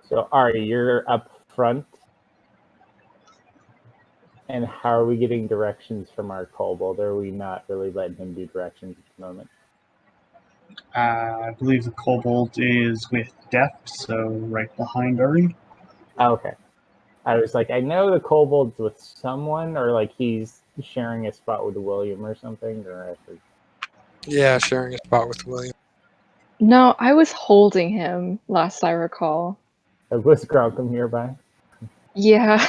So Ari, you're up front. And how are we getting directions from our kobold? Or are we not really letting him do directions at the moment? I believe the kobold is with Death, so right behind Uri. Oh, okay. I was like, I know the kobold's with someone, or like he's sharing a spot with William or something. Yeah, sharing a spot with William. No, I was holding him, last I recall. Was Gronkum nearby? Yeah.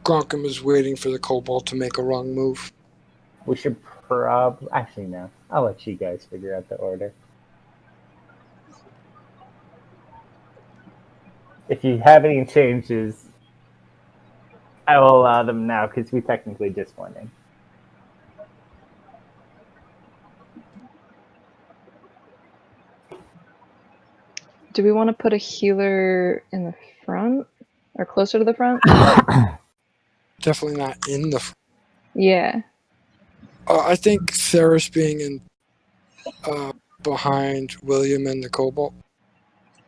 Gronkum is waiting for the kobold to make a wrong move. We should actually no. I'll let you guys figure out the order. If you have any changes, I will allow them now because we technically just went in. Do we want to put a healer in the front? Or closer to the front? Definitely not in the... Yeah. I think Theris being in behind William and the kobold,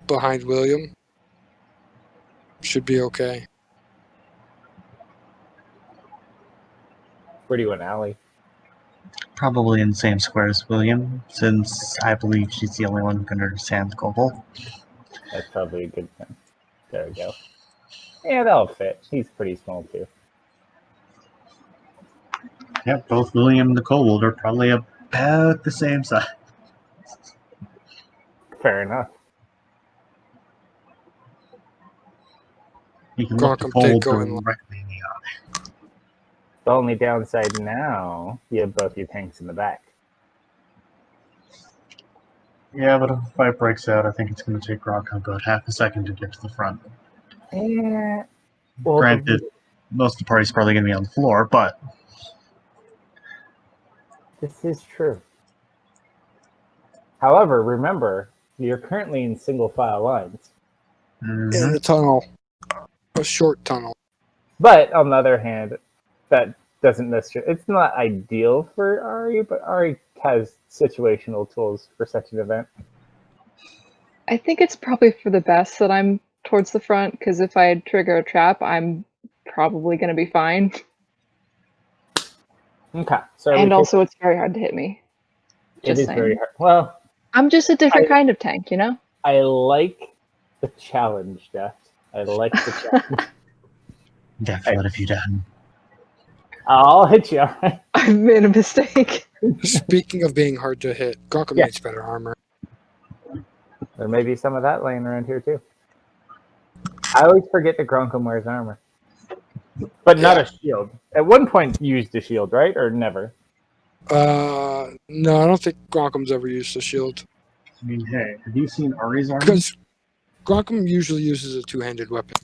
behind William, should be okay. Where do you want Allie? Probably in the same square as William, since I believe she's the only one who can understand the kobold. That's probably a good thing. There we go. Yeah, that'll fit. He's pretty small too. Yep, both William and the kobold are probably about the same size. Fair enough. You can look the Gronkum did kobold go in. directly in the eye. The only downside now, you have both your tanks in the back. Yeah, but if a fight breaks out, I think it's going to take Rocco about half a second to get to the front. Yeah. Well, Granted, most of the party's probably going to be on the floor, but... This is true. However, remember, you're currently in single file lines. Mm-hmm. In the tunnel. A short tunnel. But on the other hand, that doesn't necessarily... It's not ideal for Ari, but Ari has situational tools for such an event. I think it's probably for the best that I'm towards the front, because if I trigger a trap, I'm probably going to be fine. Okay. So and also, it's very hard to hit me. It is very hard. Well... I'm just a different kind of tank, you know? I like the challenge, Jeff. I like the challenge. Jeff, what have you done? I'll hit you, alright? I've made a mistake. Speaking of being hard to hit, Gronkum needs better armor. There may be some of that laying around here, too. I always forget that Gronkum wears armor. But not a shield. At one point, you used a shield, right? Or never? No, I don't think Gronkum's ever used a shield. I mean, hey, have you seen Ari's armor? Because Gronkum usually uses a two-handed weapon.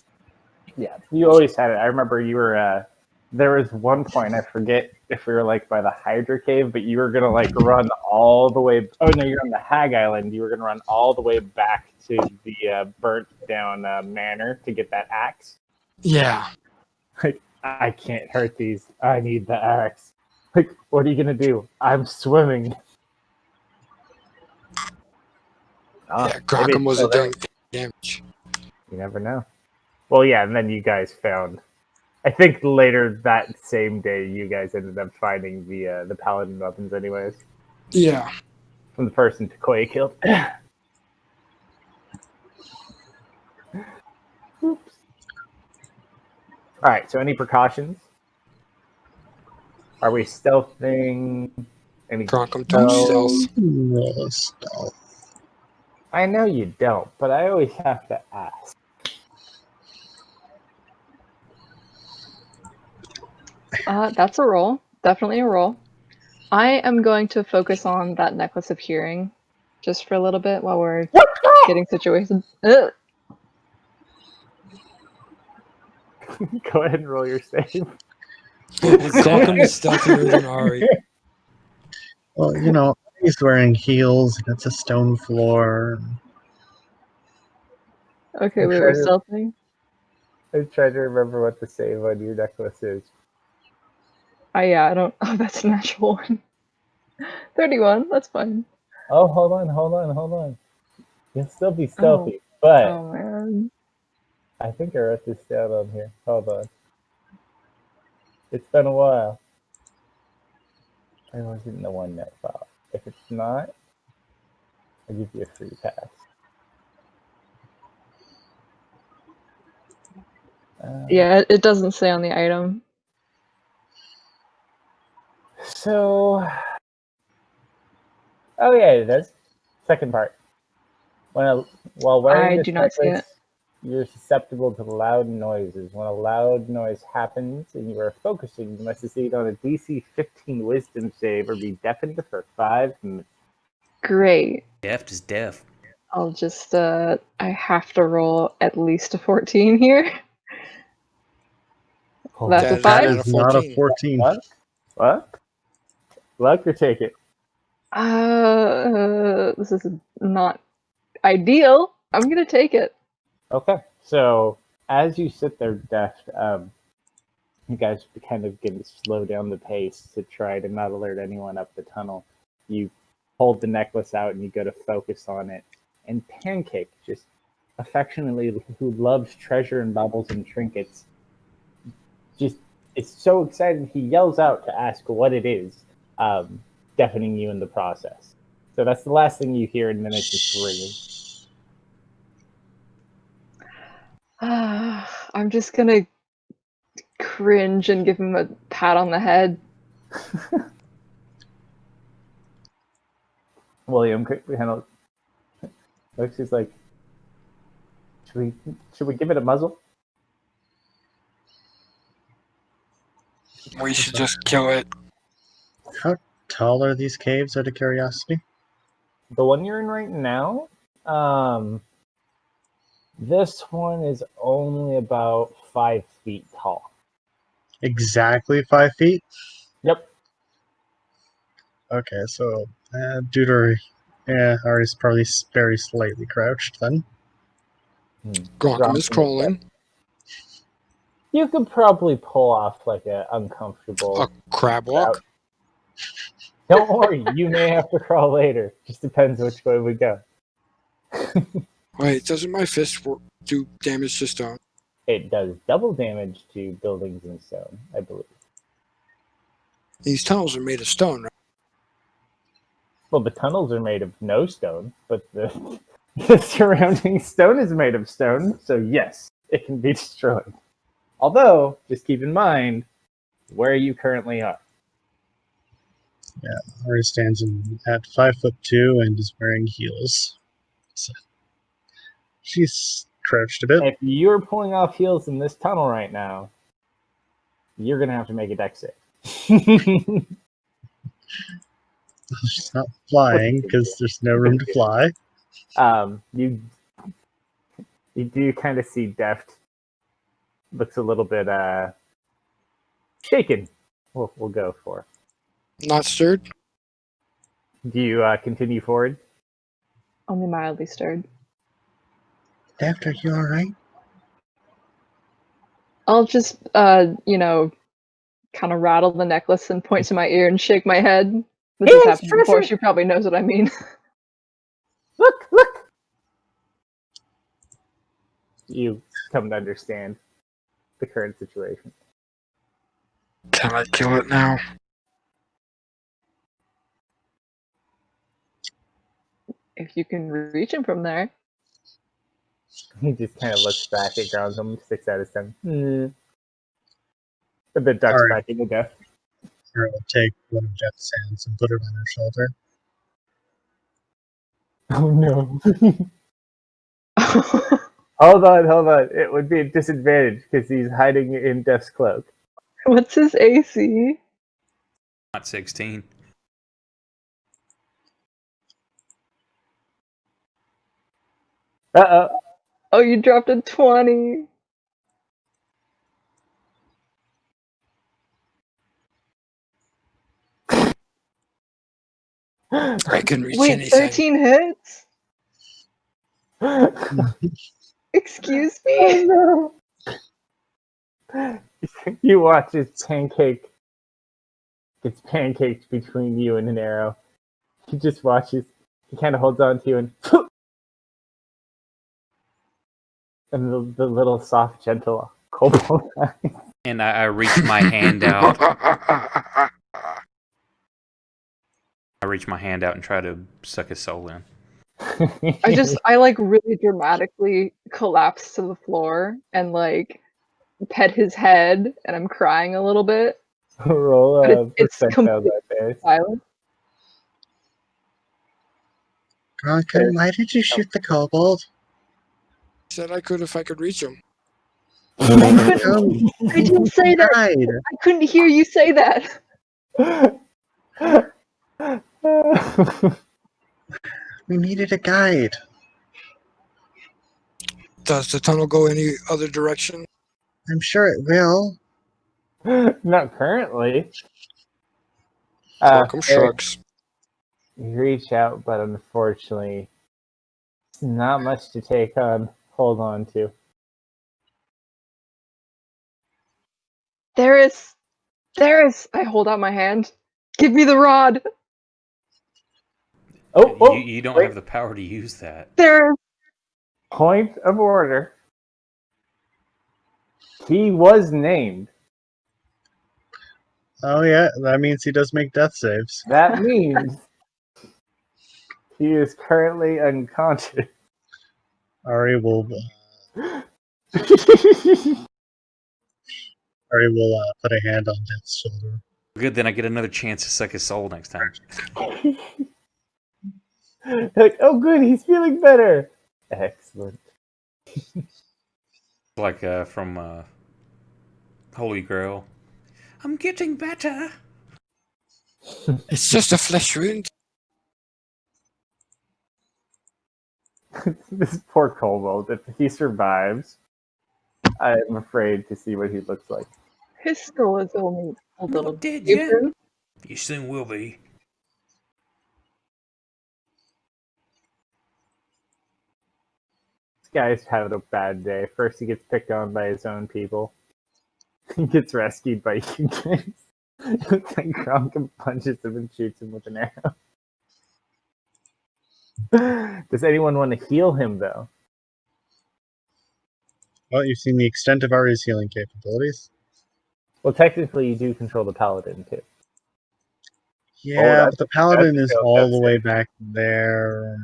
Yeah, you always had it. I remember you were, there was one point, I forget if we were, like, by the Hydra Cave, but you were gonna, like, run all the way... Oh, no, you're on the Hag Island. You were gonna run all the way back to the burnt-down manor to get that axe. Yeah. Like, I can't hurt these. I need the axe. Like, what are you gonna do? I'm swimming. Yeah, Gronkum wasn't doing damage. You never know. Well, yeah, and then you guys found... I think later that same day, you guys ended up finding the paladin weapons anyways. Yeah. From the person Takoya killed. Oops. Alright, so any precautions? Are we stealthing? Any Gronkum don't stealth. Stealth. I know you don't, but I always have to ask. That's a roll. Definitely a roll. I am going to focus on that necklace of hearing just for a little bit while we're getting situated. Go ahead and roll your save. Gronkum is stealthier than Ari. Well, you know, he's wearing heels, and it's a stone floor. Okay, wait, we're stealthing? I tried to remember what the save on your necklace is. Yeah, I don't... Oh, that's a natural one. 31, that's fine. Oh, hold on. You'll still be stealthy, but Oh man. I think I wrote this down on here. Hold on. It's been a while. I wasn't in the OneNote file. If it's not, I'll give you a free pass. Yeah, it doesn't say on the item. So, oh yeah, it does. Second part. While wearing I this do not see necklace, you're susceptible to loud noises. When a loud noise happens and you are focusing, you must succeed on a DC 15 Wisdom save or be deafened for 5 minutes. Great. Deft is deaf. I'll just I have to roll at least a 14 here. That's a That 5. is Is not a 14. 14. What? Luck or take it? This is not ideal. I'm gonna take it. Okay. So as you sit there, Deft, you guys kind of get to slow down the pace to try to not alert anyone up the tunnel. You hold the necklace out and you go to focus on it. And Pancake, just affectionately, who loves treasure and baubles and trinkets, just is so excited he yells out to ask what it is, deafening you in the process. So that's the last thing you hear, and then it's just ringing. I'm just gonna cringe and give him a pat on the head. William quickly handles. She's like, should we give it a muzzle? We should just kill it. How tall are these caves, out of curiosity? The one you're in right now, this one is only about 5 feet tall. Exactly 5 feet? Yep. Okay, so Deuter, Ari's probably very slightly crouched then. Gronkum is crawling. You could probably pull off like an uncomfortable A crab walk. Don't worry, you may have to crawl later. Just depends which way we go. Wait, doesn't my fist do damage to stone? It does double damage to buildings and stone, I believe. These tunnels are made of stone, right? Well, the tunnels are made of no stone, but the surrounding stone is made of stone, so yes, it can be destroyed. Although, just keep in mind where you currently are. Yeah, Ari stands at 5'2" and is wearing heels. So she's crouched a bit. If you're pulling off heels in this tunnel right now, you're going to have to make a dex save. She's not flying because there's no room to fly. You do kind of see Deft looks a little bit shaken. We'll go for. Not stirred? Do you continue forward? Only mildly stirred. Deft, are you alright? I'll just, kind of rattle the necklace and point to my ear and shake my head. This has happened before. She probably knows what I mean. Look! You come to understand the current situation. Can I kill it now? If you can reach him from there. He just kind of looks back at Gronkum, sticks out his tongue. But the duck's Alright. back into death. Ari will take one of Jeff's hands and put it on her shoulder. Oh no. Hold on. It would be a disadvantage because he's hiding in Death's cloak. What's his AC? Not 16. Uh-oh. Oh, you dropped a 20. I can reach Wait, anything. 13 hits? Excuse me? Oh, no. You watch as Pancake gets pancaked between you and an arrow. He just watches. He kind of holds on to you and And the little soft, gentle kobold guy. And I reach my hand out. I reach my hand out and try to suck his soul in. I like really dramatically collapse to the floor and like pet his head, and I'm crying a little bit. Roll But a it's percentile completely that base. silent. Gronkin, why did you shoot the kobold? Said I could if I could reach him. Um, I didn't say that. died. I couldn't hear you say that. We needed a guide. Does the tunnel go any other direction? I'm sure it will. Not currently. Welcome Eric, shrugs. you reach out, but unfortunately, not much to hold on to. There is. I hold out my hand. Give me the rod. You don't Wait. have the power to use that. There is. Point of order. He was named. Oh yeah, that means he does make death saves. That means he is currently unconscious. Ari will put a hand on Death's shoulder. Good, then I get another chance to suck his soul next time. Like, oh good, he's feeling better. Excellent. Like from Holy Grail. I'm getting better. It's just a flesh wound. This poor kobold, if he survives, I'm afraid to see what he looks like. His skull is only a little Not dead yet. deeper. You soon will be. This guy's having a bad day. First he gets picked on by his own people. He gets rescued by you guys. Then Gronk punches him and shoots him with an arrow. Does anyone want to heal him, though? Well, you've seen the extent of Ari's healing capabilities. Well, technically, you do control the paladin, too. Yeah, that's but the paladin a is failed all death the way back there.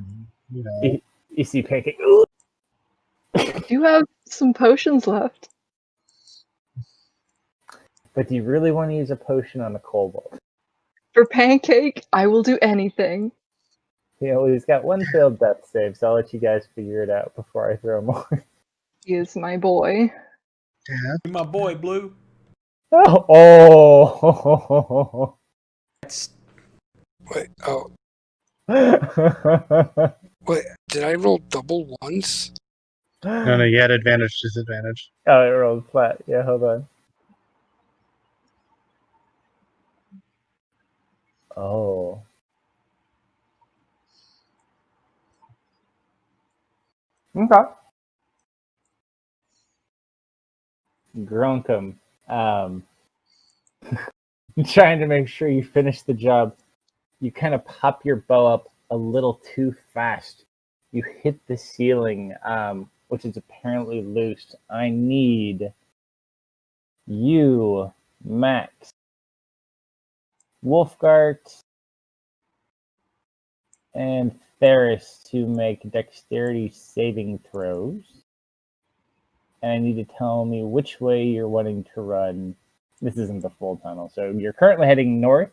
You know, You see Pancake. You have some potions left. But do you really want to use a potion on a kobold? For Pancake, I will do anything. You know, he's got one failed death save, so I'll let you guys figure it out before I throw more. He is my boy. Dad. My boy, Blue. Oh! That's Wait, wait, did I roll double once? No, you had advantage, disadvantage. Oh, it rolled flat. Yeah, hold on. Oh. Okay. Grunkum. Trying to make sure you finish the job. You kind of pop your bow up a little too fast. You hit the ceiling, which is apparently loose. I need you, Max, Wolfgart, and Ferris to make dexterity saving throws. And I need to tell me which way you're wanting to run. This isn't the full tunnel, so you're currently heading north.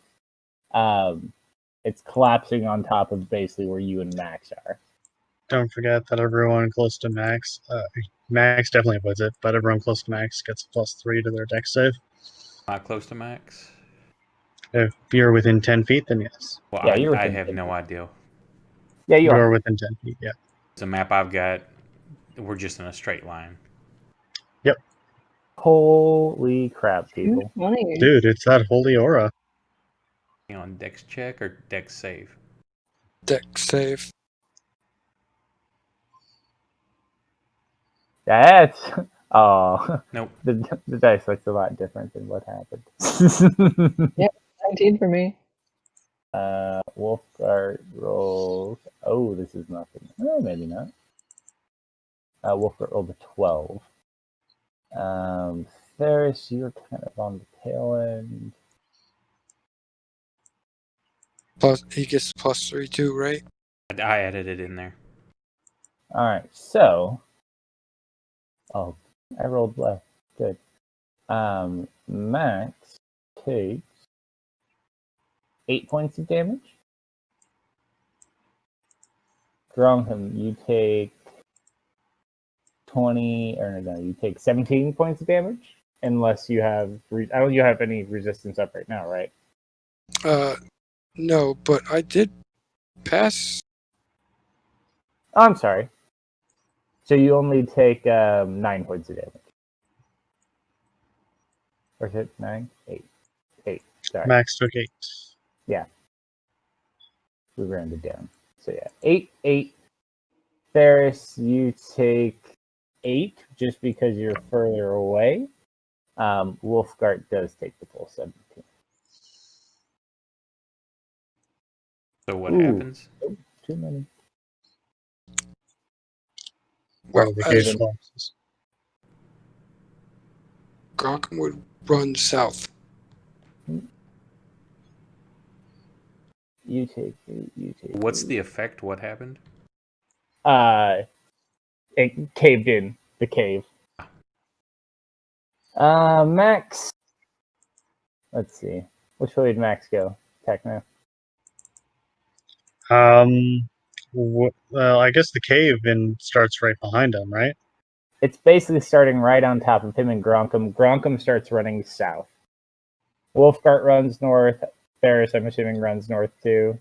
It's collapsing on top of basically where you and Max are. Don't forget that everyone close to Max, Max definitely avoids it, but everyone close to Max gets +3 to their dex save. am I close to max? If you're within 10 feet, then yes. Well, Yeah, you're I within have 10 no feet. idea. Yeah, you You're are. within 10 feet, yeah. The map I've got, we're just in a straight line. Yep. Holy crap, people. Funny. Dude, it's that holy aura. On dex check or dex save? Dex save. That's oh Nope. the dice looks a lot different than what happened. 19 for me. Wolfgart rolls. Oh, this is nothing. Oh, maybe not. Wolfgart rolled a 12. Ferris, you're kind of on the tail end. Plus, he gets +3 too, right? I added it in there. All right, so. Oh, I rolled left. Good. Max takes 8 points of damage. Gronkham, you take 20, or no, you take 17 points of damage, unless you have. I don't. You have any resistance up right now, right? No, but I did pass. Oh, I'm sorry. So you only take 9 points of damage. Or is it 9? 8. 8. Sorry. Max took 8. Yeah. We rounded down. So yeah, 8, 8. Ferris, you take 8 just because you're further away. Wolfgart does take the full 17. So what Ooh. happens? Too many. Well, The as cave collapses. Gronk would run south. You take 8. You take. What's 8. the effect? What happened? It caved in the cave. Max. Let's see. Which way did Max go? Techno. Well, I guess the cave starts right behind him, right? It's basically starting right on top of him and Gronkham. Gronkham starts running south. Wolfgart runs north. Ferris, I'm assuming, runs north too.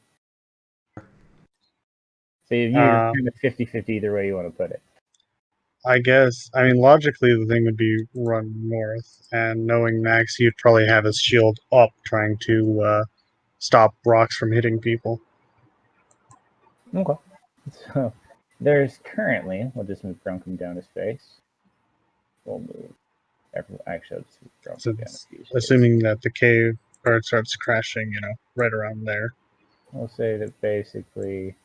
So you're kind of 50-50 either way you want to put it. I guess. I mean, logically, the thing would be run north, and knowing Max, he'd probably have his shield up, trying to stop rocks from hitting people. Okay. So there's currently, we'll just move Gronkham down a space. We'll move everyone. Actually, I'll just move Gronkham So down a few spaces. assuming that the cave part starts crashing, right around there. We'll say that basically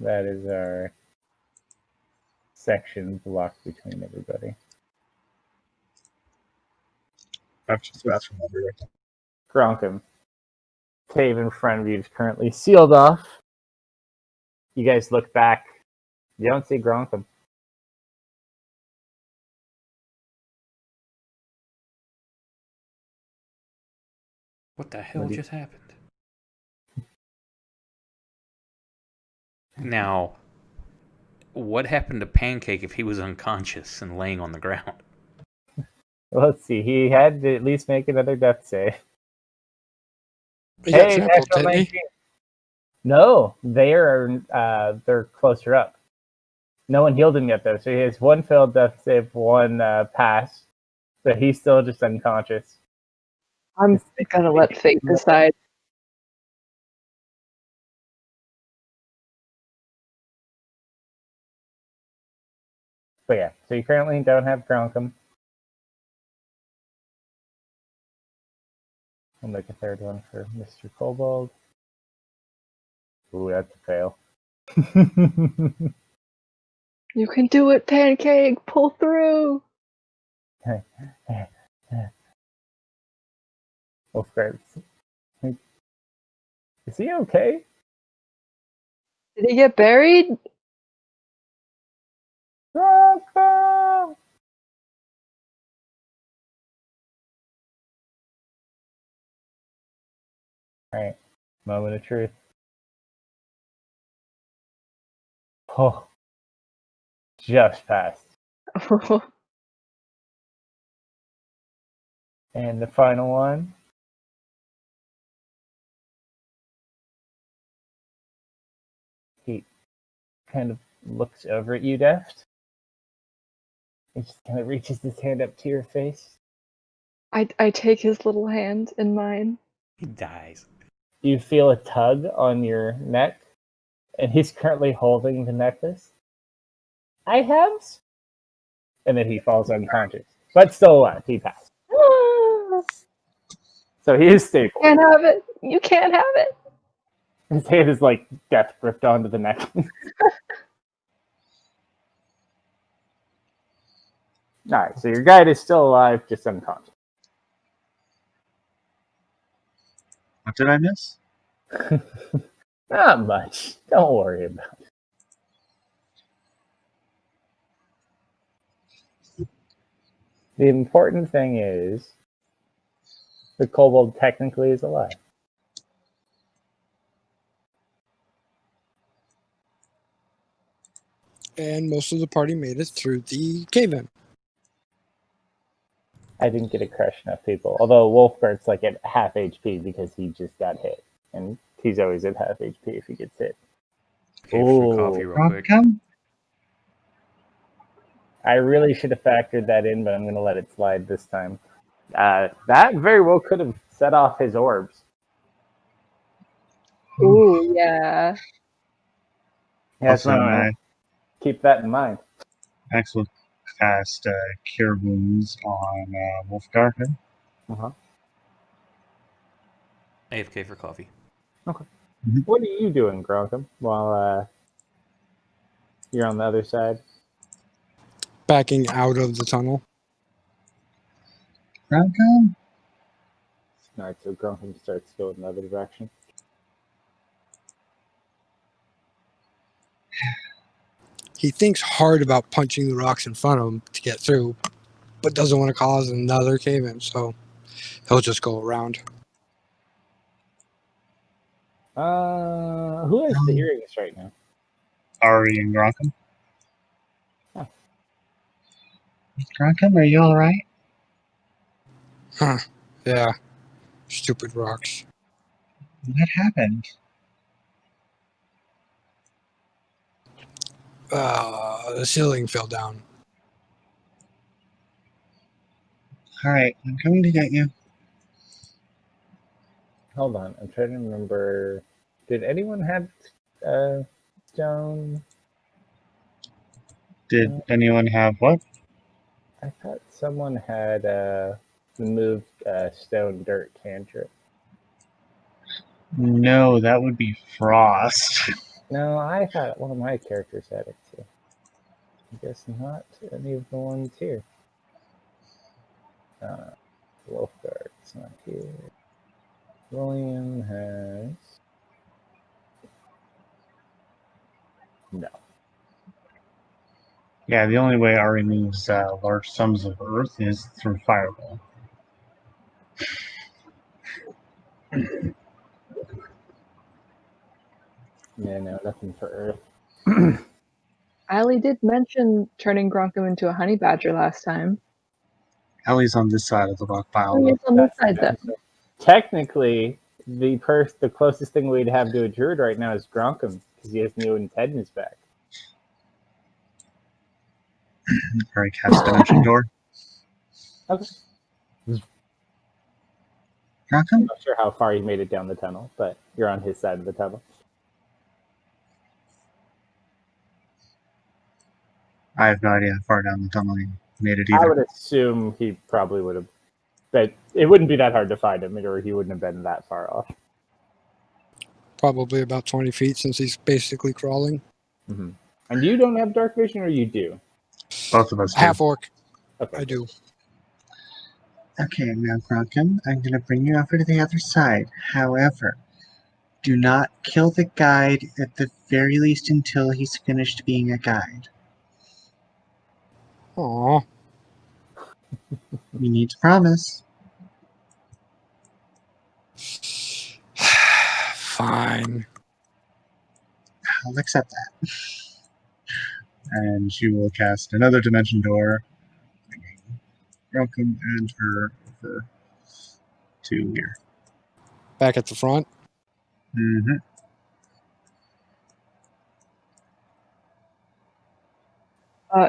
that is our section blocked between everybody. That's from everywhere. Gronkham. Cave in front of you is currently sealed off. You guys look back. You don't see Gronkham. What the hell just happened? Now, what happened to Pancake if he was unconscious and laying on the ground? Let's see. He had to at least make another death save. He got Hey, trampled, natural didn't he? 19. No, they're closer up. No one healed him yet though, so he has one failed death save, one pass. So he's still just unconscious. I'm gonna let fate decide. But yeah, so you currently don't have Gronkham. I'll make a third one for Mr. Kobold. Ooh, that's a fail. You can do it, Pancake! Pull through! Wolfgart. Is he okay? Did he get buried? Gronkham! Alright, moment of truth. Oh, just passed. And the final one. He kind of looks over at you, Deft. He just kind of reaches his hand up to your face. I take his little hand in mine. He dies. You feel a tug on your neck, and he's currently holding the necklace. I have. And then he falls unconscious, but still alive. He passed. So he is stable. Can't have it. You can't have it. His hand is like death gripped onto the necklace. All right, so your guide is still alive, just unconscious. What did I miss? Not much. Don't worry about it. The important thing is the kobold technically is alive. And most of the party made it through the cave-in. I didn't get to crush enough people. Although Wolfgart's like at half HP because he just got hit. And he's always at half HP if he gets hit. Okay, some Ooh. coffee real quick. Come. I really should have factored that in, but I'm going to let it slide this time. That very well could have set off his orbs. Ooh, yeah. Yes, Also, no. Keep that in mind. Max will cast Cure Wounds on Wolfgar. Uh-huh. AFK for coffee. What are you doing, Gronkum, while you're on the other side? Backing out of the tunnel. Come. All right, so Gronkum starts going the other direction. He thinks hard about punching the rocks in front of him to get through, but doesn't want to cause another cave-in, so he'll just go around. Who has the earrings right now? Ari and Gronkum. Huh. Gronkum, are you alright? Huh. Yeah. Stupid rocks. What happened? The ceiling fell down. Alright, I'm coming to get you. Hold on, I'm trying to remember. Did anyone have stone? Did anyone have what? I thought someone had removed stone dirt cantrip. No, that would be Frost. No, I thought one of my characters had it too. I guess not any of the ones here. Wolfguard's not here. William has. No. Yeah, the only way Ari moves large sums of earth is through fireball. Yeah, no, nothing for Earth. Ali did mention turning Gronkum into a honey badger last time. Ellie's on this side of the rock pile. Oh, Though. yes, on this side then. Technically, the closest thing we'd have to a druid right now is Gronkum because he has New and Ted in his back. Ari cast Dimension Door. Okay. I'm Gronkum? not sure how far he made it down the tunnel, but you're on his side of the tunnel. I have no idea how far down the tunnel he made it I either. would assume he probably would have, but it wouldn't be that hard to find him, or he wouldn't have been that far off. Probably about 20 feet since he's basically crawling. Mm-hmm. And you don't have dark vision, or you do? Both of us do. Half orc. Okay. I do. Okay, now Gronkum, I'm going to bring you over to the other side. However, do not kill the guide at the very least until he's finished being a guide. Aw. You need to promise. Fine. I'll accept that. And she will cast another Dimension Door, bringing Gronkum and her over to here. Back at the front. Mm-hmm.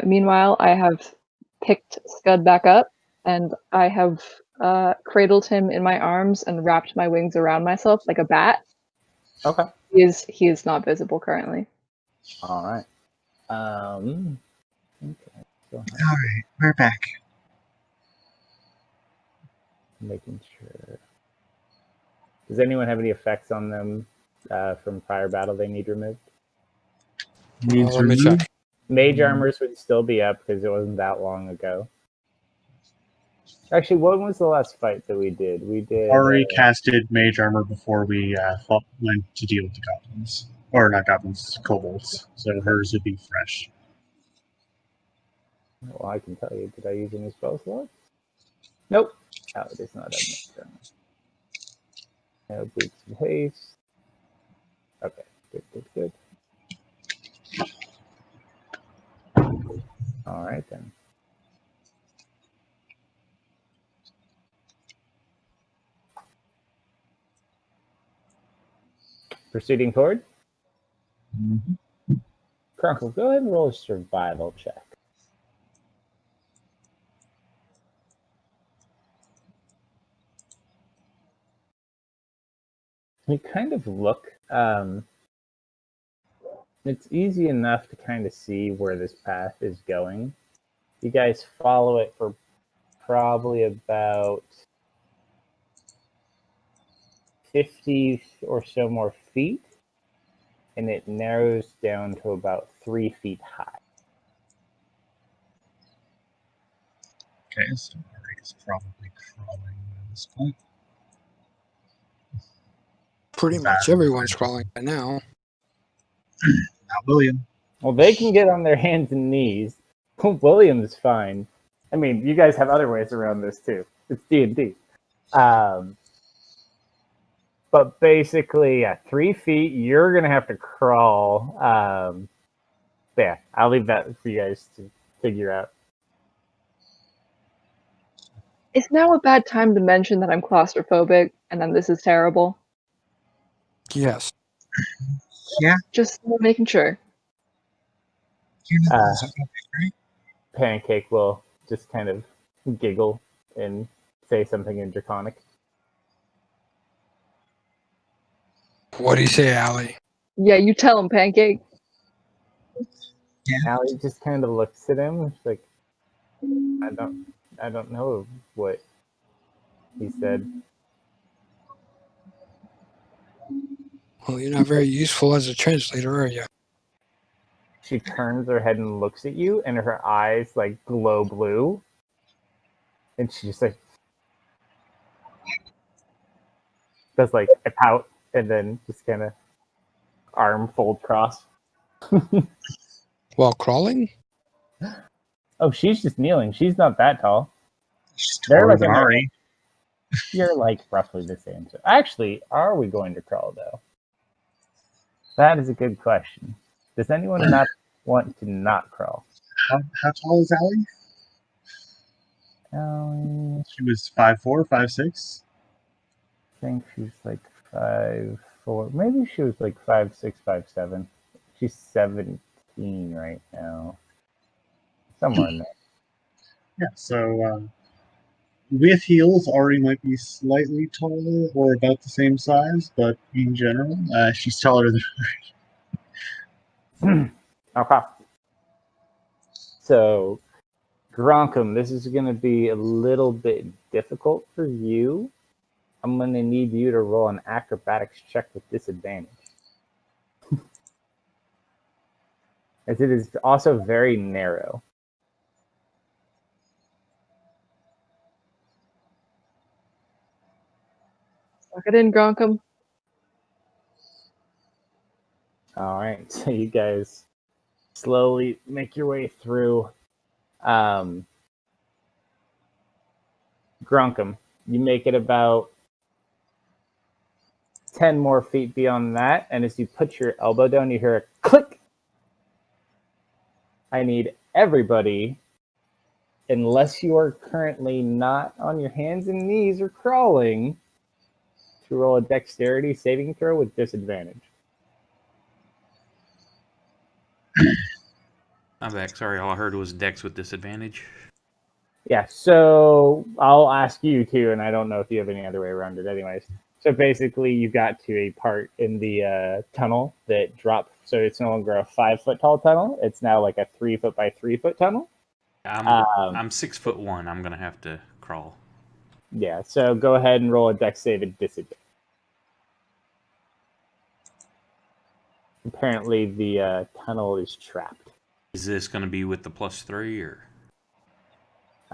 Meanwhile, I have picked Scud back up, and I have cradled him in my arms and wrapped my wings around myself like a bat. Okay. He is not visible currently. All right. Okay. Alright, we're back. Making sure. Does anyone have any effects on them from prior battle they need removed? Needs Let me removed. check. Mage armors would still be up because it wasn't that long ago. Actually, what was the last fight that we did? We did. Already casted mage armor before we went to deal with the goblins. Or not goblins, kobolds. So hers would be fresh. Well, I can tell you. Did I use any spell slots? Nope. Oh, it is not on this turn. No boots of haste. Okay, good. All right then. Proceeding forward. Mm-hmm. Crunkle, go ahead and roll a survival check. You kind of look. It's easy enough to kind of see where this path is going. You guys follow it for probably about 50 or so more feet, and it narrows down to about 3 feet high. Okay, so Mari's probably crawling at this point. Pretty much everyone's crawling by now. Not William. Well, they can get on their hands and knees. William's fine. I mean, you guys have other ways around this too. It's D&D. But basically, 3 feet, you're going to have to crawl. Yeah, I'll leave that for you guys to figure out. Is now a bad time to mention that I'm claustrophobic and then this is terrible? Yes. Yeah, Just making sure. you're not Uh, right? Pancake will just kind of giggle and say something in Draconic. What do you say, Allie? Yeah, you tell him, Pancake. Yeah. Allie just kind of looks at him. She's like, I don't know what he said. Well, you're not very useful as a translator, are you? She turns her head and looks at you, and her eyes like glow blue. And she just like does like a pout, and then just kind of arm fold cross. While crawling? Oh, she's just kneeling. She's not that tall. She's They're taller like than in their- Ari. You're like roughly the same. So actually, are we going to crawl though? That is a good question. Does anyone not want to not crawl? How tall is Allie? She was 5'4", 5'6". I think she's like 5'4". Maybe she was like 5'6", 5'7". She's 17 right now. Somewhere in there. Yeah, so with heels, Ari might be slightly taller or about the same size, but in general, she's taller than Okay. So, Gronkum, this is going to be a little bit difficult for you. I'm going to need you to roll an acrobatics check with disadvantage. As it is also very narrow. Suck it in, Gronkum. All right, so you guys slowly make your way through. Gronkum, you make it about 10 more feet beyond that, and as you put your elbow down, you hear a click. I need everybody, unless you are currently not on your hands and knees or crawling, to roll a dexterity saving throw with disadvantage. I'm back. Sorry, all I heard was Dex with disadvantage. Yeah, so I'll ask you too, and I don't know if you have any other way around it anyways. So basically, you got to a part in the tunnel that dropped, so it's no longer a 5-foot tall tunnel. It's now like a 3-foot by 3-foot tunnel. I'm 6'1". I'm gonna have to crawl. Yeah, so go ahead and roll a dex save at disadvantage. Apparently, the tunnel is trapped. Is this gonna be with the +3 or?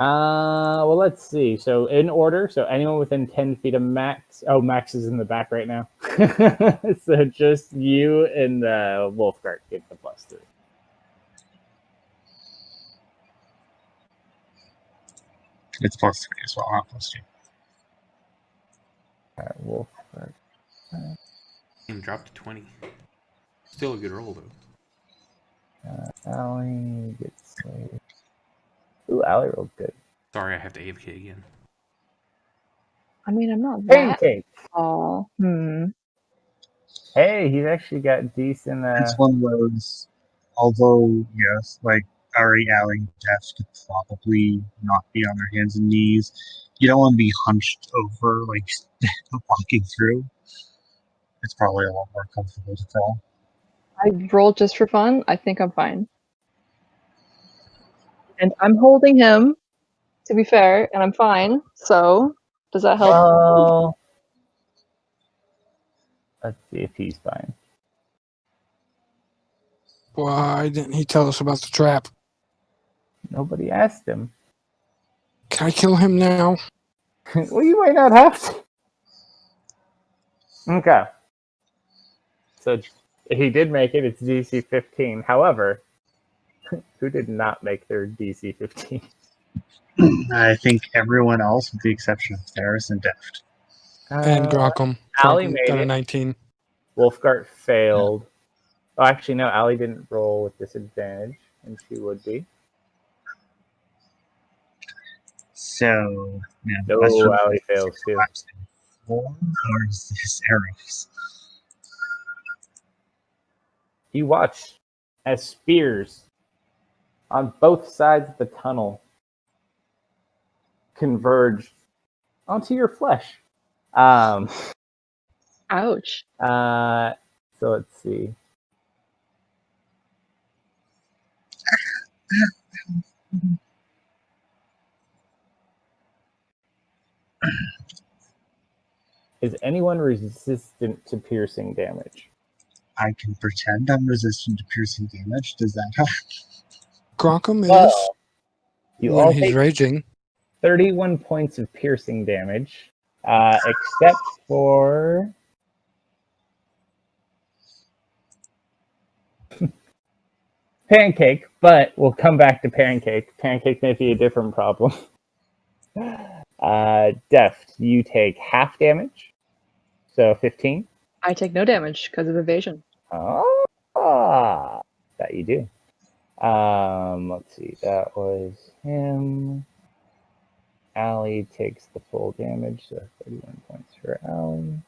Well, let's see. So in order, so anyone within 10 feet of Max. Oh, Max is in the back right now. So just you and the Wolfguard get the +3. It's +3 as well, not +2. All right, Wolfguard. And dropped to 20. Still a good roll, though. Allie gets saved. Ooh, Allie rolled good. Sorry, I have to AFK again. I mean, I'm not that Pancake. tall. Hey, he's actually got decent. It's one of those, although, yes, like, Ari, Allie, and Jeff could probably not be on their hands and knees. You don't want to be hunched over, like, walking through. It's probably a lot more comfortable to crawl. I rolled just for fun. I think I'm fine. And I'm holding him, to be fair, and I'm fine. So, does that help? Well, let's see if he's fine. Why didn't he tell us about the trap? Nobody asked him. Can I kill him now? Well, you might not have to. Okay. So he did make it. It's DC 15. However, who did not make their DC 15? I think everyone else, with the exception of Ferris and Deft. And Grockum. Allie Grockum made got a it. 19. Wolfgart failed. Oh, actually, no. Allie didn't roll with disadvantage, and she would be. So, now the No, question Allie is, fails too. collapsing form, or is this arrows? You watch as spears on both sides of the tunnel converge onto your flesh. Ouch. So let's see. Is anyone resistant to piercing damage? I can pretend I'm resistant to piercing damage. Does that help? Grockum is Well, you when all he's take raging. 31 points of piercing damage, except for Pancake, but we'll come back to Pancake. Pancake may be a different problem. Deft, you take half damage, so 15. I take no damage because of evasion. Ah, that you do. Let's see. That was him. Allie takes the full damage, so 31 points for Allie.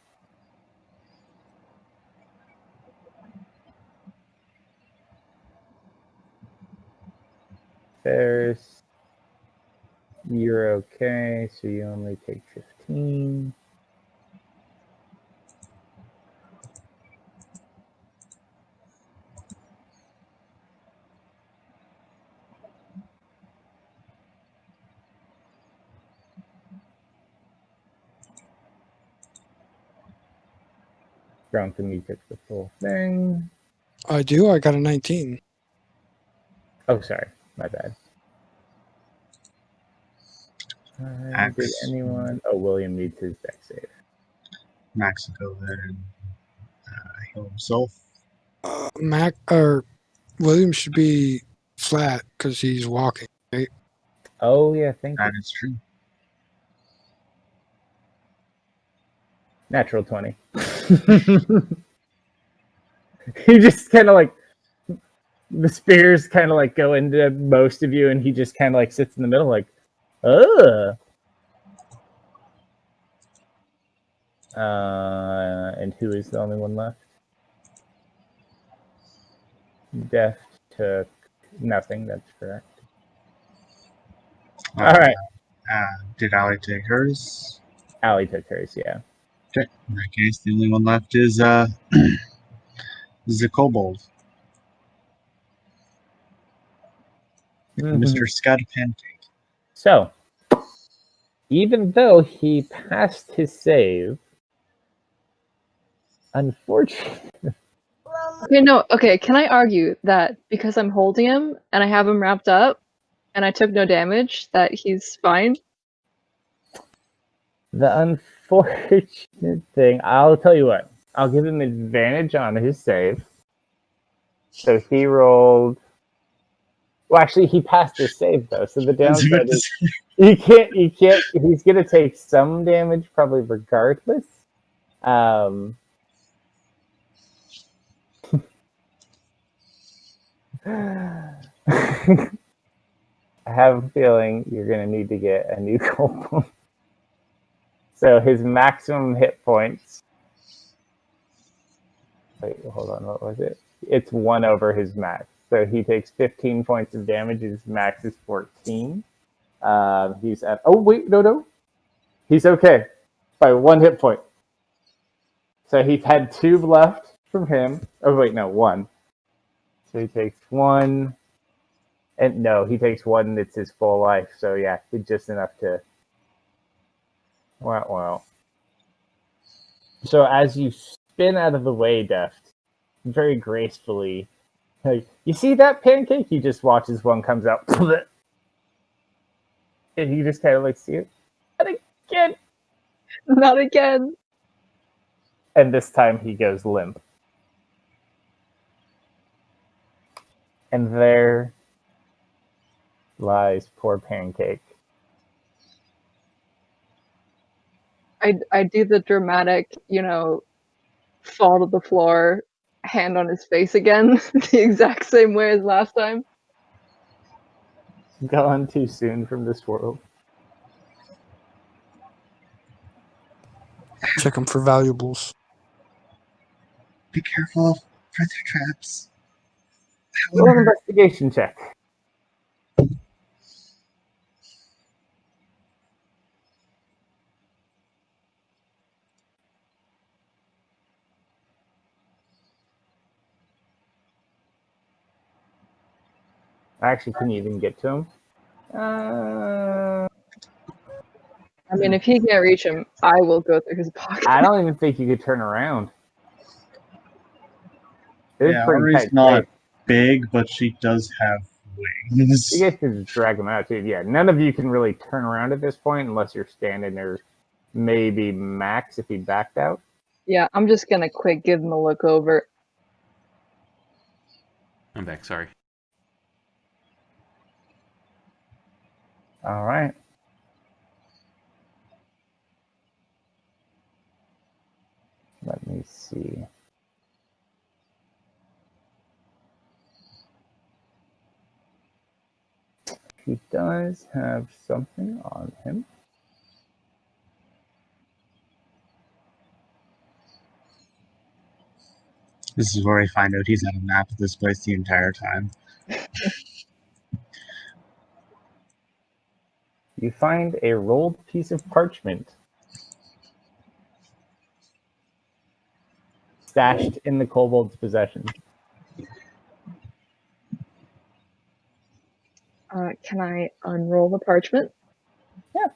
Ferris, you're okay, so you only take 15. Drunken, you took the full thing. I do. I got a 19. Oh, sorry, my bad. Did anyone? Oh, William needs his deck save. Max will go there and heal himself. Mac or William should be flat because he's walking. Right? Oh yeah, thank you. That is true. Natural 20. He just kind of like the spears kind of like go into most of you, and he just kind of like sits in the middle, like, ugh. And who is the only one left? Deft took nothing. That's correct. All right. Did Allie take hers? Allie took hers. Yeah. Okay. In that case, the only one left is is the kobold. Mr. Scud Pancake. So, even though he passed his save, unfortunately, Okay, no. Okay, can I argue that because I'm holding him and I have him wrapped up, and I took no damage, that he's fine. The unfortunate thing, I'll tell you what, I'll give him advantage on his save. So he rolled. Well, actually, he passed his save though. So the I was about downside to is say, you can't. He's gonna take some damage probably regardless. I have a feeling you're gonna need to get a new gold. So his maximum hit points. Wait, hold on. What was it? It's 1 over his max. So he takes 15 points of damage. His max is 14. He's at. Oh wait, no. He's okay by 1 hit point. So he's had 2 left from him. Oh wait, no, 1. So he takes 1, and no, he takes 1. It's his full life. So yeah, it's just enough to. Wow. So as you spin out of the way, Deft, very gracefully, like, you see that pancake? He just watches one comes out, and he just kind of like see it, and again, Not again. and this time he goes limp. And there lies poor Pancake. I do the dramatic, fall to the floor, hand on his face again, the exact same way as last time. Gone too soon from this world. Check them for valuables. be careful of further traps. Roll an investigation check. Actually, can you even get to him? I mean, if he can't reach him, I will go through his pocket. I don't even think you could turn around. It's Yeah, pretty Ari's tight not space. big, but she does have wings. You guys can just drag him out too. Yeah, none of you can really turn around at this point unless you're standing there. Maybe Max if he backed out. Yeah, I'm just gonna quick give him a look over. I'm back. Sorry. All right. Let me see. He does have something on him. This is where I find out he's had a map of this place the entire time. You find a rolled piece of parchment stashed in the kobold's possession. Can I unroll the parchment? Yeah.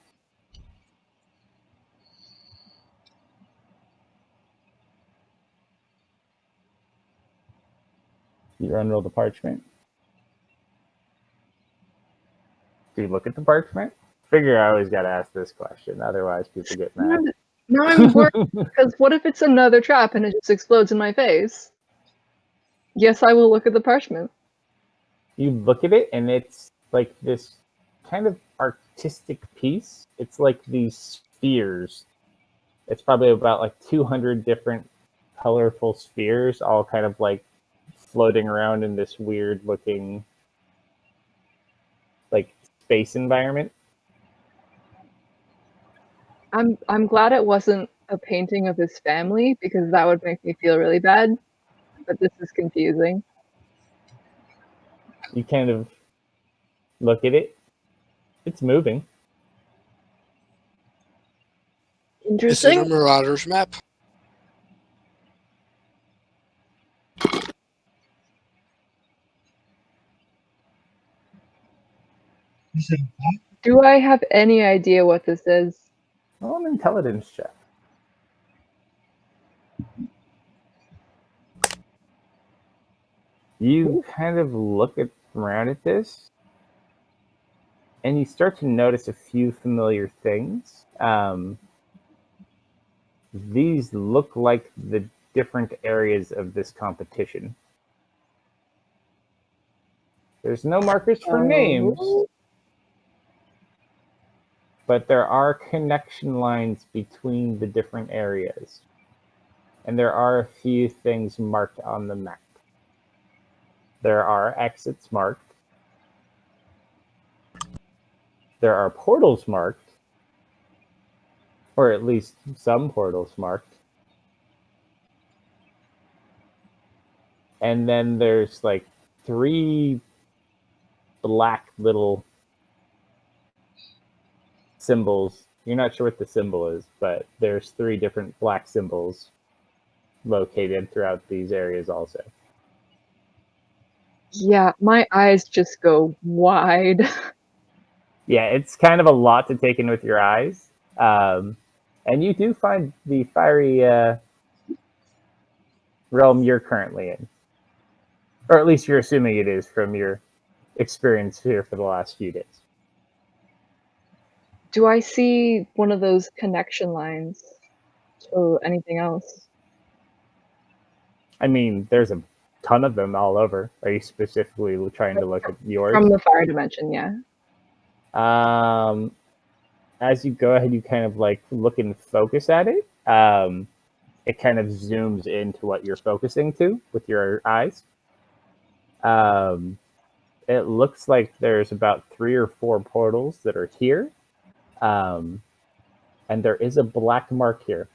You unroll the parchment. Do you look at the parchment? Figure I always got to ask this question, otherwise people get mad. Now I'm worried, because what if it's another trap and it just explodes in my face? Yes, I will look at the parchment. You look at it, and it's like this kind of artistic piece. It's like these spheres. It's probably about like 200 different colorful spheres, all kind of like floating around in this weird looking like space environment. I'm glad it wasn't a painting of his family, because that would make me feel really bad. But this is confusing. You kind of look at it. It's moving. Is it a Interesting. Marauder's map? Do I have any idea what this is? Roll an intelligence check. You kind of look around at this, and you start to notice a few familiar things. These look like the different areas of this competition. There's no markers for names, but there are connection lines between the different areas. And there are a few things marked on the map. There are exits marked. There are portals marked, or at least some portals marked. And then there's like 3 black little symbols. You're not sure what the symbol is, but there's 3 different black symbols located throughout these areas also. Yeah, my eyes just go wide. Yeah, it's kind of a lot to take in with your eyes. And you do find the fiery realm you're currently in. Or at least you're assuming it is from your experience here for the last few days. Do I see one of those connection lines to anything else? I mean, there's a ton of them all over. Are you specifically trying to look at yours? From the fire dimension, yeah. As you go ahead, you kind of like look and focus at it. It kind of zooms into what you're focusing to with your eyes. It looks like there's about 3 or 4 portals that are here. And there is a black mark here.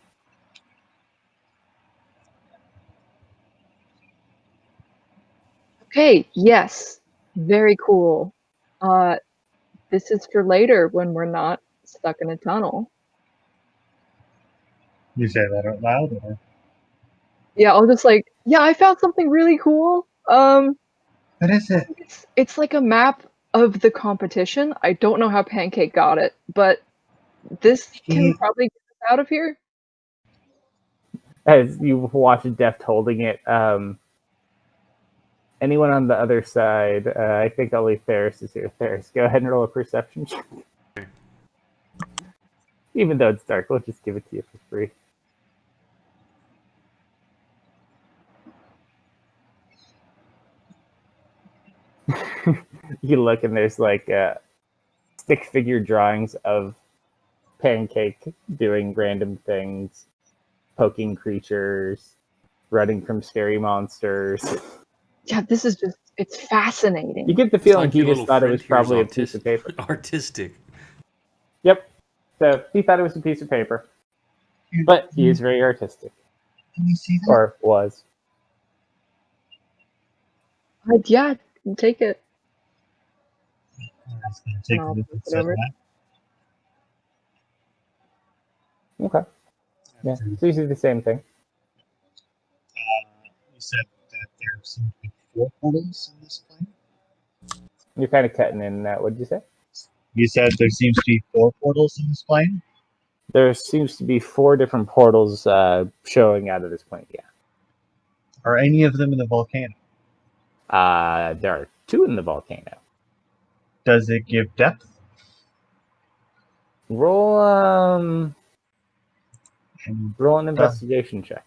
Okay, yes. Very cool. This is for later when we're not stuck in a tunnel. You say that out loud, or? Yeah, I'll just like, yeah, I found something really cool. What is it? It's like a map of the competition. I don't know how Pancake got it, but this can probably get us out of here. As you watch Deft holding it, anyone on the other side, I think only Ferris is here. Ferris, go ahead and roll a perception check. Even though it's dark, we'll just give it to you for free. You look and there's like stick figure drawings of Pancake doing random things, poking creatures, running from scary monsters. Yeah, this is just, it's fascinating. You get the feeling he just thought it was probably a piece of paper. Artistic. Yep. So he thought it was a piece of paper. But he is very artistic. Can you see that? Or was. Yeah, take it. I'm just going to take a look at Whatever. that. Okay. Yeah. So you see the same thing. You said that there seem to be 4 portals in this plane? You're kind of cutting in that. What'd you say? You said there seems to be 4 portals in this plane? There seems to be 4 different portals showing out of this plane, yeah. Are any of them in the volcano? There are 2 in the volcano. Does it give depth? Roll an And, investigation check.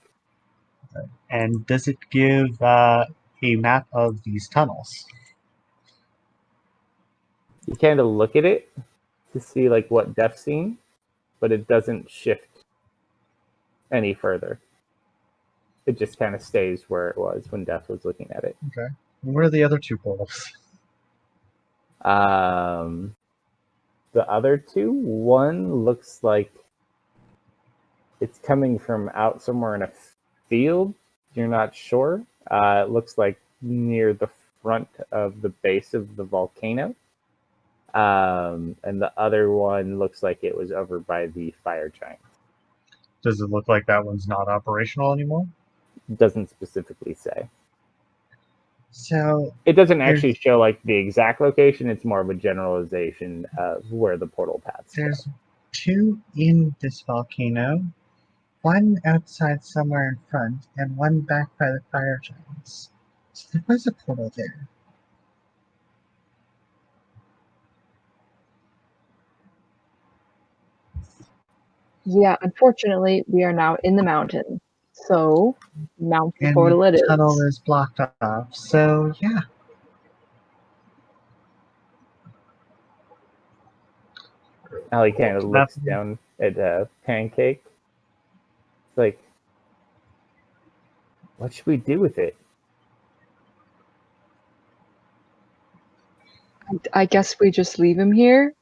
and does it give a map of these tunnels? You kind of look at it to see like what Def's seen, but it doesn't shift any further. It just kind of stays where it was when Def was looking at it. Okay. And where are the other 2 portals? The other 2, one looks like it's coming from out somewhere in a field. You're not sure. It looks like near the front of the base of the volcano. And the other one looks like it was over by the fire giant. Does it look like that one's not operational anymore? Doesn't specifically say. So it doesn't actually show like the exact location. It's more of a generalization of where the portal paths there's go. 2 in this volcano, 1 outside somewhere in front, and 1 back by the fire giants. So there was a portal there. Yeah, unfortunately, we are now in the mountain. So, mountain And portal it the is. tunnel is blocked off. So yeah. Allie kind of looks Nothing. down at Pancake. It's like, what should we do with it? I guess we just leave him here.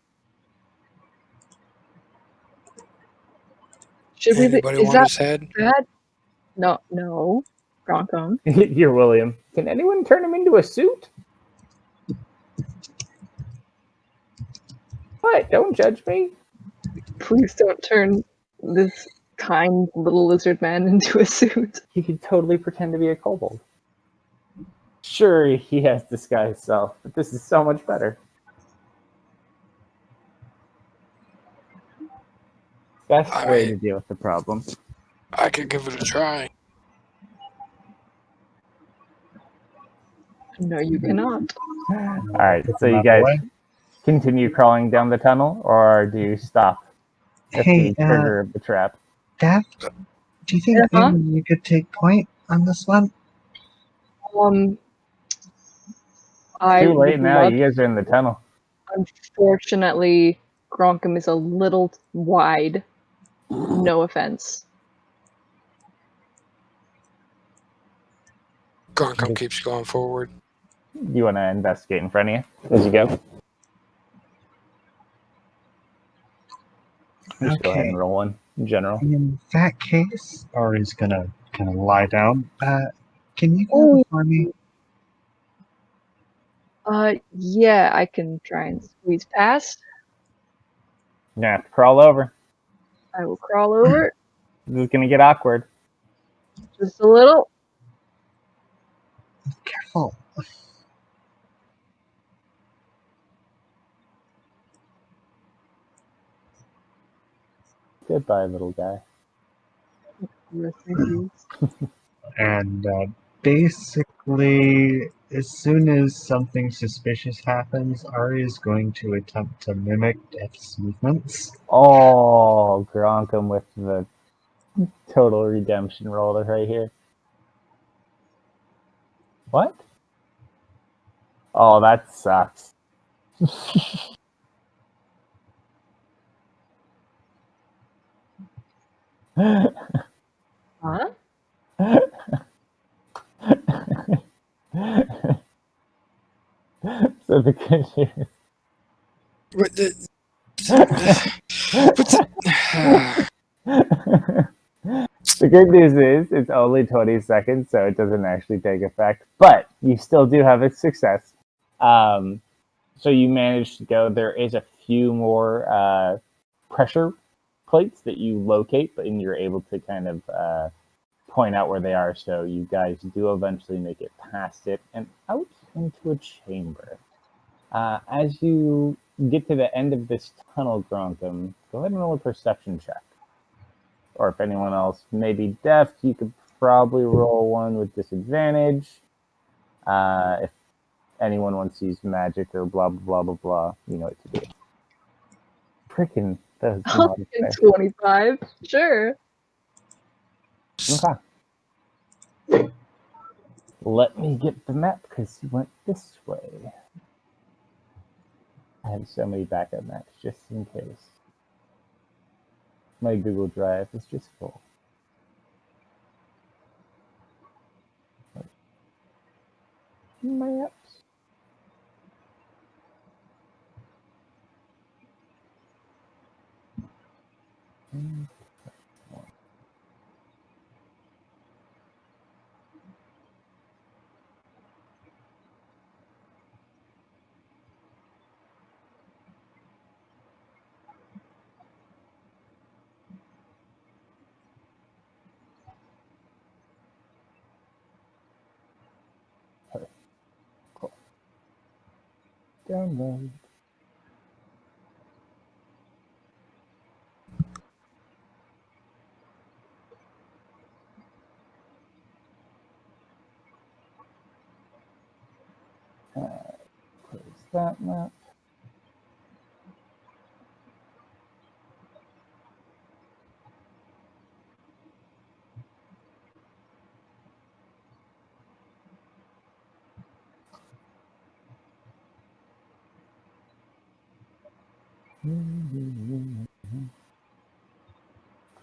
Should we? Anybody Is want that his head? bad? No, Bronco. You're William. Can anyone turn him into a suit? What? Don't judge me. Please don't turn this kind little lizard man into a suit. He could totally pretend to be a kobold. Sure, he has disguised self, but this is so much better. Best I way mean- to deal with the problem. I could give it a try. No, you cannot. Alright, so you Out the guys way. continue crawling down the tunnel, or do you stop at Hey, the trigger of the trap? Daph, do you think Uh-huh. maybe you could take point on this one? I Too late would now, love. you guys are in the tunnel. Unfortunately, Gronkum is a little wide. No offense. Gronkum keeps going forward. You want to investigate in front of you as you go? Just go ahead Okay. and roll one in general. In that case, Ari's gonna kind of lie down. Can you go Oh. before me? Yeah, I can try and squeeze past. You're gonna have to crawl over. I will crawl over This is gonna get awkward. just a little. Careful. Goodbye, little guy. Yes, thank you. And basically, as soon as something suspicious happens, Ari is going to attempt to mimic Death's movements. Oh, Gronkum with the total redemption roller right here. What? Oh, that sucks. Huh? So the good news. But The good news is it's only 20 seconds, so it doesn't actually take effect. But you still do have a success. So you managed to go. There is a few more pressure plates that you locate, but you're able to kind of point out where they are. So you guys do eventually make it past it and out into a chamber. As you get to the end of this tunnel, Gronkum, go ahead and roll a perception check. Or if anyone else may be deaf, you could probably roll one with disadvantage. If anyone wants to use magic or blah, blah, blah, blah, blah, you know what to do. Freaking, that was not fair. 25. Sure. Okay. Let me get the map because you went this way. I have so many backup maps just in case. My Google Drive is just full. Maps. Cool. Download. Close that map.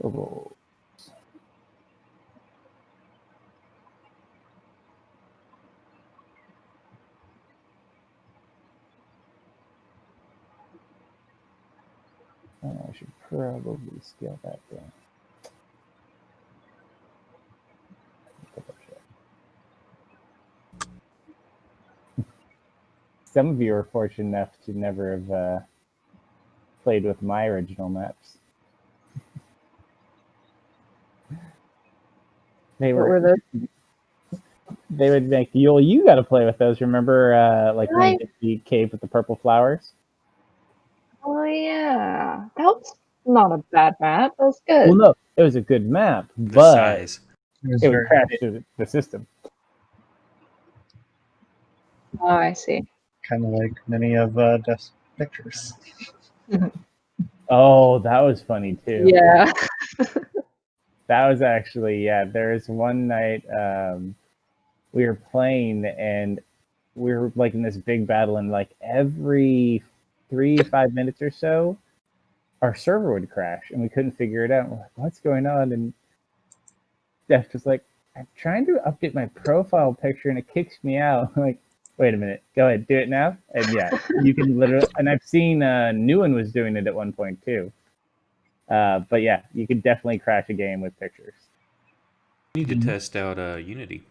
Kobolds. I should probably scale that down. Some of you are fortunate enough to never have played with my original maps. They What were. were They would make you got to play with those. Remember, like when we Right. did the cave with the purple flowers? Oh yeah, that was not a bad map. That was Well, good. no, it was a good map, The but size. It was it would very crash the system. Oh, I see. kind of like many of Death's pictures. Oh, that was funny too. Yeah. That was actually, yeah. There was one night we were playing and we were like in this big battle, and like every 5 minutes or so, our server would crash and we couldn't figure it out. We're like, what's going on? And Steph was like, I'm trying to update my profile picture and it kicks me out. I'm like, wait a minute, go ahead, do it now. And yeah, you can literally, and I've seen Newen was doing it at one point too. But yeah, you could definitely crash a game with pictures. We need to test out Unity.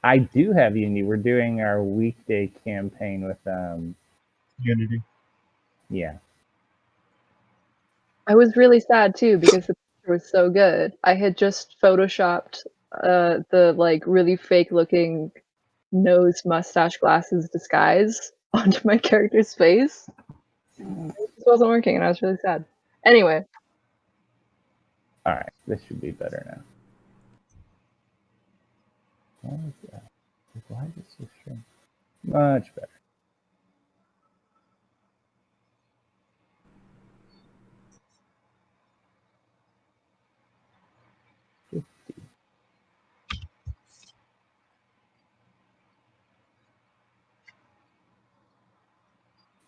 I do have Unity. We're doing our weekday campaign with Unity. yeah. I was really sad too because the picture was so good. I had just photoshopped the like really fake looking nose, mustache, glasses disguise onto my character's face. It just wasn't working and I was really sad. Anyway, All right, this should be better now. Why is this so strange? Much better.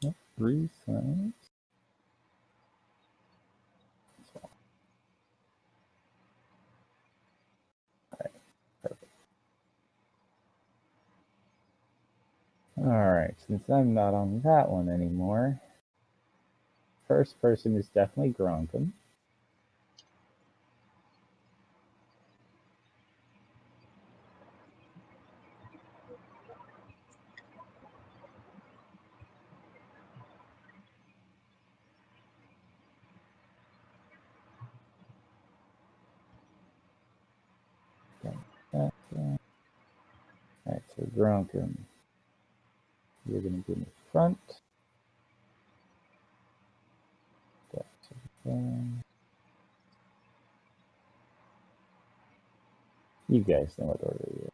Yep, 3 signs. All right, since I'm not on that one anymore, first person is definitely Gronkum. All right, so Gronkum, you're going to give me front. You guys know what order you're in.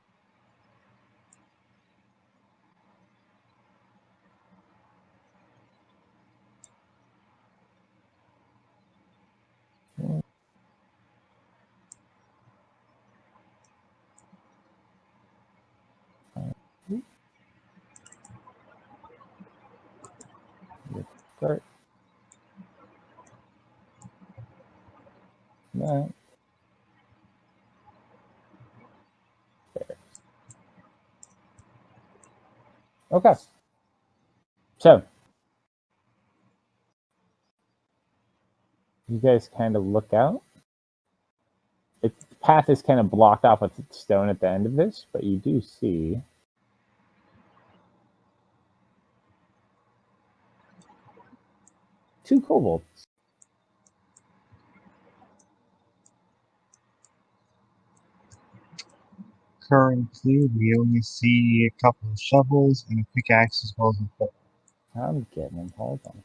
Start. That. There. Okay. So, you guys kind of look out. The path is kind of blocked off with stone at the end of this, but you do see two kobolds. Currently, we only see a couple of shovels and a pickaxe as well as a bow. I'm getting them. Hold on.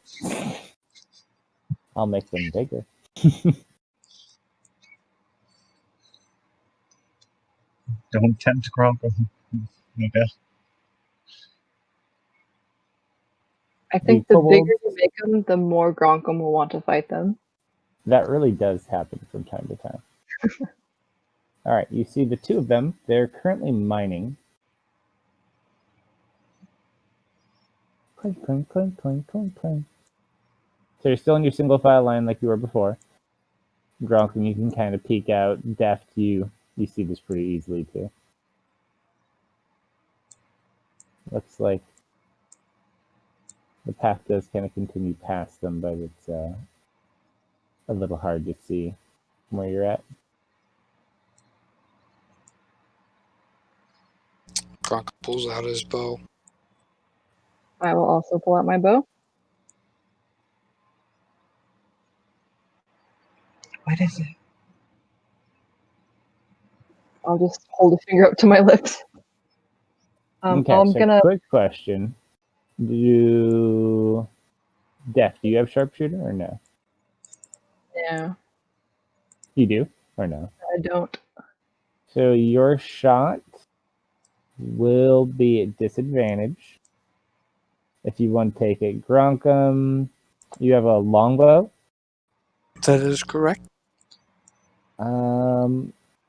I'll make them bigger. Don't tempt Gronko. Okay. I think The the bigger kobolds, you make them, the more Gronkum will want to fight them. that really does happen from time to time. All right, you see the two of them. They're currently mining. Clink, clink, clink, clink, clink, clink. So you're still in your single file line like you were before. Gronkin, you can kind of peek out. Deft, you see this pretty easily too. Looks like the path does kind of continue past them, but it's a little hard to see from where you're at. Gronk pulls out his bow. I will also pull out my bow. What is it? I'll just hold a finger up to my lips. Okay, I'm so gonna. quick question. Def, do you have sharpshooter or no? Yeah, You do or no? I don't. So your shot will be at disadvantage if you want to take it. Gronkum, you have a longbow. That is correct.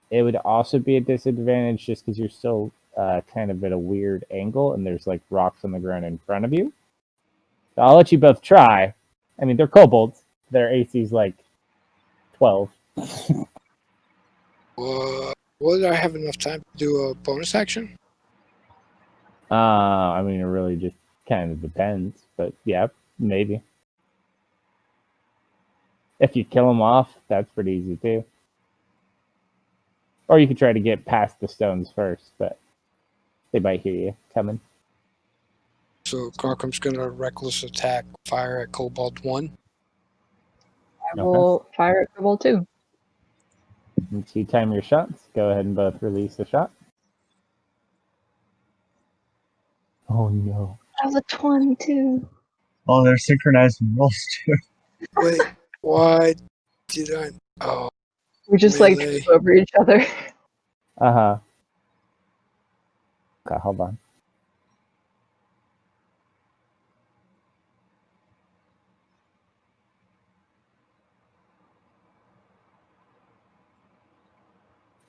It would also be a disadvantage just because you're still kind of at a weird angle and there's like rocks on the ground in front of you. So I'll let you both try. I mean, they're kobolds. Their AC's like 12. Would I have enough time to do a bonus action? I mean, it really just kind of depends, but yeah, maybe. If you kill them off, that's pretty easy too. Or you could try to get past the stones first, but they might hear you coming. So Gronkum's gonna reckless attack, fire at Cobalt 1. I will fire at Kobold 2. Once you time your shots, go ahead and both release a shot. Oh no. That was a 22. Oh, they're synchronized rolls too. Wait, why did I? Oh, We just like melee. trip over each other. Uh-huh. Okay, hold on.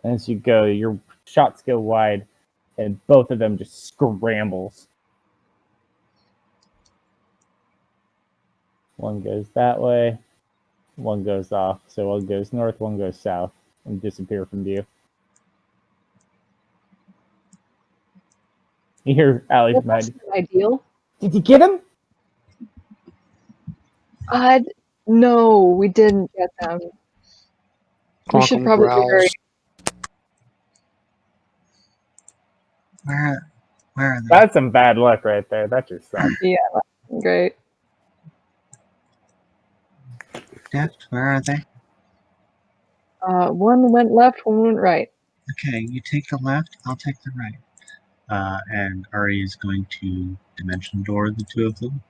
As you go, your shots go wide, and both of them just scrambles. One goes that way, one goes off. So one goes north, one goes south, and disappear from view. You hear Allie from That's behind you. not ideal. Did you get him? No, we didn't get them. We should Gronkum probably growls. hurry. Where are they? That's some bad luck right there. That just sucks. Yeah, great. Deft, where are they? One went left, one went right. Okay, you take the left, I'll take the right. And Ari is going to dimension door the two of them.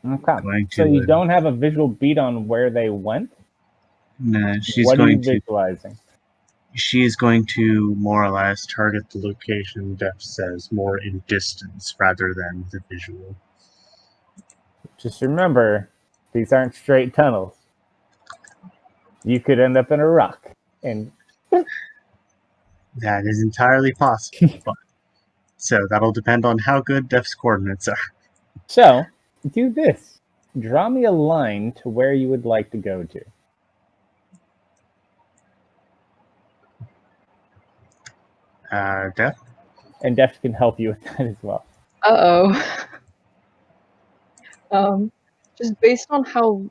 Okay. Going So to, you don't have a visual beat on where they went? No, she's What are you going to. visualizing? She is going to more or less target the location Deft says more in distance rather than the visual. Just remember, these aren't straight tunnels. You could end up in a rock. And That is entirely possible. But, so that'll depend on how good Deft's coordinates are. so, do this. Draw me a line to where you would like to go to. Deft? And Deft can help you with that as well. Uh-oh. Just based on how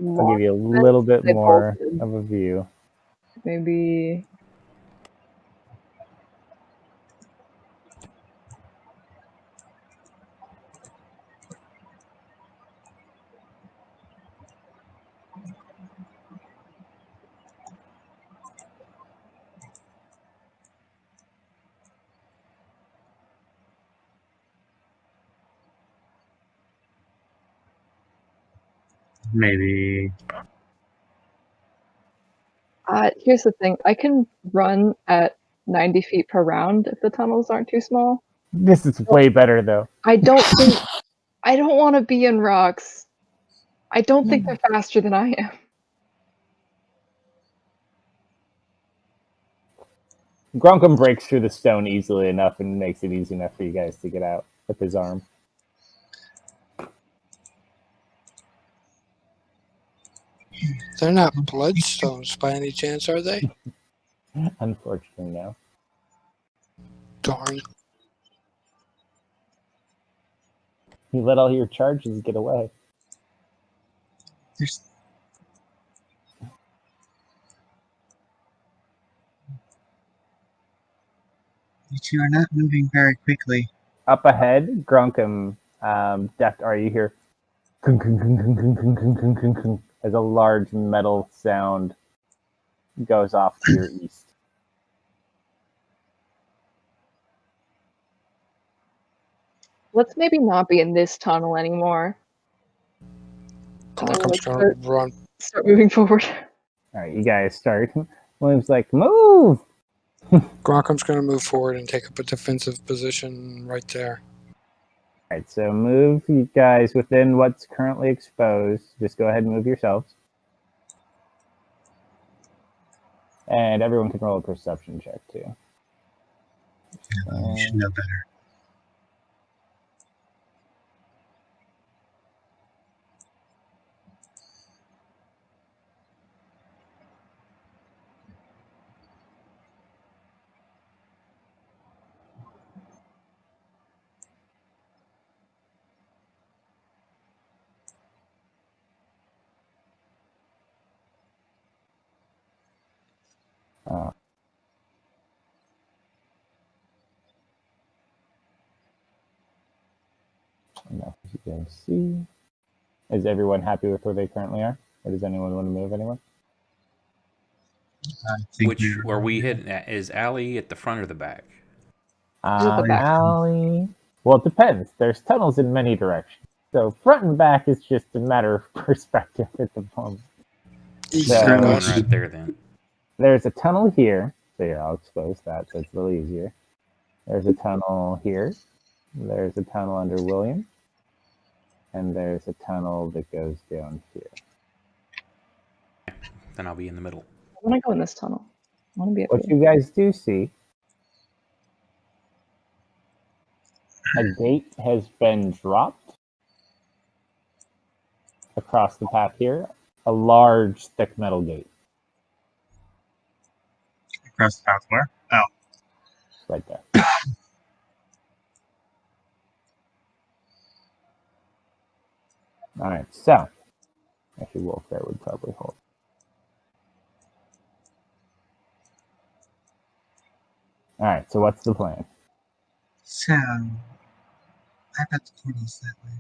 I'll give you a little bit more of a view. maybe Maybe. here's the thing. I can run at 90 feet per round if the tunnels aren't too small. This is way better, though. I don't want to be in rocks. I don't think they're faster than I am. Gronkum breaks through the stone easily enough and makes it easy enough for you guys to get out with his arm. They're not bloodstones by any chance, are they? Unfortunately, no. Darn. You let all your charges get away. There's... You two are not moving very quickly. Up ahead, Grunkum, Deft, are you here? As a large metal sound goes off to your east. Let's maybe not be in this tunnel anymore. And then Grunkum's let's gonna run. start moving forward. All right, you guys start. William's like, move! Grunkum's gonna move forward and take up a defensive position right there. All right, so move you guys within what's currently exposed. Just go ahead and move yourselves. And everyone can roll a perception check, too. You should know better. Enough as you guys see. Is everyone happy with where they currently are? Or does anyone want to move anyone? I think Which are we hitting at? Is Allie at the front or the back? at the back. Alley. Well, it depends. There's tunnels in many directions. So front and back is just a matter of perspective at the moment. East So- and Going west. right there then. There's a tunnel here. So yeah, I'll expose that so it's a little easier. There's a tunnel here. There's a tunnel under William. And there's a tunnel that goes down here. Then I'll be in the middle. I want to go in this tunnel. I want to be up What here. you guys do see, a gate has been dropped across the path here. A large, thick metal gate across the path where? Oh, right there. All right, so actually, Wolfbear would probably hold. All right, so what's the plan? so I bet the portal's that way.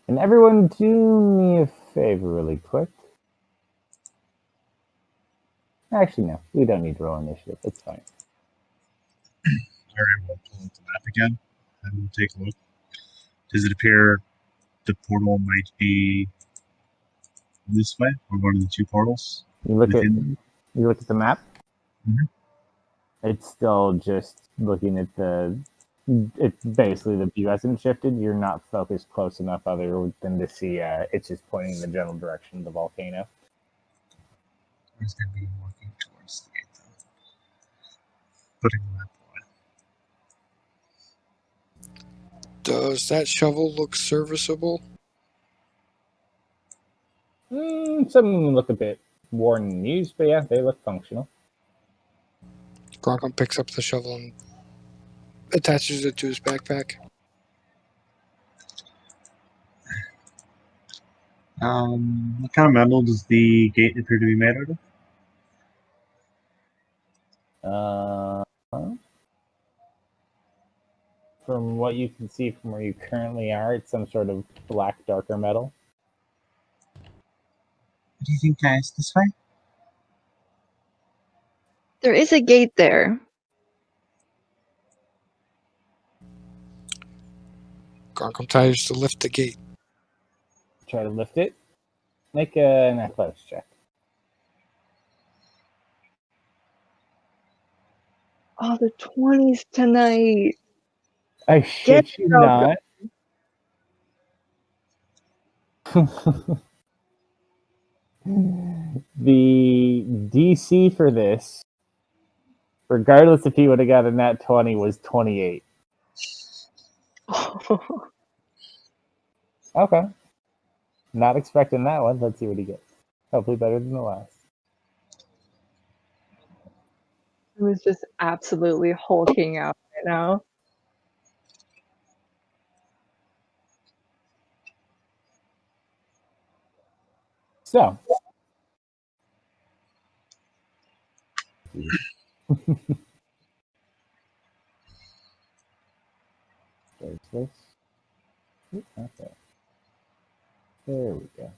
Can everyone do me a favor really quick? Actually, no. We don't need to roll initiative. It's fine. Alright, we'll pull up the map again and take a look. Does it appear the portal might be this way, or one of the two portals? You look at Within- the map. Mhm. It's still just looking at the. It's basically the view hasn't shifted. You're not focused close enough other than to see. It's just pointing in the general direction of the volcano. It's going to be working towards the gate, though. Putting the map away. Does that shovel look serviceable? Some of them look a bit worn and used, but yeah, they look functional. Grunkum picks up the shovel and attaches it to his backpack. What kind of metal does the gate appear to be made out of? From what you can see from where you currently are, it's some sort of black, darker metal. What do you think, guys? This way? There is a gate there. Grunkum tries to lift the gate. Try to lift it. Make an athletics check. Oh, the 20s tonight. I shit you Welcome. not. The DC for this, regardless if he would have got a nat 20, was 28. Okay. Not expecting that one. Let's see what he gets. Hopefully better than the last. It was just absolutely hulking out right now. So. There's this. Ooh, okay. There we go.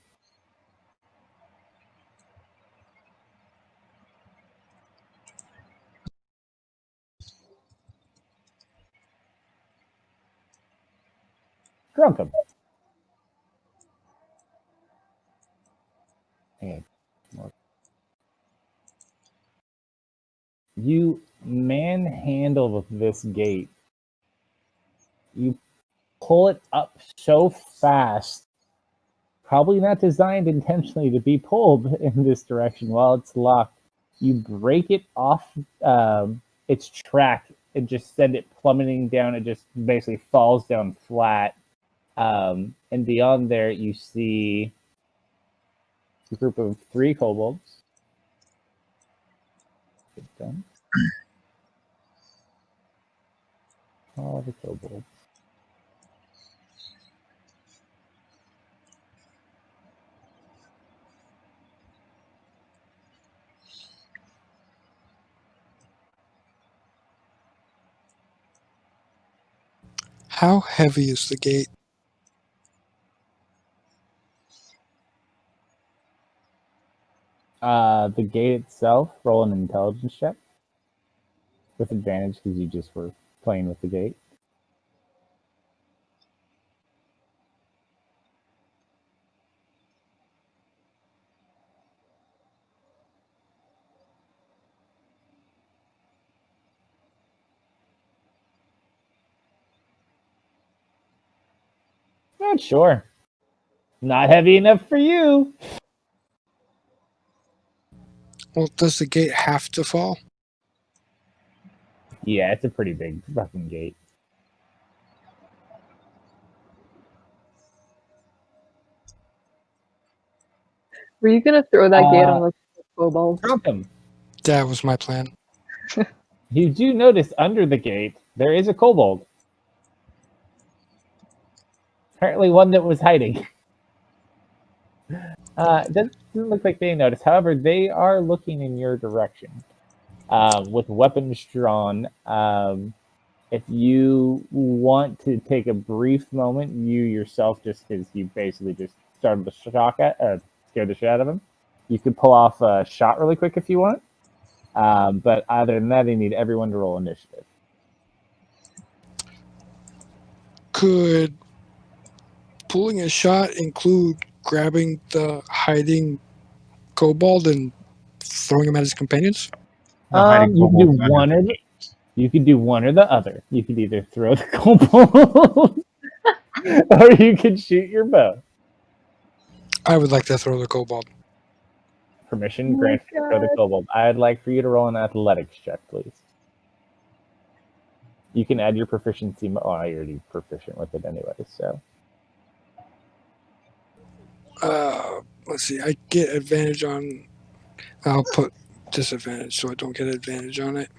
Drunk him. Okay. You manhandle this gate. You pull it up so fast, probably not designed intentionally to be pulled in this direction while it's locked. You break it off its track and just send it plummeting down. It just basically falls down flat. And beyond there, you see a group of 3 kobolds. Good done. All the kobolds. How heavy is the gate? The gate itself, roll an intelligence check with advantage because you just were playing with the gate. Not sure. Not heavy enough for you. Well, does the gate have to fall? Yeah, it's a pretty big fucking gate. Were you gonna throw that gate on the kobold? Drunk him. That was my plan. You do notice under the gate there is a kobold. Apparently one that was hiding. It doesn't look like they notice. However, they are looking in your direction with weapons drawn. If you want to take a brief moment, you yourself, just because you basically just started the shock at, scared the shit out of him, you could pull off a shot really quick if you want. But other than that, they need everyone to roll initiative. Could pulling a shot include grabbing the hiding kobold and throwing him at his companions? You can do one or you could do one or the other. You could either throw the kobold or you could shoot your bow. I would like to throw the kobold. Permission Oh my granted to throw the God. kobold. I'd like for you to roll an athletics check, please. You can add your proficiency. Oh, I already proficient with it anyway, so. Let's see. I get advantage on. I'll put disadvantage so I don't get advantage on it.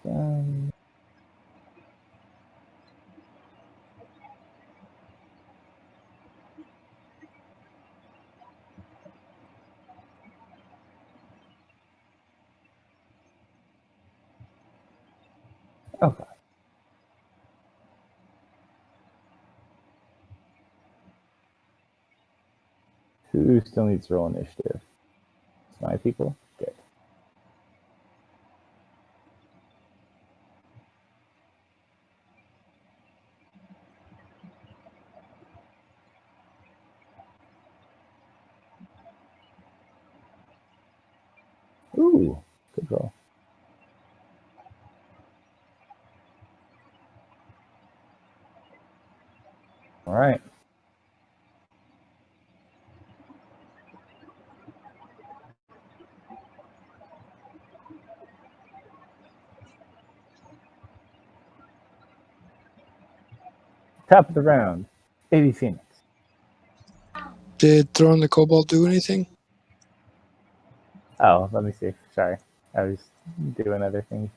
Um, okay. Who still needs to roll initiative? It's my people? Good. Ooh, good roll. All right. Top of the round, Baby Phoenix. Did throwing the kobold do anything? Oh, let me see. Sorry, I was doing other things.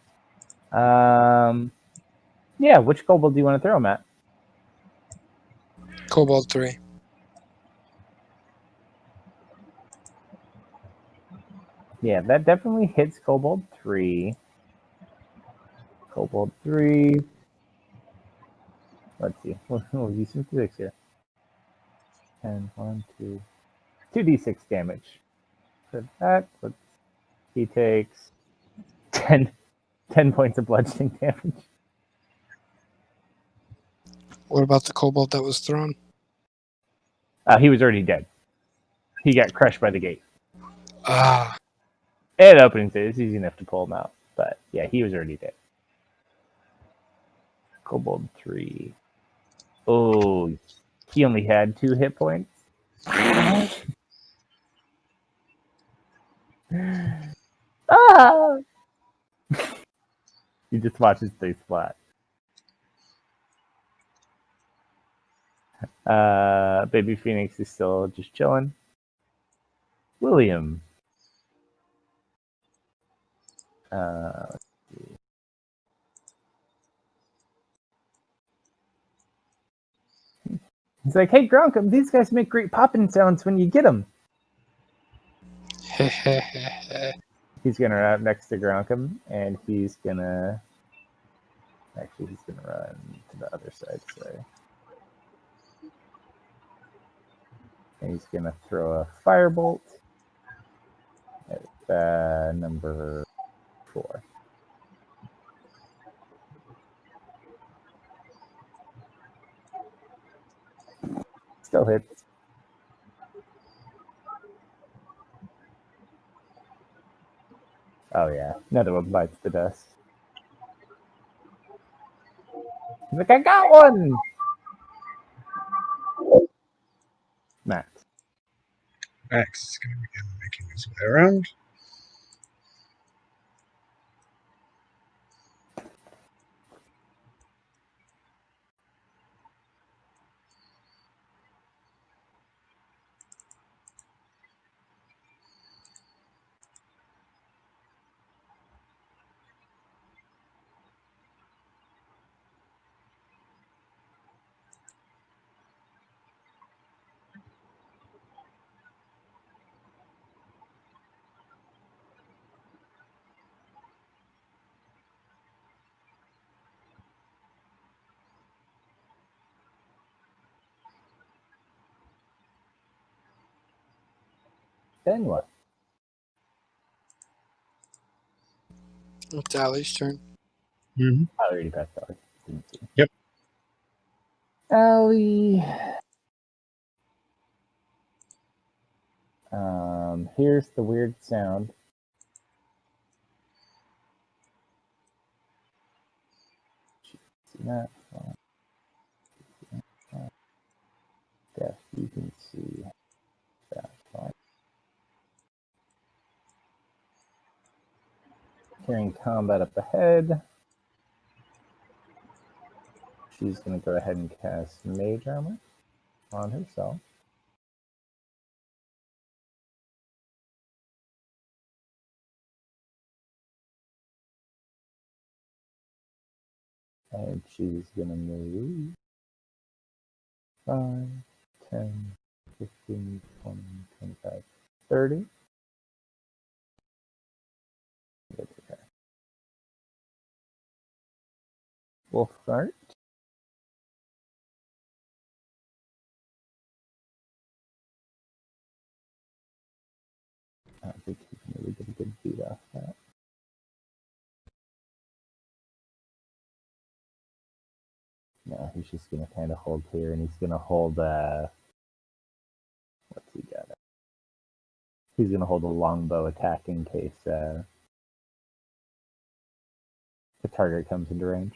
Yeah, which kobold do you want to throw, Matt? Kobold 3. Yeah, that definitely hits Kobold 3. Kobold 3. Let's see. We'll use some physics here. 10, 1, 2. 2d6 damage. For that, he takes 10 points of bludgeoning damage. What about the kobold that was thrown? He was already dead. He got crushed by the gate. Ah, It opens it. It's easy enough to pull him out. But yeah, he was already dead. Kobold 3. Oh, he only had 2 hit points. Ah! You just watch his face flat. Baby Phoenix is still just chilling. William. Let's see. He's like, hey, Gronkum, these guys make great popping sounds when you get them. He's going to run up next to Gronkum, and he's going to... Actually, he's going to run to the other side, sorry. And he's going to throw a firebolt at number 4. Still hits. Oh yeah, another one bites the dust. He's like, I got one! Matt. Max is going to begin making his way around. Then what? it's Allie's turn. Mm-hmm. I already passed out. Didn't see. Yep. Allie. Here's the weird sound. See that? Death, you can see that. Fine. Hearing combat up ahead. She's going to go ahead and cast Mage Armor on herself. And she's going to move 5, 10, 15, 20, 25, 30. Get to her. Wolf Guard. I don't think he can really get a good beat off that. No, he's just going to kind of hold here, and he's going to hold, what's he got? He's going to hold a longbow attack in case the target comes into range.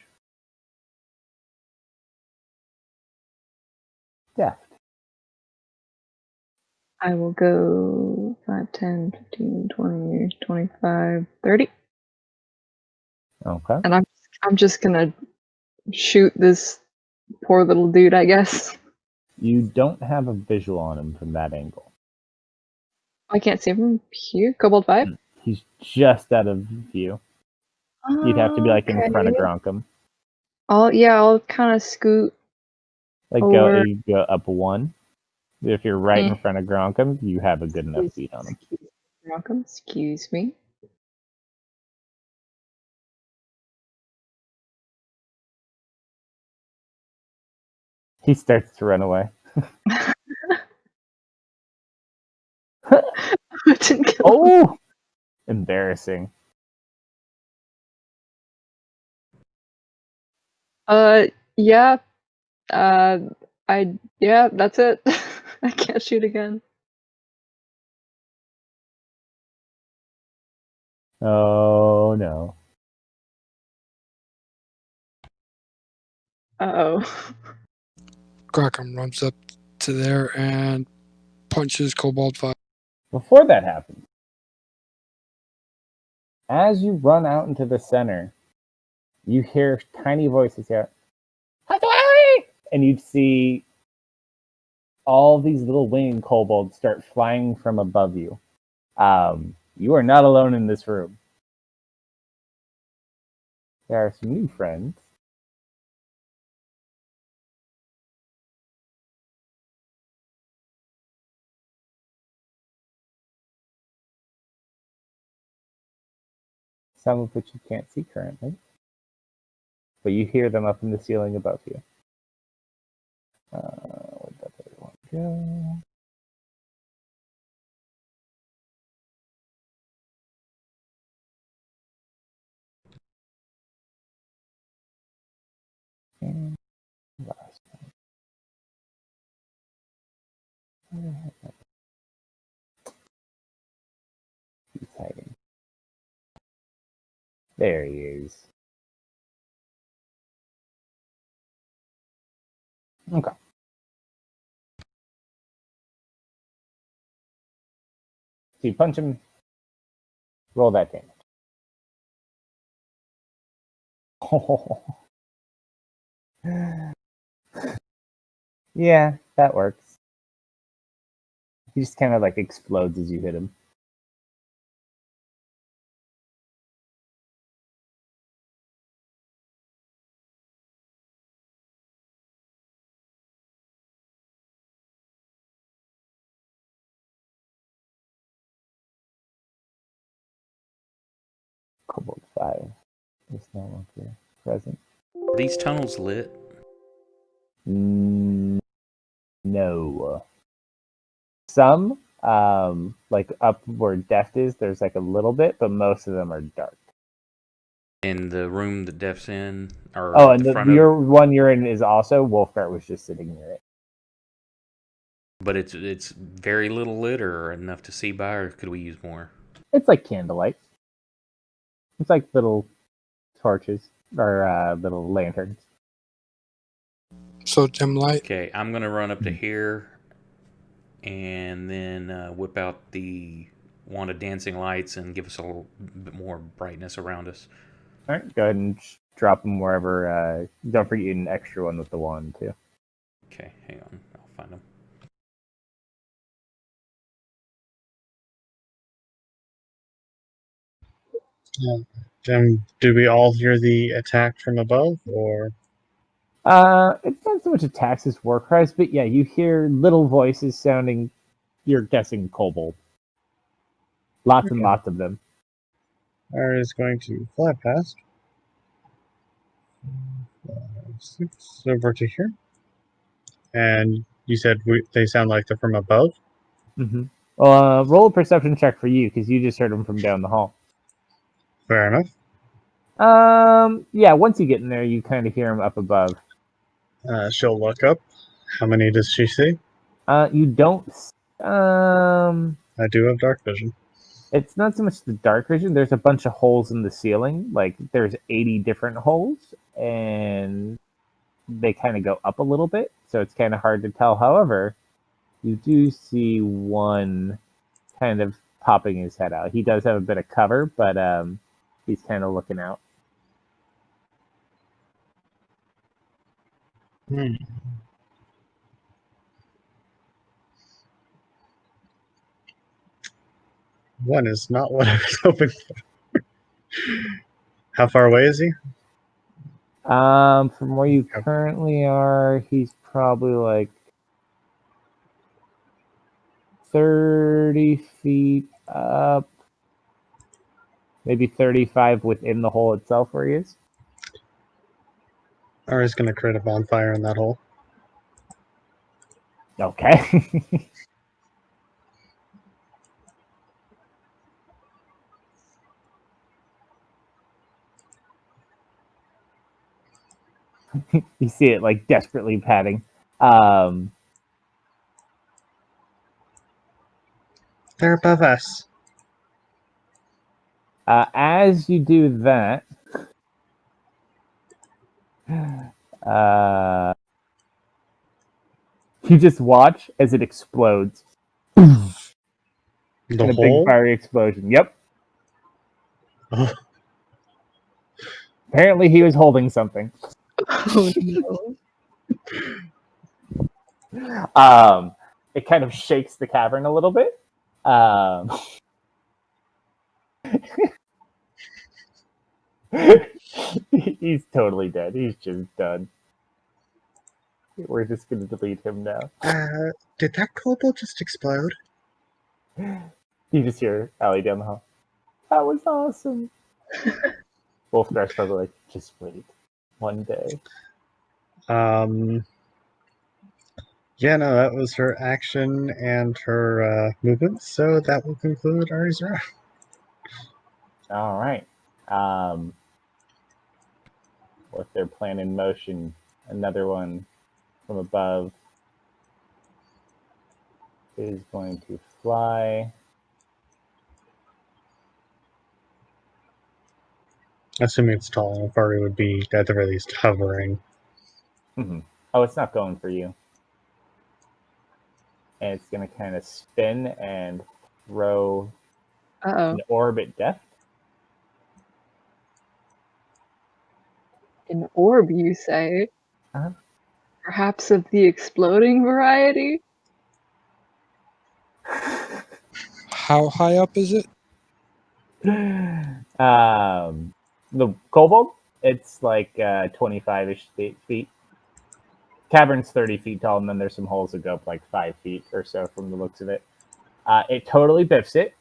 Deft. I will go 5, 10, 15, 20, 25, 30. Okay. And I'm just gonna shoot this poor little dude, I guess. You don't have a visual on him from that angle. I can't see him from here. Kobold 5? He's just out of view. You'd have to be like in front of Gronkum. I'll kind of scoot Like over. you go up 1. If you're right in front of Gronkum, you have a good enough beat on him. Excuse me. He starts to run away. I didn't kill him. Oh! Embarrassing. Yeah. Yeah, that's it. I can't shoot again. Oh no. Uh-oh. Grockham runs up to there and punches Kobold 5. Before that happens, as you run out into the center, you hear tiny voices here. And you'd see all these little winged kobolds start flying from above you. You are not alone in this room. There are some new friends. Some of which you can't see currently. But you hear them up in the ceiling above you. Where'd that other one go? And last one. He's hiding. There he is. Okay. So you punch him, roll that damage. Oh. Yeah, that works. He just kind of like explodes as you hit him. Kobold 5 is no longer present. Are these tunnels lit? No. Some, like up where Deft is, there's like a little bit, but most of them are dark. In the room that Def's in? Or Oh, at and the front your of, one you're in is also, Wolfgart was just sitting near it. but it's very little lit or enough to see by, or could we use more? It's like candlelight. It's like little torches, or little lanterns. So dim light. Okay, I'm going to run up to here and then whip out the wand of dancing lights and give us a little bit more brightness around us. All right, go ahead and drop them wherever. Don't forget an extra one with the wand, too. Okay, hang on. I'll find them. Do we all hear the attack from above, or? It's not so much attacks as war cries, but yeah, you hear little voices sounding, you're guessing kobold. Lots and lots of them. Are is going to fly past. 6 over to here. And you said they sound like they're from above? Mm-hmm. Roll a perception check for you because you just heard him from down the hall. Fair enough. Yeah. Once you get in there, you kind of hear him up above. She'll look up. How many does she see? You don't. I do have dark vision. It's not so much the dark vision. There's a bunch of holes in the ceiling. Like there's 80 different holes, and they kind of go up a little bit, so it's kind of hard to tell. However, you do see one kind of popping his head out. He does have a bit of cover, but he's kind of looking out. Hmm. One is not what I was hoping for. How far away is he? From where you currently are, he's probably like 30 feet up, maybe 35 within the hole itself where he is. Ari's going to create a bonfire in that hole. Okay. You see it like desperately padding. They're above us. As you do that, you just watch as it explodes. The In a hole? big fiery explosion. Yep. Oh, Apparently he was holding something. Oh no. It kind of shakes the cavern a little bit. He's totally dead. He's just done. We're just going to delete him now. did that kobold just explode? You just hear Allie down the hall. That was awesome. Wolfgar's probably like, just wait. One day. Yeah, no, that was her action and her movement, so that will conclude Ari's round. All right. With their plan in motion, another one from above is going to fly. Assuming it's tall enough, Ari would be at the very least hovering. Mm-hmm. Oh, it's not going for you. And it's going to kind of spin and throw Uh-oh. an orb at Death. An orb, you say? Uh-huh. Perhaps of the exploding variety? How high up is it? The kobold, it's like 25-ish feet. Cavern's 30 feet tall, and then there's some holes that go up like 5 feet or so from the looks of it. It totally biffs it.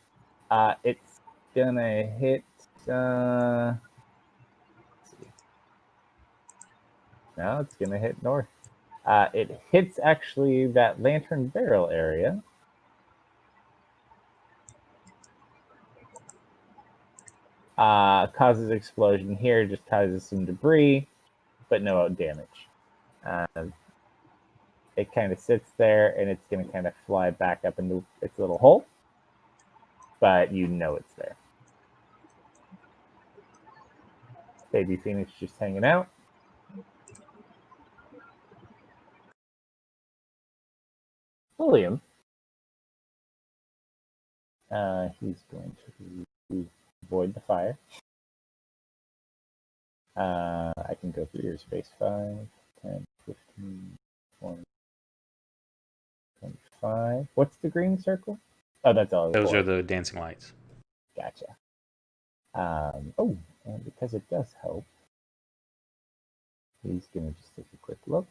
It's gonna hit. No, it's gonna hit north. It hits actually that lantern barrel area. Causes explosion here, just causes some debris, but no damage. It kind of sits there, and it's going to kind of fly back up into its little hole, but you know it's there. Baby Phoenix just hanging out. William, he's going to avoid the fire. I can go through your space 5, 10, 15, 20, 25. What's the green circle? Oh, that's all. Those are the dancing lights. Gotcha. And because it does help, he's going to just take a quick look.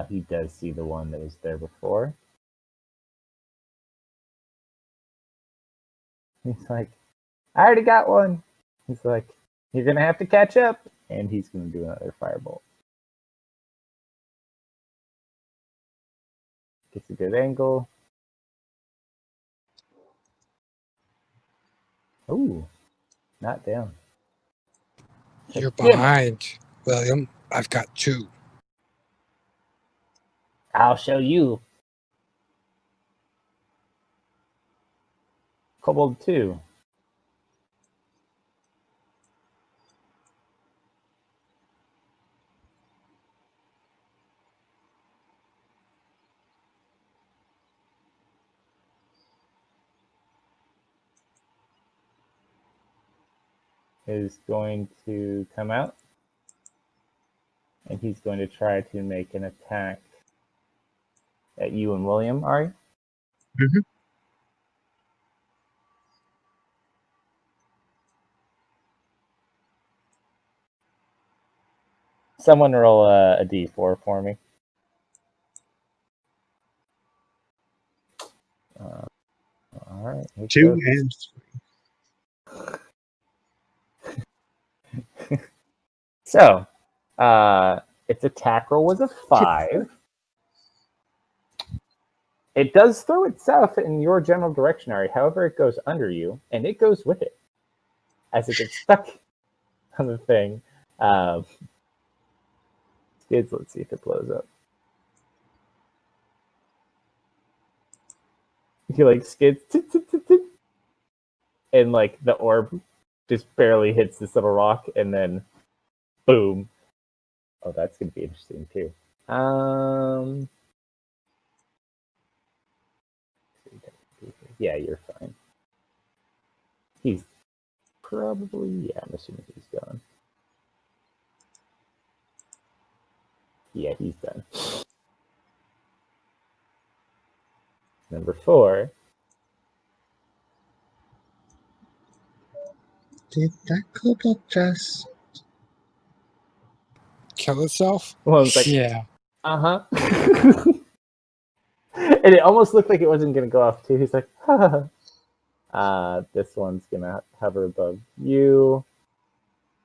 He does see the one that was there before. He's like, I already got one. He's like, you're gonna have to catch up, and he's gonna do another firebolt. Gets a good angle. Ooh, not down. You're Get him. behind, William. I've got 2. I'll show you. Kobold 2. Is going to come out, and he's going to try to make an attack at you and William, Ari. Mhm. Someone roll a d4 for me. All right. 2 and 3. So, its attack roll was a 5. It does throw itself in your general direction, Ari. However, it goes under you, and it goes with it as it gets stuck on the thing. Skids, let's see if it blows up. He like skids, and like the orb just barely hits this little rock, and then boom. Oh, that's gonna be interesting too. Yeah, you're fine. He's probably, yeah, I'm assuming he's gone. Yeah, he's done. Number 4. Did that kobold just? Kill itself? Well, it's like, Yeah. uh-huh. And it almost looked like it wasn't going to go off, too. He's like, this one's going to hover above you,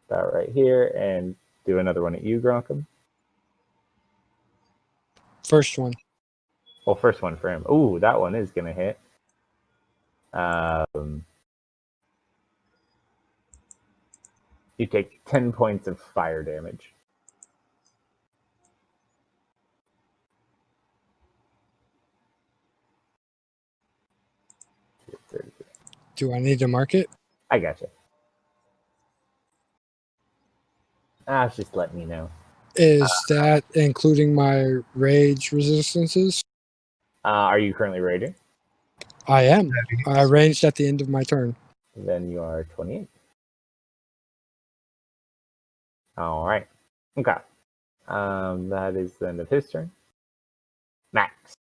about right here, and do another one at you, Gronkum. First one. Well, first one for him. Ooh, that one is going to hit. You take 10 points of fire damage. Do I need to mark it? I gotcha. It's just letting you know. Is that including my rage resistances? Are you currently raging? I am. I ranged at the end of my turn. Then you are 28. All right. Okay. That is the end of his turn. Max.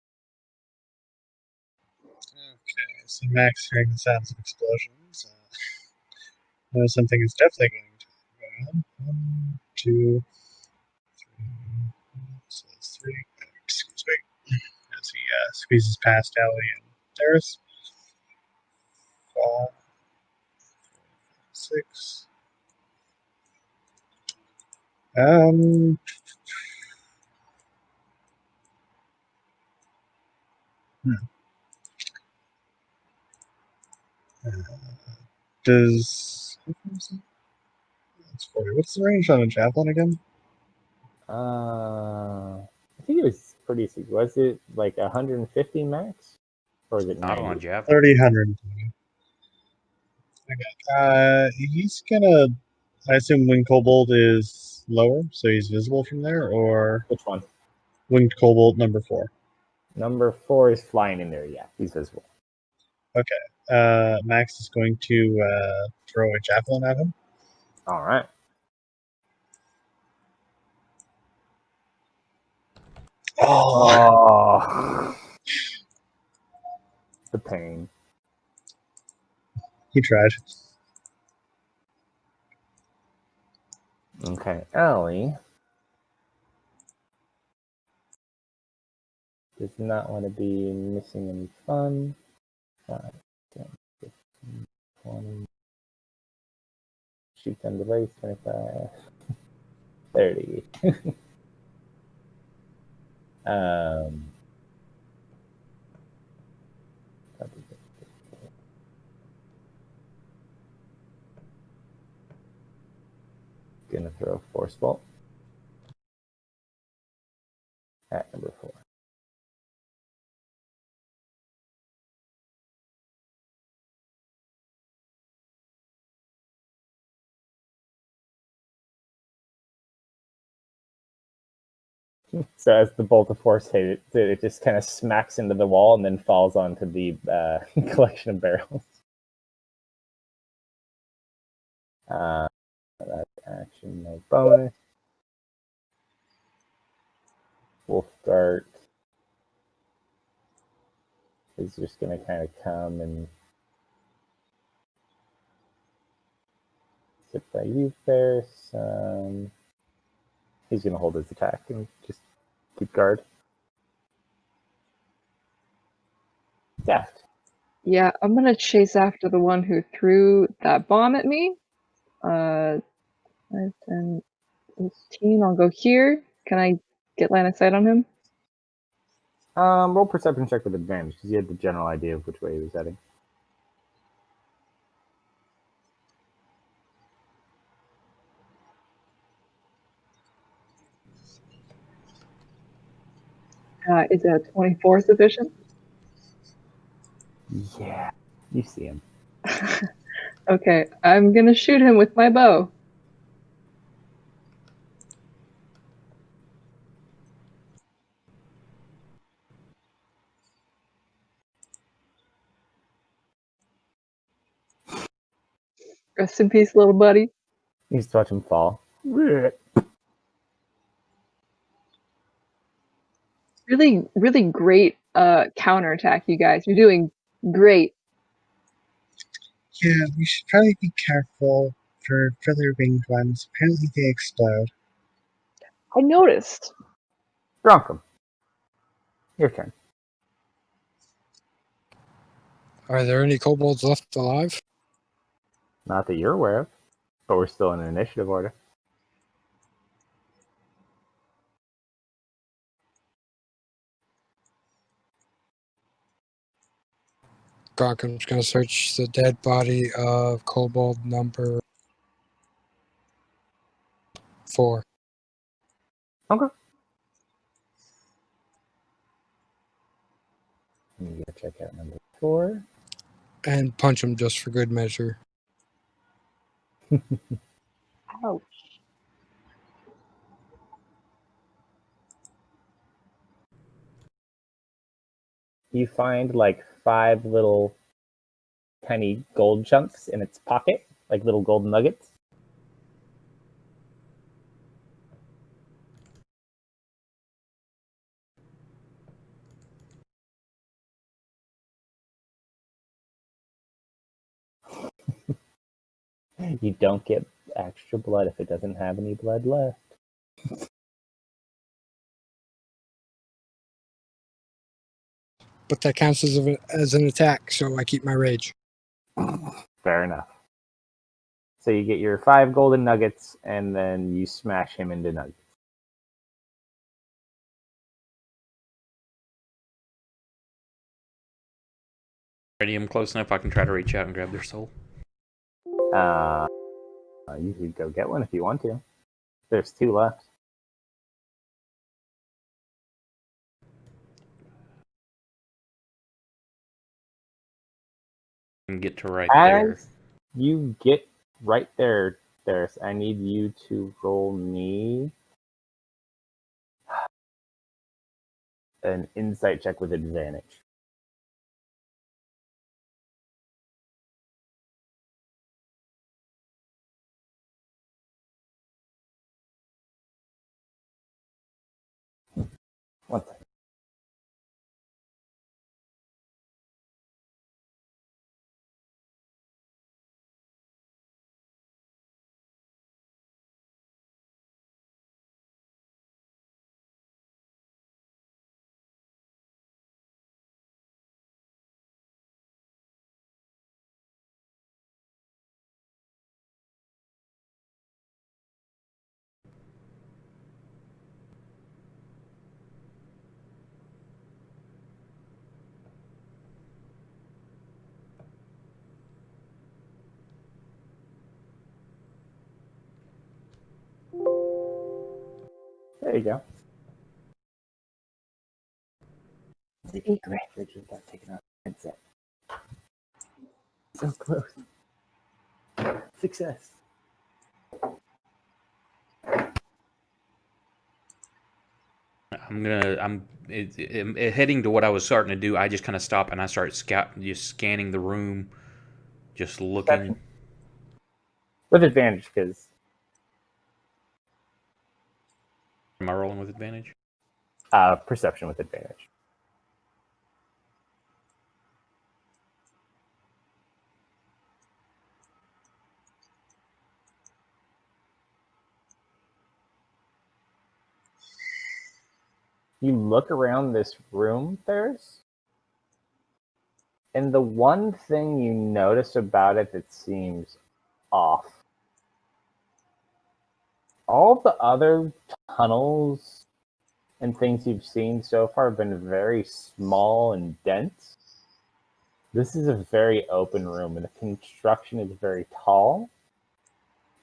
Okay, so Max hearing the sounds of explosions. Knows something is definitely going to go on. 1, 2, 3. So that's 3. Excuse me. As he squeezes past Ellie and Darius. 5, 6. Um. Does that's 40. What's the range on a javelin again? I think it was pretty. Was it like 150 max, or was it Not 90? on Javelin. 30, 120. Okay. He's gonna. I assume Wind Kobold is lower, so he's visible from there, or Which one? Wind Kobold number 4. Number 4 is flying in there. Yeah, he's visible. Okay. Max is going to throw a javelin at him. All right. Oh, the pain. He tried. Okay, Ellie does not want to be missing any fun. 5, 10, 15, 20. shoot 10 device, 25, 30. Gonna throw force bolt at number 4. So as the bolt of force hit it just kind of smacks into the wall and then falls onto the collection of barrels. That's action, no bonus. Wolf Dart is just going to kind of come and sit by you, Ferris. He's going to hold his attack and just keep guard. Deft. Yeah, I'm gonna chase after the one who threw that bomb at me. 5, 10, 15. I'll go here. Can I get line of sight on him? Roll perception check with advantage because you had the general idea of which way he was heading. Is a 24 sufficient? Yeah, you see him. Okay, I'm gonna shoot him with my bow. Rest in peace, little buddy. You just watch him fall. Really, really great counterattack, you guys. You're doing great. Yeah, we should probably be careful for further winged ones. Apparently they explode. I noticed. Bronco. Your turn. Are there any kobolds left alive? Not that you're aware of, but we're still in an initiative order. Gronkham's going to search the dead body of kobold number 4. Okay. You gotta check out number 4. And punch him just for good measure. Ouch. You find like 5 little tiny gold chunks in its pocket, like little gold nuggets. You don't get extra blood if it doesn't have any blood left. But that counts as an attack, so I keep my rage. Fair enough. So you get your 5 golden nuggets, and then you smash him into nuggets. Radium close enough, I can try to reach out and grab their soul. You could go get one if you want to. There's 2 left. And get to right there. As you get right there, I need you to roll me an insight check with advantage. One second. There you go. The egret. Richard got taken out the headset. So close. Success. I'm heading to what I was starting to do. I just kind of stop and I start just scanning the room, just looking. With advantage, because Am I rolling with advantage? perception with advantage. You look around this room, There's, and the one thing you notice about it that seems off. All the other tunnels and things you've seen so far have been very small and dense. This is a very open room, and the construction is very tall.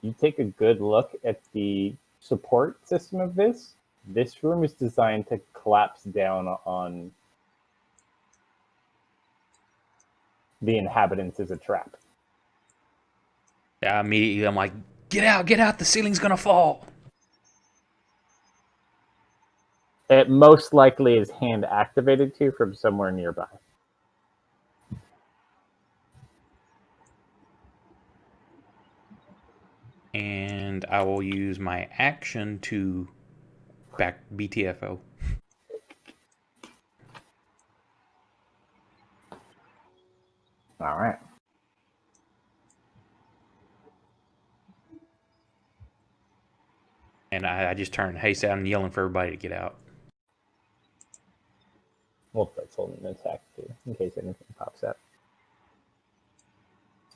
You take a good look at the support system of this. This room is designed to collapse down on the inhabitants as a trap. Yeah, immediately I'm like, get out, the ceiling's gonna fall. It most likely is hand activated to from somewhere nearby. And I will use my action to back BTFO. All right. And I just turn haste out and yelling for everybody to get out. Well, that's holding an attack too, in case anything pops up.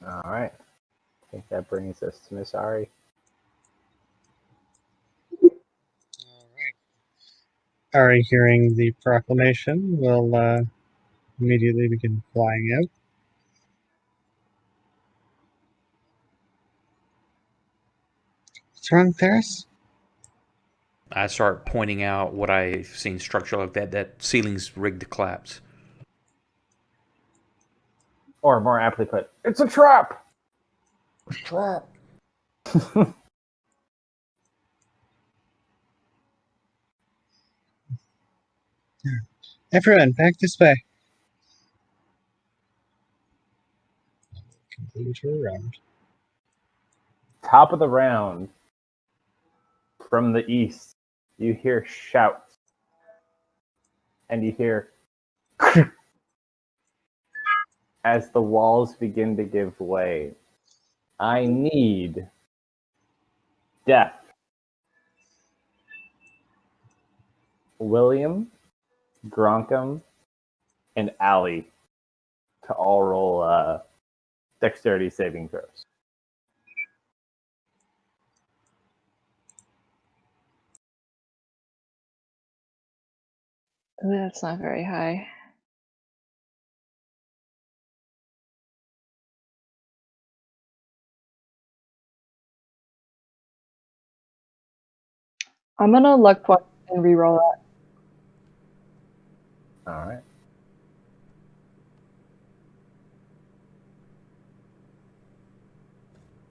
All right. I think that brings us to Miss Ari. Ari, hearing the proclamation, will immediately begin flying out. What's wrong, Ferris? I start pointing out what I've seen structural like that ceiling's rigged to collapse. Or more aptly put, it's a trap! It's a trap. Everyone, back this way. Continue to round. Top of the round. From the east, you hear shouts. And you hear as the walls begin to give way. I need Death, William, Gronkum, and Allie to all roll dexterity saving throws. That's not very high. I'm gonna luck point and reroll that. All right.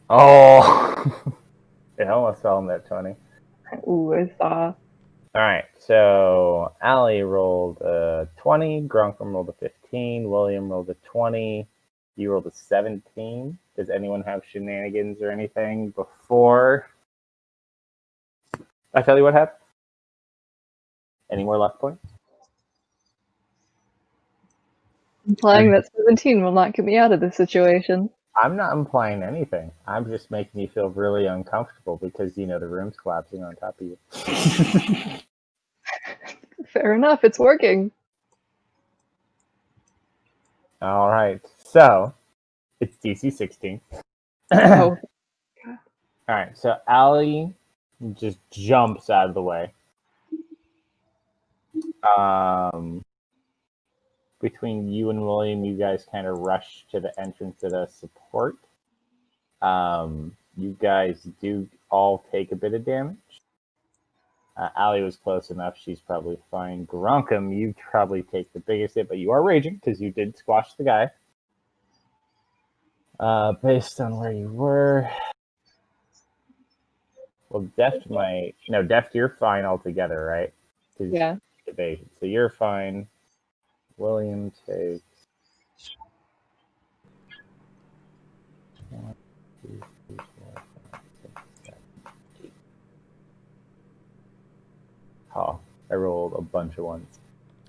Oh, it almost fell on that 20. Ooh, I saw. All right, so Allie rolled a 20, Gronkum rolled a 15, William rolled a 20, you rolled a 17. Does anyone have shenanigans or anything before I tell you what happened? Any more luck points? Implying that 17 will not get me out of this situation. I'm not implying anything. I'm just making you feel really uncomfortable because, you know, the room's collapsing on top of you. Fair enough, it's working. All right, so it's DC 16. Oh, All right, so Allie just jumps out of the way. Between you and William, you guys kind of rush to the entrance of the support. You guys do all take a bit of damage. Allie was close enough. She's probably fine. Grunkum, you probably take the biggest hit, but you are raging because you did squash the guy. Based on where you were. Well, Deft might... No, Deft, you're fine altogether, right? Yeah. Evasion. So you're fine. William takes... 1, 2, 3, 4, 5, 6, 7, 8. Oh, I rolled a bunch of ones.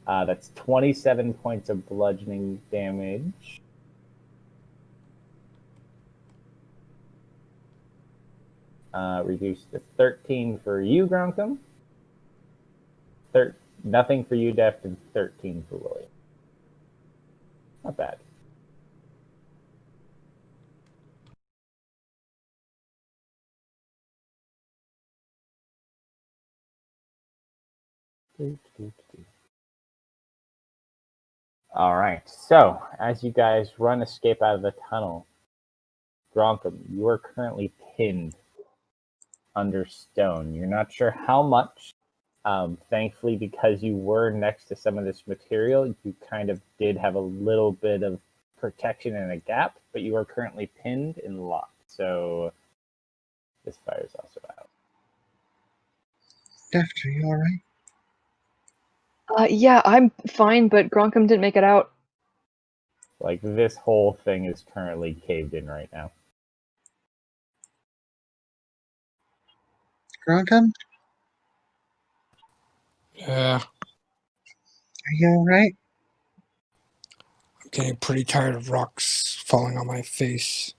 That's 27 points of bludgeoning damage. Reduced to 13 for you, Grunkum. Nothing for you, Deft, and 13 for William. Not bad. All right. So, as you guys escape out of the tunnel, Grunkum, you are currently pinned under stone. You're not sure how much. Thankfully, because you were next to some of this material, you kind of did have a little bit of protection and a gap, but you are currently pinned and locked. So this fire is also out. Deft, are you alright? Yeah, I'm fine, but Gronkum didn't make it out. Like, this whole thing is currently caved in right now. Grunkum, Yeah, are you alright? I'm getting pretty tired of rocks falling on my face.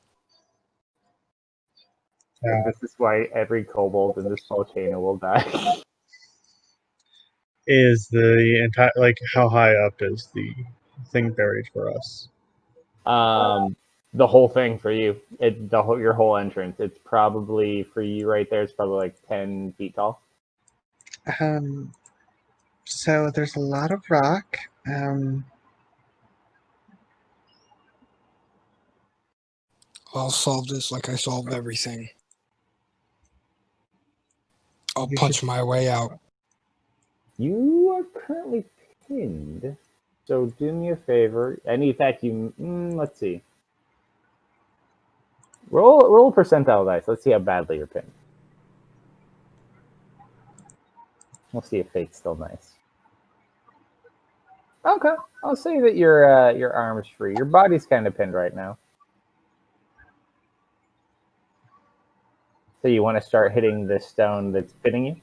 And this is why every kobold in this volcano will die. Is the entire, like, how high up is the thing buried for us? The whole thing for you, your whole entrance, it's probably, for you right there, it's probably like 10 feet tall. So there's a lot of rock. I'll solve this like I solved everything. I'll You punch should- my way out. You are currently pinned, so do me a favor. In fact, let's see. Roll a percentile dice. Let's see how badly you're pinned. We'll see if fate's still nice. Okay, I'll say that your arm's free. Your body's kind of pinned right now. So you want to start hitting the stone that's pinning you?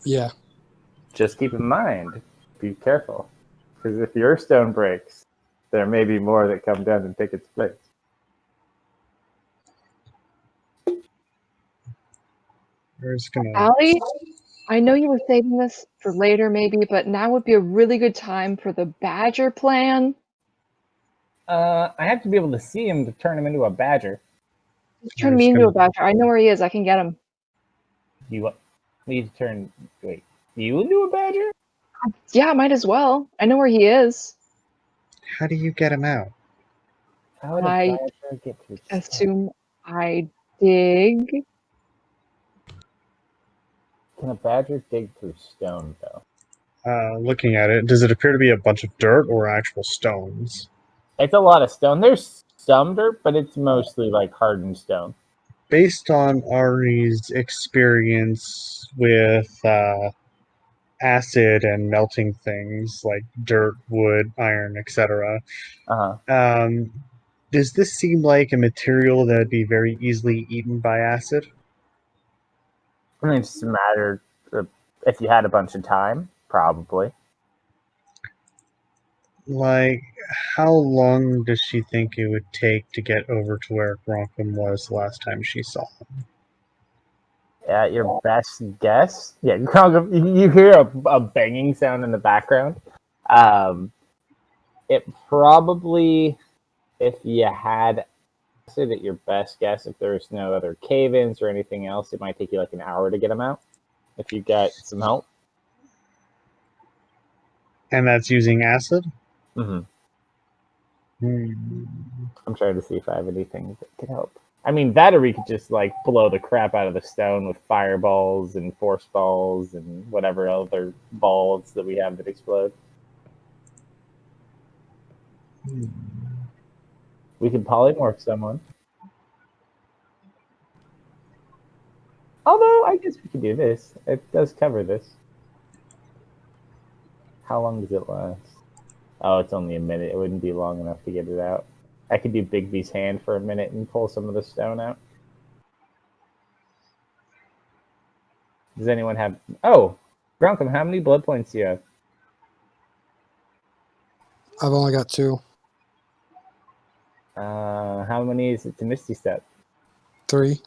Yeah. Just keep in mind, be careful. Because if your stone breaks, there may be more that come down and take its place. We're just gonna. Allie, I know you were saving this for later, maybe, but now would be a really good time for the Badger plan. I have to be able to see him to turn him into a badger. Just turn me into a Badger. I know where he is. I can get him. You need to turn. Wait, you into a badger? Yeah, might as well. I know where he is. How do you get him out? How would a I badger get through? assume I dig. Can a badger dig through stone, though? Looking at it, does it appear to be a bunch of dirt or actual stones? It's a lot of stone. There's some dirt, but it's mostly like hardened stone. Based on Ari's experience with acid and melting things like dirt, wood, iron, etc., does this seem like a material that would be very easily eaten by acid? I mean, it's just a matter of if you had a bunch of time, probably. Like, how long does she think it would take to get over to where Gronkum was the last time she saw him? At your best guess, yeah, you hear a banging sound in the background. It probably, if you had, say that your best guess, if there's no other cave-ins or anything else, it might take you like an hour to get them out. If you got some help. And that's using acid? Mm-hmm. I'm trying to see if I have anything that could help. I mean, that or we could just like blow the crap out of the stone with fireballs and force balls and whatever other balls that we have that explode. We could polymorph someone. Although, I guess we could do this. It does cover this. How long does it last? Oh, it's only a minute. It wouldn't be long enough to get it out. I could do Bigby's hand for a minute and pull some of the stone out. Does anyone have... Oh! Grunkum, how many blood points do you have? I've only got 2. How many is it to Misty Step? 3.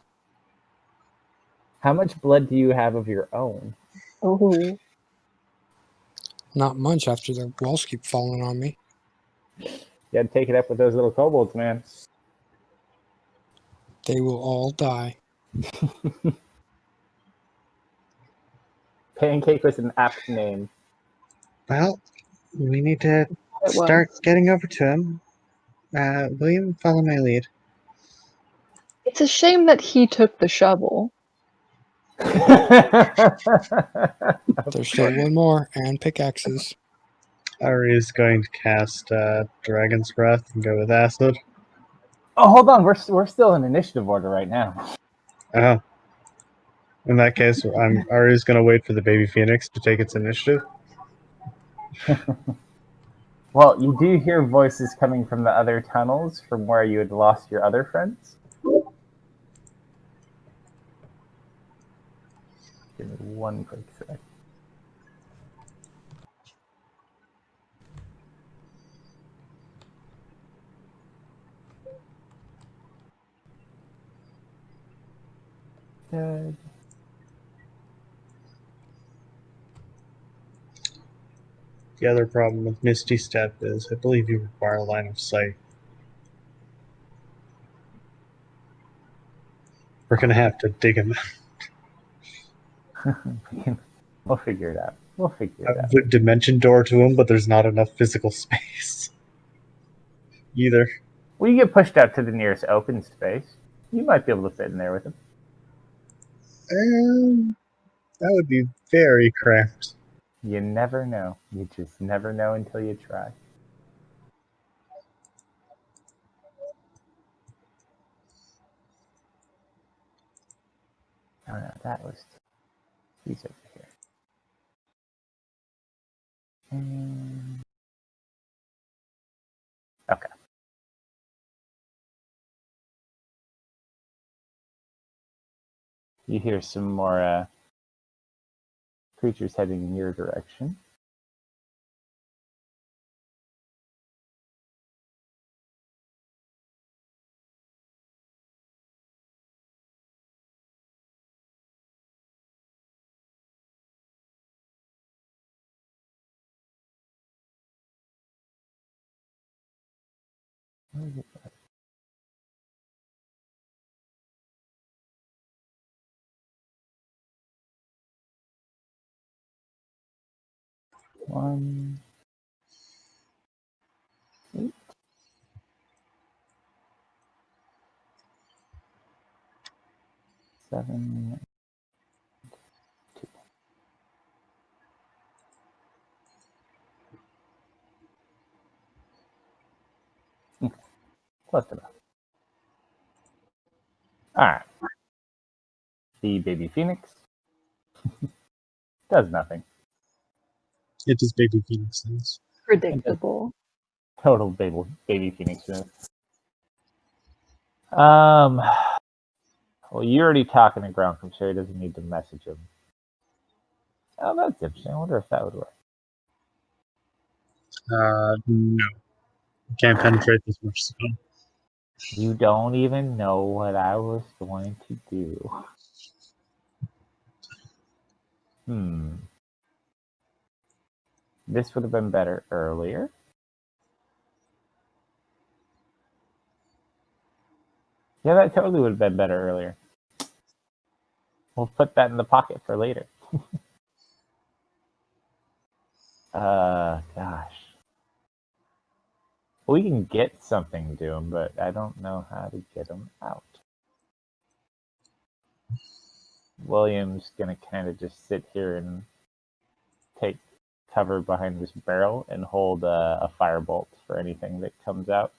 How much blood do you have of your own? Oh, Not much after the walls keep falling on me. You gotta take it up with those little kobolds, man. They will all die. Pancake was an apt name. Well, we need to it start was. getting over to him. William, follow my lead. It's a shame that he took the shovel. There's still one more, and pickaxes. Ari is going to cast Dragon's Breath and go with Acid. Oh, hold on. We're still in initiative order right now. Oh. In that case, Ari's going to wait for the baby phoenix to take its initiative. Well, you do hear voices coming from the other tunnels from where you had lost your other friends. Give me one quick sec. Good. The other problem with Misty Step is I believe you require line of sight. We're going to have to dig him We'll figure it out. We'll figure it out. a dimension door to him, but there's not enough physical space either. Well, you get pushed out to the nearest open space. You might be able to fit in there with him. That would be very cramped. You never know. You just never know until you try. Oh no, that was... He's over here. Okay. You hear some more creatures heading in your direction. Where is it? One, 8, 7, 2. Okay, close enough. Alright. The baby phoenix does nothing. It does baby phoenix things. Predictable. Total baby phoenix move. Well, you're already talking to Grunkum, so he doesn't need to message him. Oh, that's interesting. I wonder if that would work. No. Can't penetrate this much stone. You don't even know what I was going to do. This would have been better earlier. Yeah, that totally would have been better earlier. We'll put that in the pocket for later. Gosh. We can get something to him, but I don't know how to get him out. William's gonna kind of just sit here and take cover behind this barrel and hold a firebolt for anything that comes out.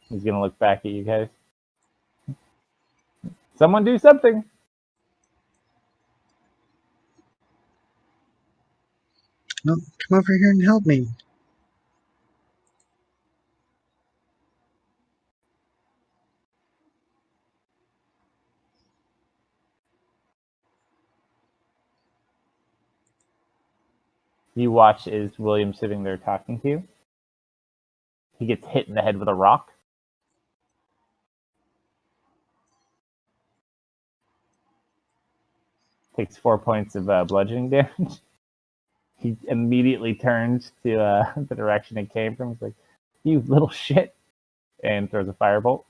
He's gonna look back at you guys. Someone do something! No, come over here and help me. You watch as William sitting there talking to you. He gets hit in the head with a rock. Takes 4 points of bludgeoning damage. He immediately turns to the direction it came from. He's like, "You little shit," and throws a firebolt.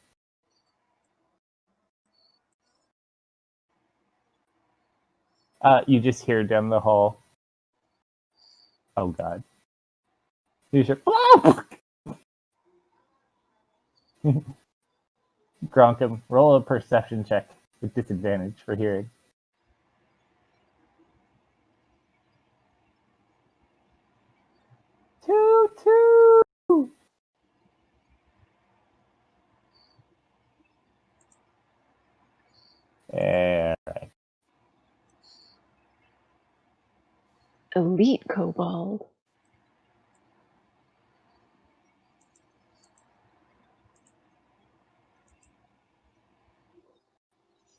You just hear down the hall. Oh god. You just Gronkum, roll a perception check with disadvantage for hearing. Two. Alright. Elite kobold.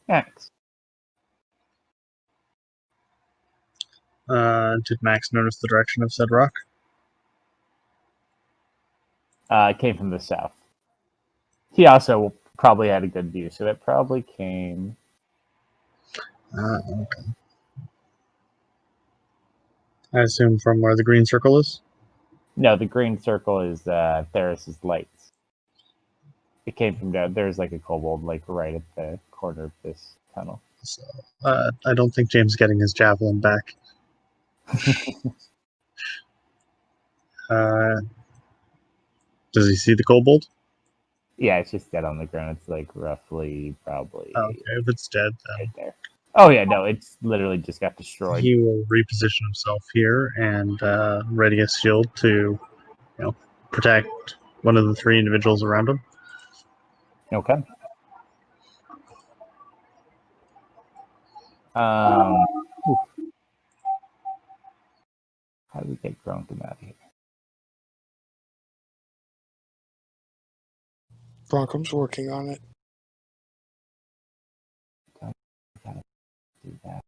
Max. Did Max notice the direction of said rock? It came from the south. He also probably had a good view, so it probably came. Okay. I assume from where the green circle is? No, the green circle is Theris's lights. It came from down. There's like a kobold like right at the corner of this tunnel. So, I don't think James is getting his javelin back. Does he see the kobold? Yeah, it's just dead on the ground. It's like roughly probably Okay, if it's dead, right there. Oh yeah, no, it's literally just got destroyed. he will reposition himself here and ready a shield to, protect one of the three individuals around him. Okay. Oof. How do we get Gronkum out of here? Brockum's working on it. Gotta do that.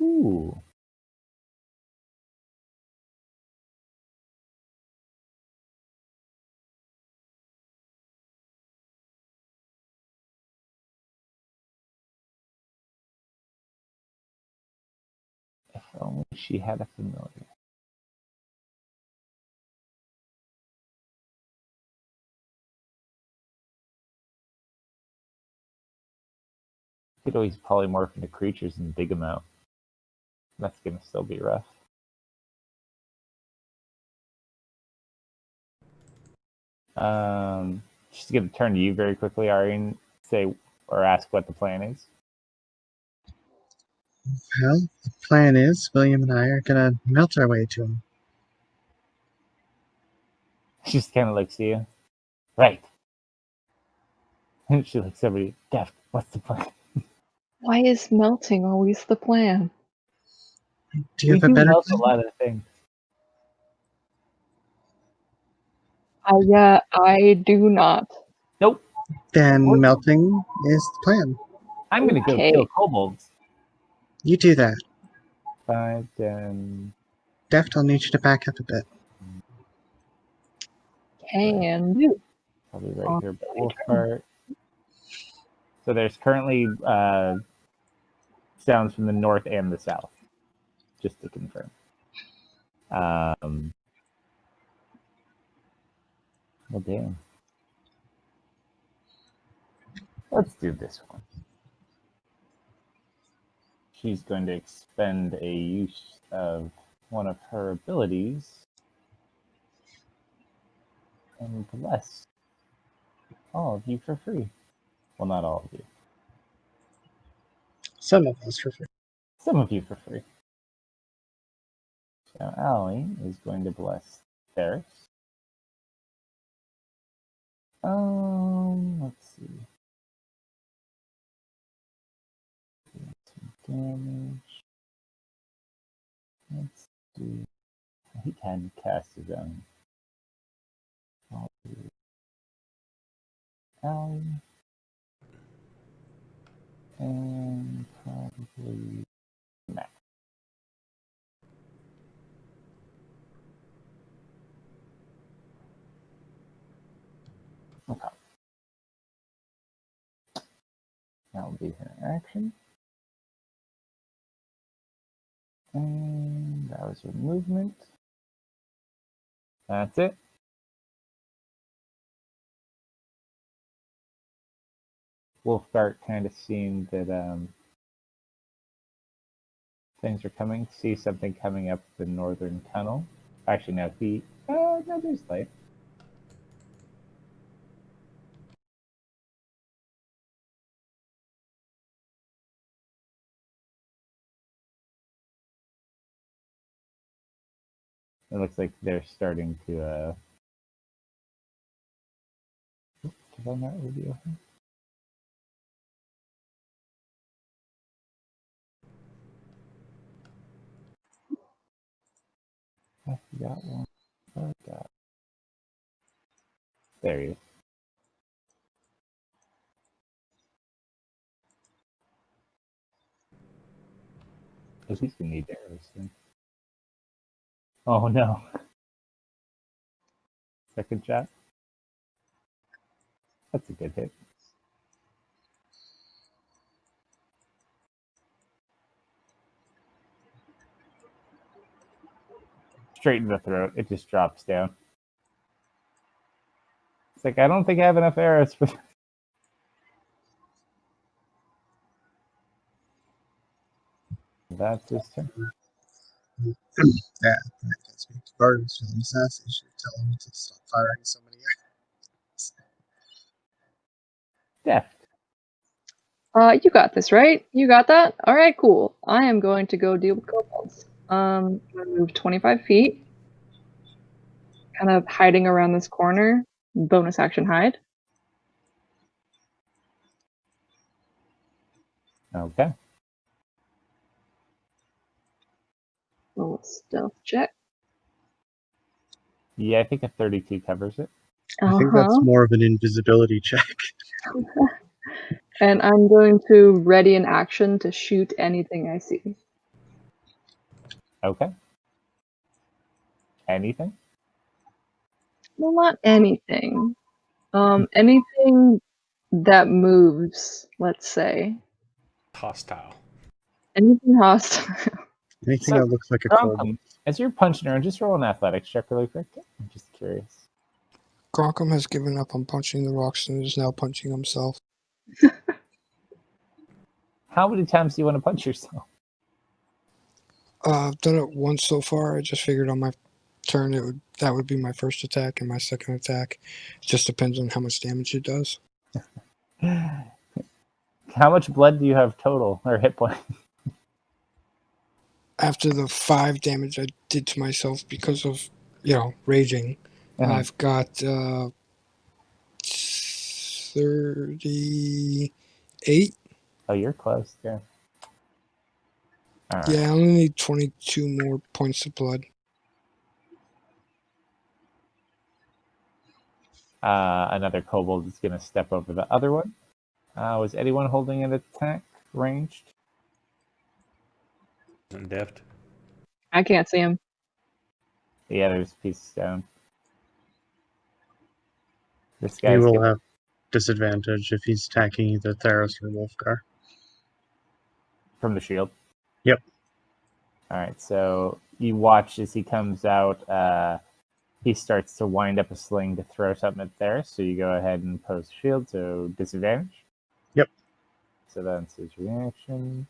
Ooh. If only she had a familiar. Could always polymorph into creatures and dig them out. That's gonna still be rough. Just gonna turn to you very quickly, Ari, and say or ask what the plan is. Well, the plan is William and I are gonna melt our way to him. She just kind of looks at you. Right. And she looks over you. Deft, what's the plan? Why is melting always the plan? Do you We have a do better melt a plan? lot of things. I do not. Nope. Then melting is the plan. I'm gonna go Okay. kill kobolds. You do that. 5, 10. Deft, I'll need you to back up a bit. Can do. Probably right here, but wolf cart. So there's currently sounds from the north and the south. Just to confirm. Well, damn. Let's do this one. She's going to expend a use of one of her abilities and bless all of you for free. Well, not all of you. Some of us for free. Some of you for free. So Allie is going to bless Ferris. Let's see. Damage. Let's do. He can cast his own. I'll do Allie. And probably Matt. Okay. That will be her action. And that was her movement. That's it. We'll start kind of seeing that things are coming. See something coming up the northern tunnel. Actually, no, no, there's light. It looks like they're starting to, did I not reveal him? I forgot one. Oh, God. There he is. At least we need arrows then. Oh, no. Second shot. That's a good hit. Straight in the throat. It just drops down. It's like, I don't think I have enough arrows for that. That's his turn. Yeah, that's me. Barnes for the assassination. Tell him to stop firing so many arrows. Death. You got this, right? You got that? All right, cool. I am going to go deal with kobolds. I'm gonna move 25 feet, kind of hiding around this corner. Bonus action hide. Okay. Roll a stealth check. Yeah, I think a 32 covers it. I think that's more of an invisibility check. And I'm going to ready an action to shoot anything I see. Okay. Anything? Well, not anything. Anything that moves, let's say. Hostile. Anything hostile. Anything So, that looks like a kobold. as you're punching her, just roll an athletics check really quick. I'm just curious. Gronkum has given up on punching the rocks and is now punching himself. How many times do you want to punch yourself? I've done it once so far. I just figured on my turn that would be my first attack, and my second attack just depends on how much damage it does. How much blood do you have total, or hit point? After the 5 damage I did to myself because of, raging, I've got 38. Oh, you're close, yeah. All right. Yeah, I only need 22 more points of blood. Another kobold is going to step over the other one. Was anyone holding an attack ranged? Isn't deft. I can't see him. Yeah, there's a piece of stone. This He guy's will have disadvantage if he's attacking either Theros or Wolfgar. from the shield. Yep. All right, so you watch as he comes out. He starts to wind up a sling to throw something at there. So you go ahead and post shield, so disadvantage. Yep. So that's his reaction.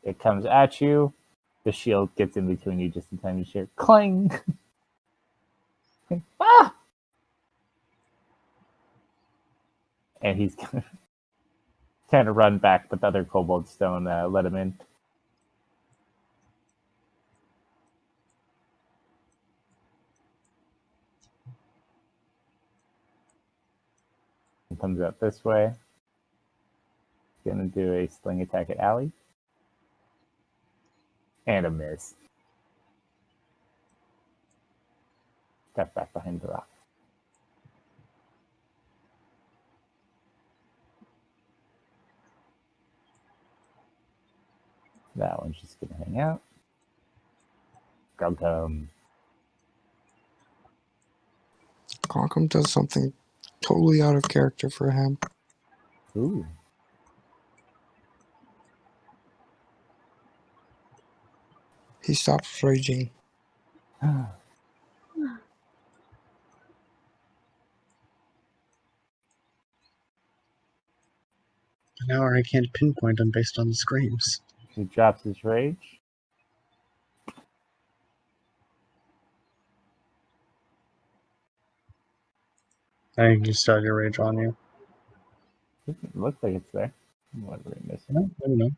It comes at you. The shield gets in between you just in time to hear clang. Ah! and he's gonna kind of run back, but the other kobolds don't let him in. He comes up this way. He's gonna do a sling attack at Allie. And a miss. Step back behind the rock. That one's just gonna hang out. Gum. Conkham does something totally out of character for him. Ooh. He stops raging. Now I can't pinpoint him based on the screams. He drops his rage. I think you start your rage on you. It looks like it's there. What are we missing? No, I don't know.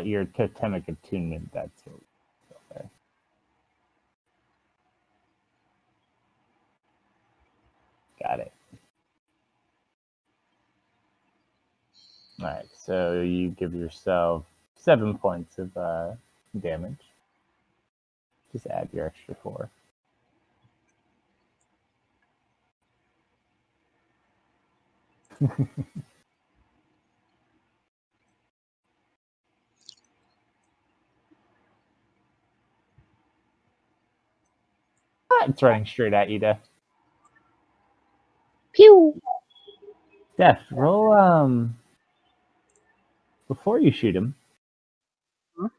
Your totemic attunement, that's what there. Got it. Alright, so you give yourself 7 points of damage. Just add your extra 4. It's running straight at you, Def. Pew! Def, roll before you shoot him. Huh?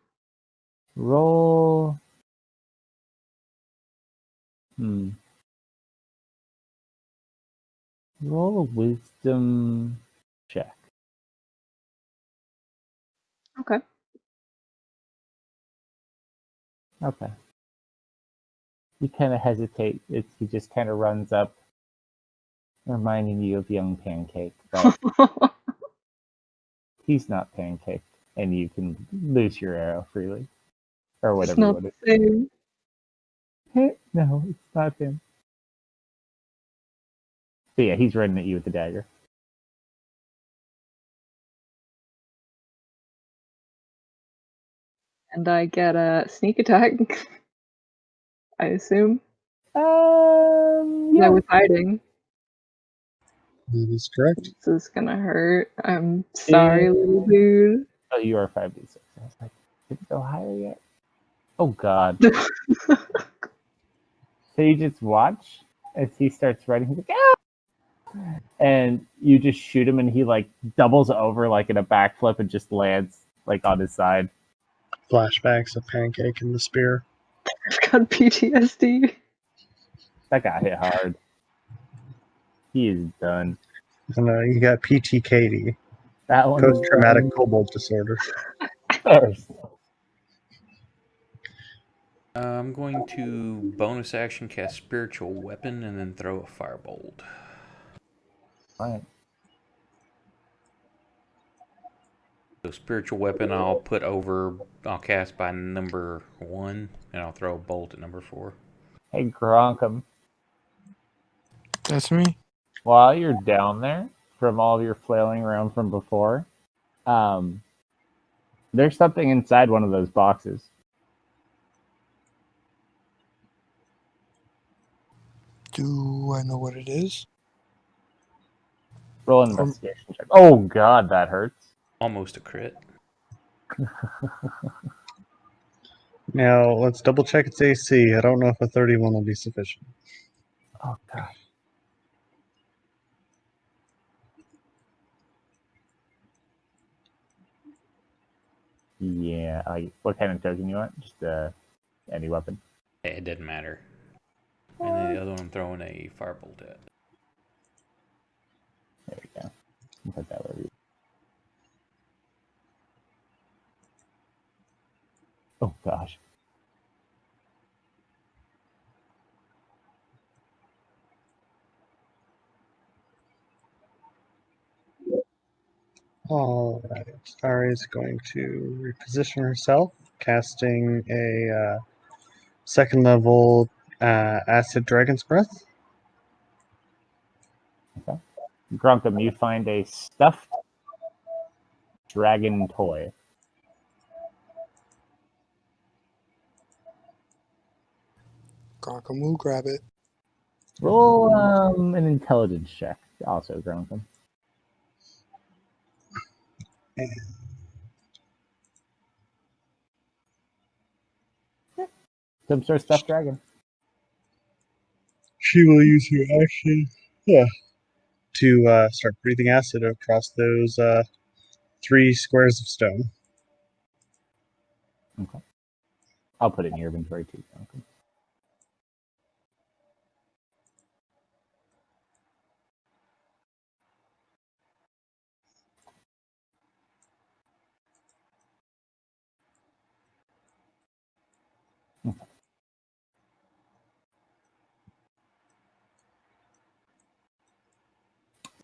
Roll roll a wisdom check. Okay. Okay. You kind of hesitate. He just kind of runs up, reminding you of young Pancake, but he's not Pancake, and you can loose your arrow freely, or It's whatever you not want the to. same. No, it's not him. So yeah, he's running at you with the dagger. And I get a sneak attack, I assume. I Yeah. was hiding. That is correct. This is gonna hurt. I'm sorry, little dude. Oh, you are 5d6. I was like, did it go higher yet? Oh God. So you just watch as he starts running. He's like, ah! And you just shoot him, and he like doubles over like in a backflip and just lands like on his side. Flashbacks of Pancake and the spear. I've got PTSD. That got hit hard. He is done. And you got PTKD, That one post-traumatic kobold disorder. first. I'm going to bonus action cast Spiritual Weapon and then throw a Firebolt. All right. So Spiritual Weapon I'll cast by number 1, and I'll throw a bolt at number 4. Hey Gronkum, That's me. while you're down there from all your flailing around from before, there's something inside one of those boxes. Do I know what it is? Roll an investigation check. Oh God, that hurts. Almost a crit. Now, let's double check its AC. I don't know if a 31 will be sufficient. Oh God. Yeah. What kind of token you want? Just any weapon. It didn't matter. And then the other one I'm throwing a Firebolt at. There we go. You put that wherever you. Oh gosh. Alright. Ari's going to reposition herself, casting a second level Acid Dragon's Breath. Grunkum, you find a stuffed dragon toy. Gronkum will grab it. Roll an intelligence check, also, Grunkum. Some sort of stuffed dragon. She will use her action to start breathing acid across those 3 squares of stone. Okay. I'll put it in your inventory too, Grunkum.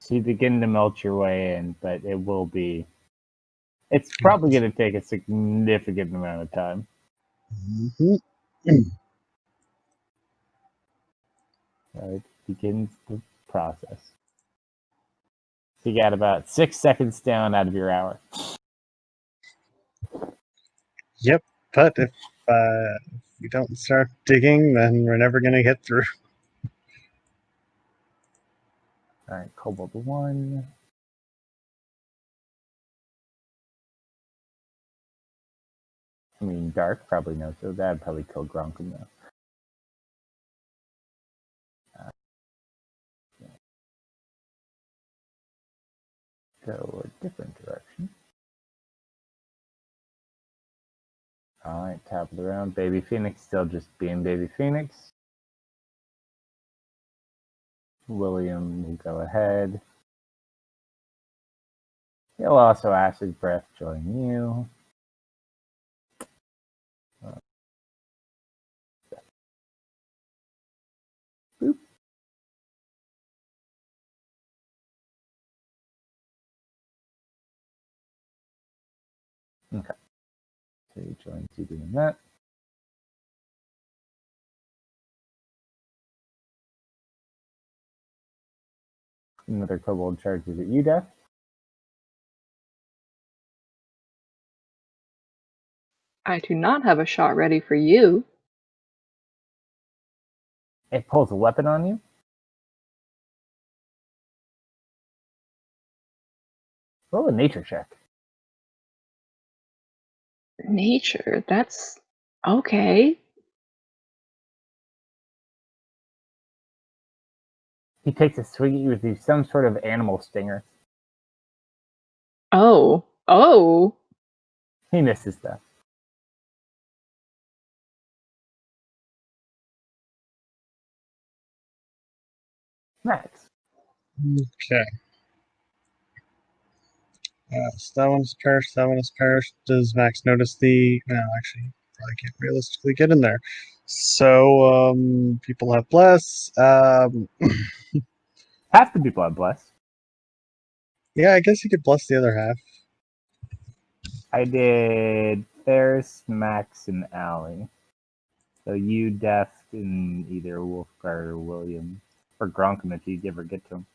So you begin to melt your way in, but it will be. It's probably going to take a significant amount of time. Mm-hmm. It begins the process. So you got about 6 seconds down out of your hour. Yep, but if we don't start digging, then we're never going to get through. All right, Cobalt 1. I mean, Dark probably knows, so that'd probably kill Grunkum now. Go a different direction. All right, top of the round. Baby Phoenix still just being Baby Phoenix. William will go ahead. He'll also Acid Breath join you. Boop. Okay. So he joins you doing that. Another kobold charges at you, Death. I do not have a shot ready for you. It pulls a weapon on you. Roll a nature check. Nature, that's okay. He takes a swing at you with some sort of animal stinger. Oh. Oh. He misses Death. Max. Okay. So that one's perished. That one is perished. Does Max notice the? No, actually, probably can't realistically get in there. So people have bless. Half the people have blessed. Yeah, I guess you could bless the other half. I did Ferris, Max, and Allie. So you, Death, and either Wolfguard or William. Or Gronkum if you ever get to him.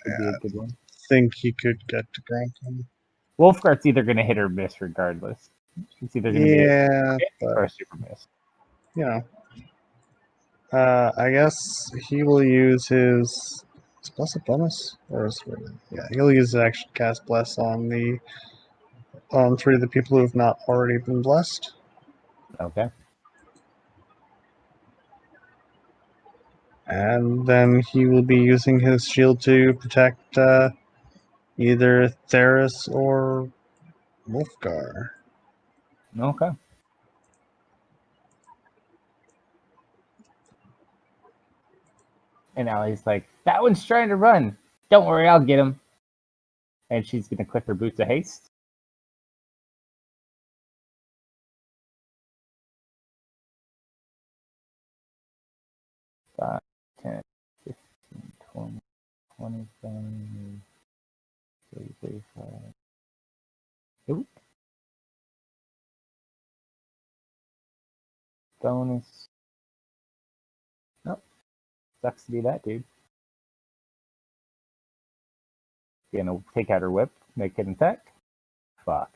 Would be a good one. Think he could get to Gronkum. Wolfguard's either going to hit or miss regardless. It's either going to be a hit or a super miss. You know. I guess he will use his. Is bless a bonus? Or is yeah, he'll use the action cast bless on the 3 of the people who have not already been blessed. Okay. And then he will be using his shield to protect either Theris or Wolfgar. Okay. And Allie's like, that one's trying to run. Don't worry, I'll get him. And she's going to click her boots of haste. 5, 10, 15, 20, 25. Oop. Bonus. Nope. Sucks to be that dude. Gonna take out her whip, make an attack. Fuck.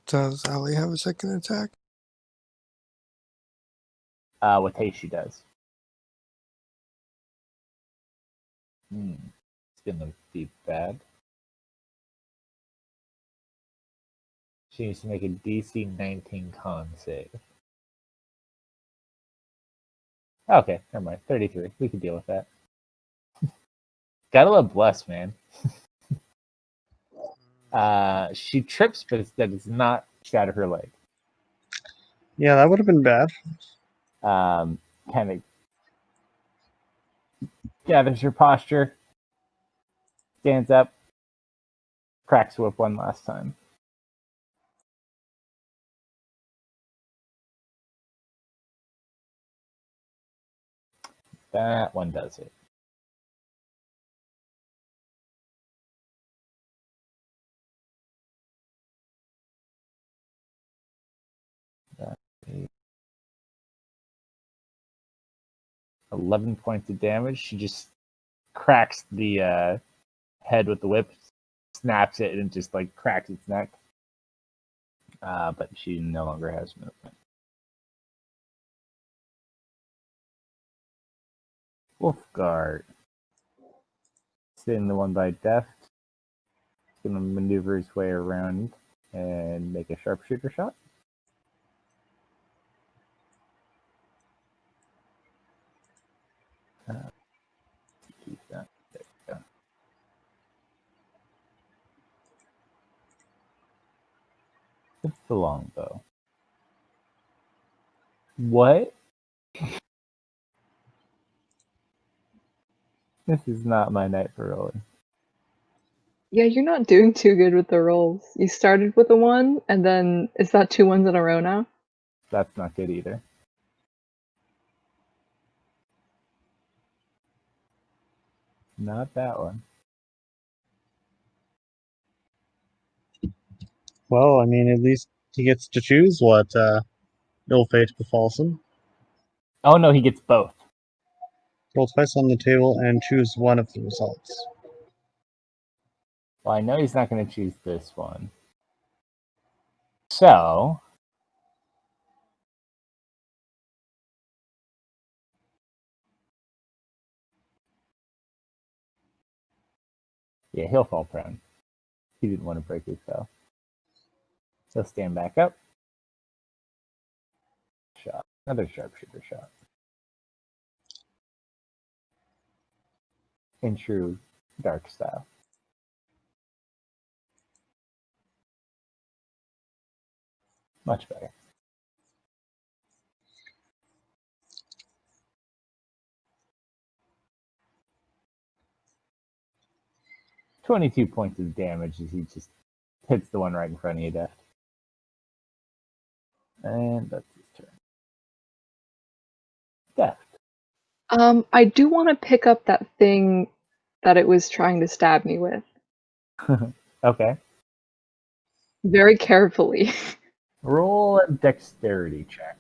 Does Ali have a second attack? With haste she does. It's gonna be bad. She needs to make a DC 19 con save. Okay, never mind. 33. We can deal with that. Gotta love Bless, man. She trips, but that does not shatter her leg. Yeah, that would have been bad. Kind of gathers her posture, stands up, cracks whip one last time. That one does it. That 11 points of damage. She just cracks the head with the whip, snaps it, and just like cracks its neck. But she no longer has movement. Wolfguard. Sitting the one by Deft. He's gonna maneuver his way around and make a sharpshooter shot. Keep that. There we go. It's the longbow. What? This is not my night for rolling. Yeah, you're not doing too good with the rolls. You started with a 1, and then is that 2 ones in a row now? That's not good either. Not that one. Well, I mean, at least he gets to choose what ill fate befalls him. Oh no, he gets both. Roll twice on the table and choose one of the results. Well, I know he's not going to choose this one. So, yeah, he'll fall prone. He didn't want to break his spell. He'll stand back up. Shot. Another sharpshooter shot. In true dark style. Much better. $22 points of damage as he just hits the one right in front of you, Deft. And that's his turn. Deft. I do want to pick up that thing that it was trying to stab me with. Okay. Very carefully. Roll a dexterity check.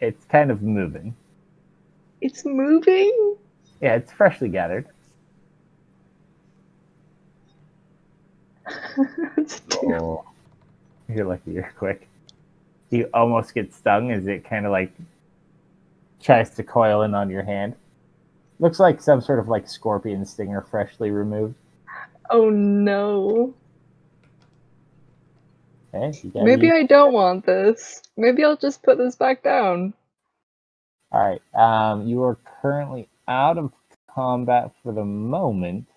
It's kind of moving. It's moving? Yeah, it's freshly gathered. It's Oh, you're lucky you're quick. You almost get stung as it kind of like tries to coil in on your hand. Looks like some sort of like scorpion stinger freshly removed. Oh no. Hey, you gotta Maybe use... I don't want this. Maybe I'll just put this back down. All right. You are currently out of combat for the moment.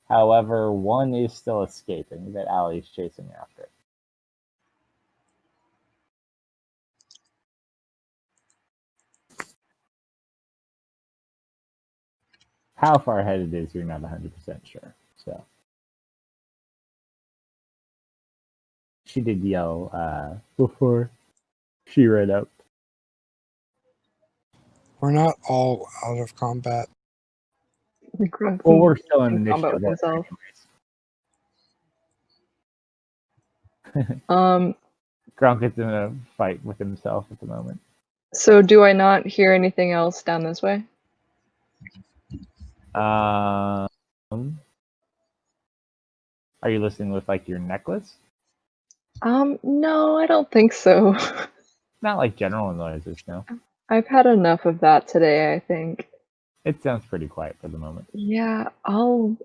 However, one is still escaping that Allie's chasing after. How far ahead it is, you're not 100% sure. So she did yell before. She ran up. We're not all out of combat. Well, we're still in in combat initiative with order himself. anyways. Gronk is in a fight with himself at the moment. So do I not hear anything else down this way? Are you listening with like your necklace? No, I don't think so. Not like general noises, no. I've had enough of that today, I think. It sounds pretty quiet for the moment. Yeah, I'll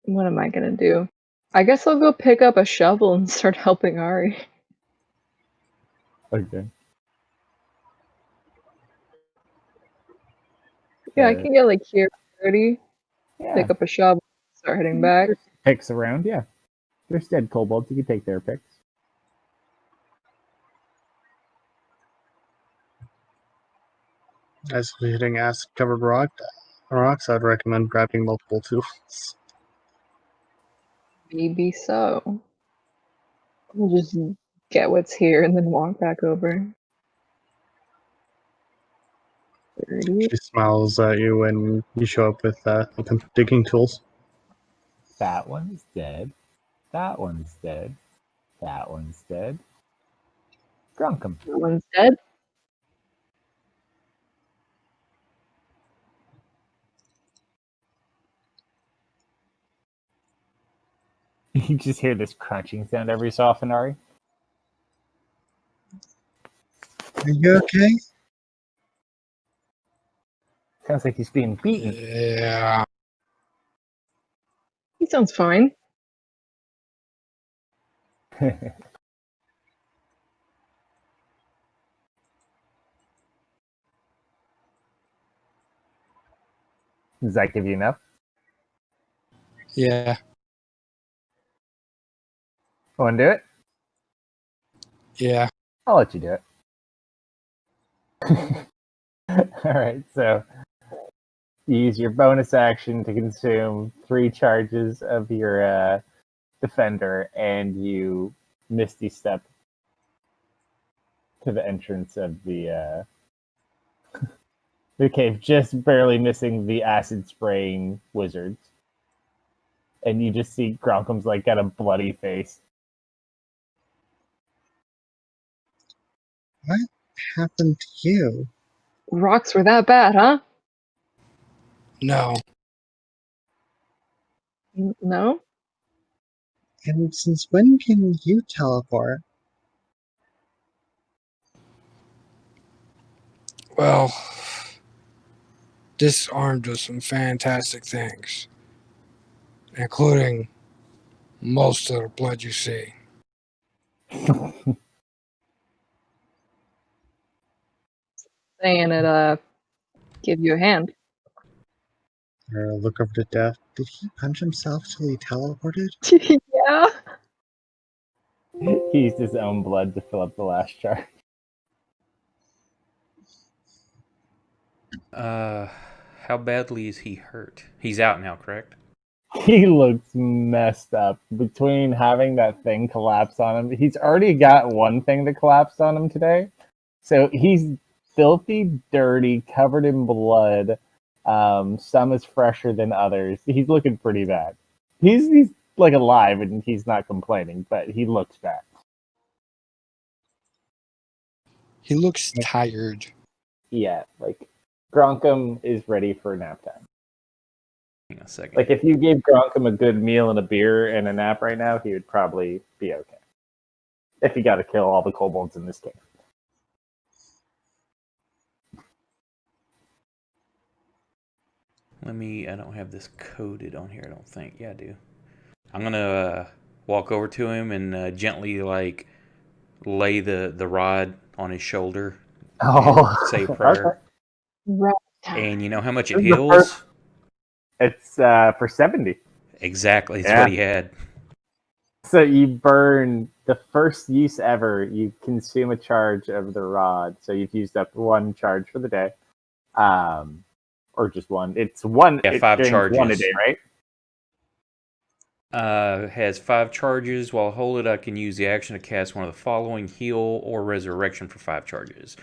what am I gonna do? I guess I'll go pick up a shovel and start helping Ari. Okay. Yeah, I can get like here 30, Yeah. pick up a shovel, start heading back. There's picks around, yeah. There's dead kobolds. You can take their picks. As we're hitting acid-covered rocks, I'd recommend grabbing multiple tools. Maybe so. We'll just get what's here and then walk back over. 30. She smiles at you when you show up with digging tools. That one's dead. That one's dead. That one's dead. Drunk 'em. That one's dead. You just hear this crunching sound every so often, Ari. Are you okay? Sounds like he's being beaten. Yeah. He sounds fine. Does that give you enough? Yeah. Want to do it? Yeah. I'll let you do it. All right, so you use your bonus action to consume 3 charges of your defender, and you misty step to the entrance of the cave, just barely missing the acid spraying wizards. And you just see Gronkum's like got a bloody face. What happened to you? Rocks were that bad, huh? No. No? And since when can you teleport? Well, this arm does some fantastic things, including most of the blood you see. Saying it give you a hand. Or look over to Death. Did he punch himself till he teleported? Yeah. He used his own blood to fill up the last charge. How badly is he hurt? He's out now, correct? He looks messed up between having that thing collapse on him. He's already got one thing that collapsed on him today. So he's filthy, dirty, covered in blood. Some is fresher than others. He's looking pretty bad. He's like alive and he's not complaining, but he looks bad. He looks tired. Yeah, like Gronkum is ready for nap time. Hang on a second. Like if you gave Gronkum a good meal and a beer and a nap right now, he would probably be okay. If you got to kill all the kobolds in this cave. I don't have this coded on here, I don't think. Yeah, I do. I'm going to walk over to him and gently, like, lay the rod on his shoulder. Oh, say a prayer. Okay. Right. And you know how much it This is the heals? first- It's for 70. Exactly. It's Yeah. what he had. So you burn the first use ever. You consume a charge of the rod. So you've used up 1 charge for the day, or just 1. It's 1. Yeah, 5 drains charges. 1 a day, right? Has 5 charges. While hold it, I can use the action to cast one of the following: heal or resurrection for 5 charges.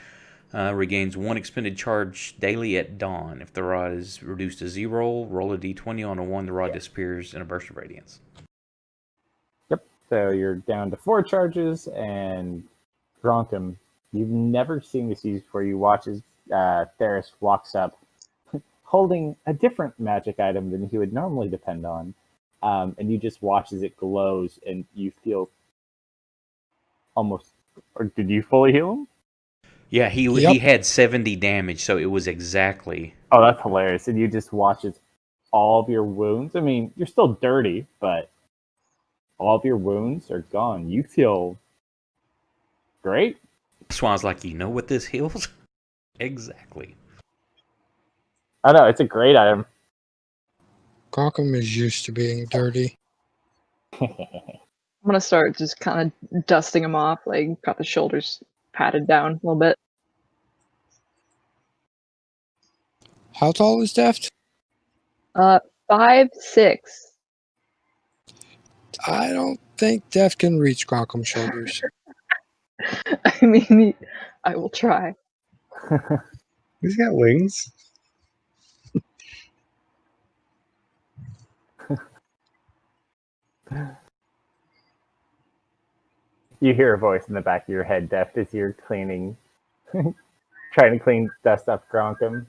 Regains 1 expended charge daily at dawn. If the rod is reduced to 0, roll a d20. On a 1, the rod disappears in a burst of radiance. Yep. So you're down to 4 charges, and Gronkum, you've never seen this used before. You watch as Theris walks up, holding a different magic item than he would normally depend on, and you just watch as it glows, and you feel almost. Or did you fully heal him? Yeah, he had 70 damage, so it was exactly. Oh, that's hilarious! And you just watch as all of your wounds. I mean, you're still dirty, but all of your wounds are gone. You feel great. That's why I was like, you know what this heals? Exactly. I know, it's a great item. Gronkum is used to being dirty. I'm gonna start just kind of dusting him off, like got the shoulders patted down a little bit. How tall is Deft? 5'6". I don't think Deft can reach Gronkum's shoulders. I mean, I will try. He's got wings. You hear a voice in the back of your head, Deft, as you're cleaning, trying to clean dust up Gronkum.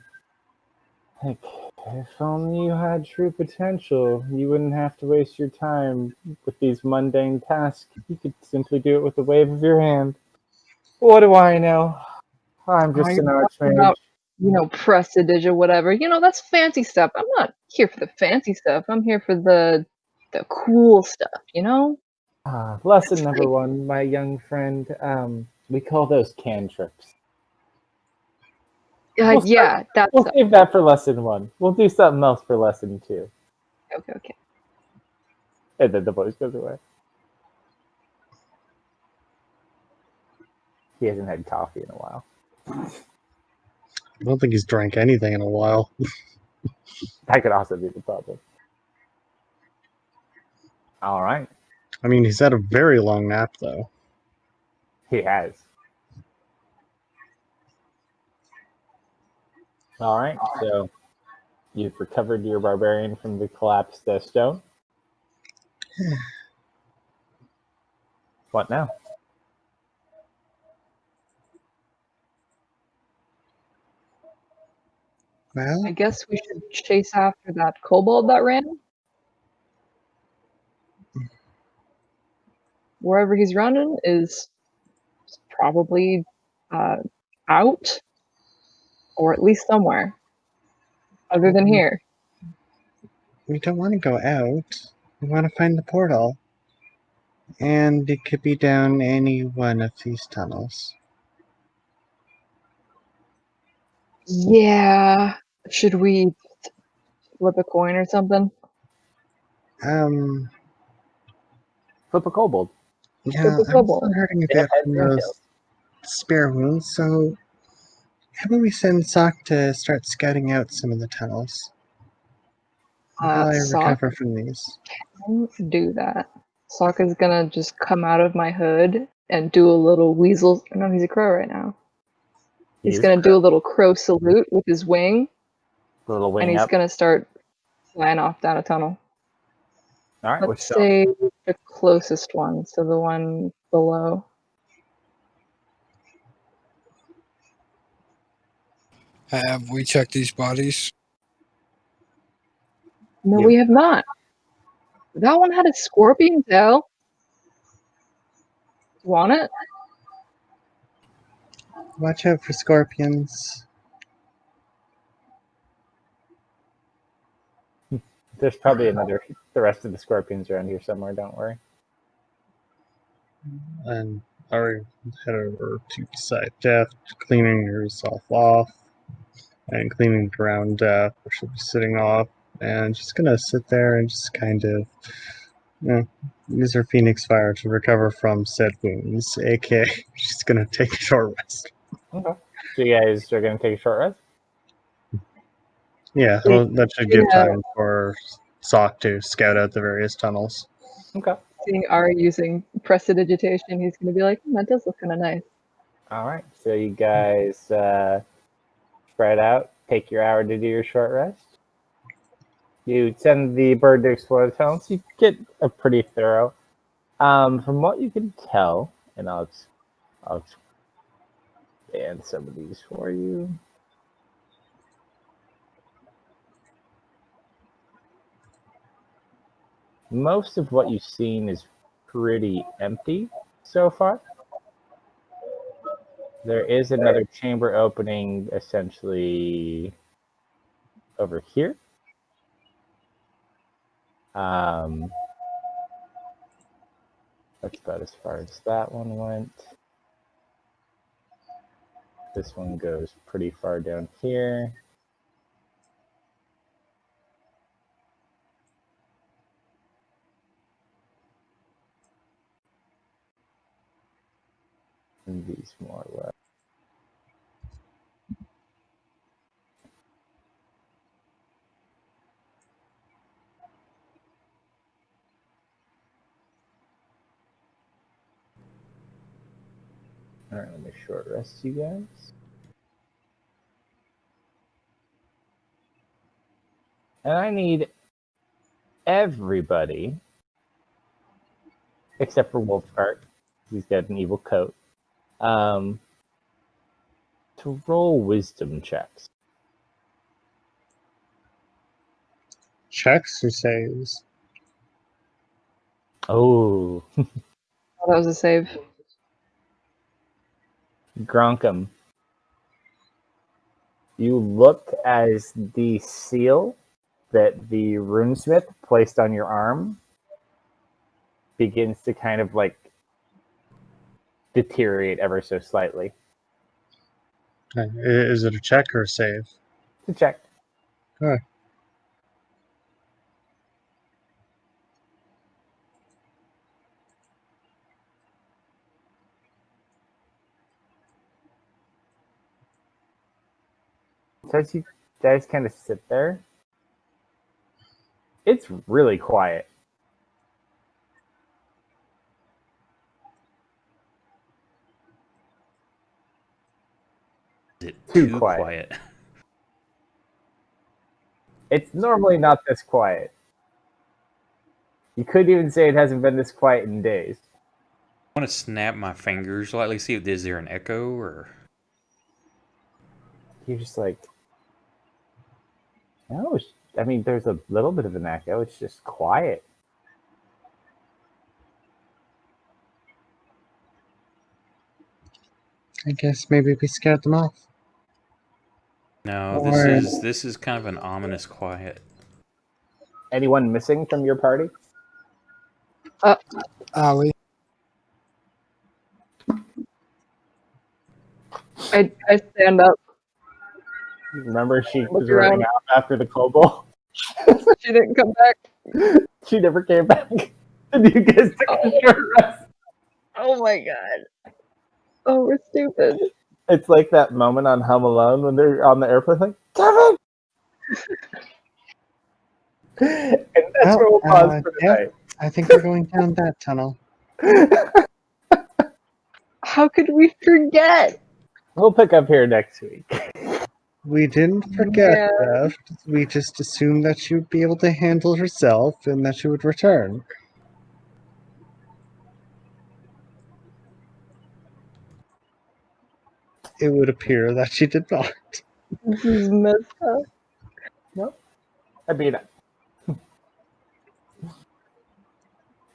Like, if only you had true potential, you wouldn't have to waste your time with these mundane tasks. You could simply do it with a wave of your hand. What do I know? I'm just an archmage. Prestige or whatever. That's fancy stuff. I'm not here for the fancy stuff. I'm here for the cool stuff. Lesson number 1, my young friend. We call those cantrips. Yeah, that's We'll save that for lesson 1. We'll do something else for lesson 2. okay. And then the voice goes away. He hasn't had coffee in a while. I don't think he's drank anything in a while. That could also be the problem. All right. I mean, he's had a very long nap, though. He has. All right. So you've recovered your barbarian from the collapsed stone. What now? Well, I guess we should chase after that kobold that ran. Wherever he's running is probably out, or at least somewhere other than here. we don't want to go out. We want to find the portal. And it could be down any one of these tunnels. Yeah. Should we flip a coin or something? Um, Flip a kobold. yeah, Flip a I'm kobold. still hurting a They have bit heads from and those tails. spare wounds, so how about we send Sock to start scouting out some of the tunnels while I Sock recover from these? can do that. Sock is gonna just come out of my hood and do a little weasel. No, he's a crow right now. He's gonna do a little crow salute with his wing, A little wing and he's up. gonna start flying off down a tunnel. All right. Let's say the closest one, so the one below. Have we checked these bodies? No, Yeah. we have not. That one had a scorpion tail. Want it? Watch out for scorpions. There's probably the rest of the scorpions around here somewhere. Don't worry. And I head over to beside Deft, cleaning herself off and cleaning the ground where she'll be sitting off, and just gonna sit there and just kind of use her Phoenix Fire to recover from said wounds, aka she's gonna take a short rest. Okay. So you guys are going to take a short rest? Yeah, well, that should give time for Sock to scout out the various tunnels. Okay. Seeing Ari using prestidigitation, he's gonna be like, that does look kind of nice. All right. So you guys spread out. Take your hour to do your short rest. You send the bird to explore the tunnels. You get a pretty thorough. From what you can tell, and I'll expand some of these for you. Most of what you've seen is pretty empty so far. There is another chamber opening essentially over here. That's about as far as that one went. This one goes pretty far down here. And these more or less. All right, let me short rest you guys. And I need everybody, except for Wolfcart, he's got an evil coat, to roll wisdom checks. Checks or saves? Oh, Oh, that was a save. Gronkum. You look as the seal that the runesmith placed on your arm begins to kind of like deteriorate ever so slightly. Okay. Is it a check or a save? To check. Huh. So as you guys kind of sit there, it's really quiet. Is it Too too quiet. quiet? It's normally not this quiet. You could even say it hasn't been this quiet in days. I want to snap my fingers slightly, see if is there an echo or. You're just like, no, I mean, there's a little bit of an echo. It's just quiet. I guess maybe we scared them off. No, Or this is kind of an ominous quiet. Anyone missing from your party? Ali. I stand up, Remember, she look was running around. out after the kobold. She didn't come back. She never came back. And you guys took a short rest. Oh my god. Oh, we're stupid. It's like that moment on Home Alone when they're on the airplane, like, Kevin! And that's where we'll pause for yeah, tonight. I think we're going down that tunnel. How could we forget? We'll pick up here next week. We didn't forget, Yeah. Theft. We just assumed that she would be able to handle herself and that she would return. It would appear that she did not. This is messed up. Nope. I mean,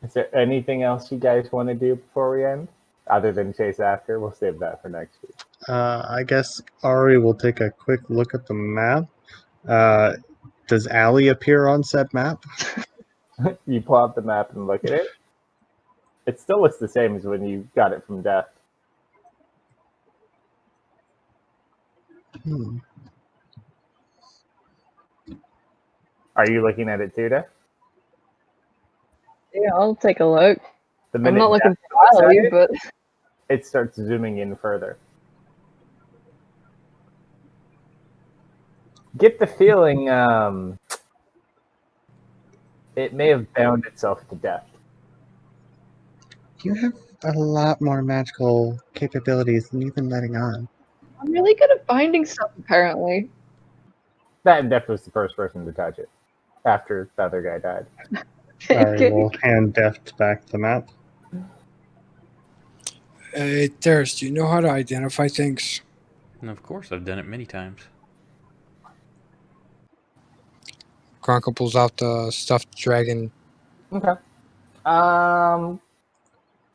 is there anything else you guys want to do before we end? Other than chase after? We'll save that for next week. I guess Ari will take a quick look at the map. Does Allie appear on said map? You pull out the map and look at it. It still looks the same as when you got it from Death. Are you looking at it too, Death? Yeah, I'll take a look. The I'm minute not looking Death for looks at Ali, it, but it starts zooming in further. Get the feeling it may have bound itself to Death. You have a lot more magical capabilities than you've been letting on. I'm really good at finding stuff, apparently. That Deft was the first person to touch it after the other guy died. I will hand Deft back the map. Hey, Terrace, do you know how to identify things? And of course, I've done it many times. Kronka pulls out the stuffed dragon. Okay.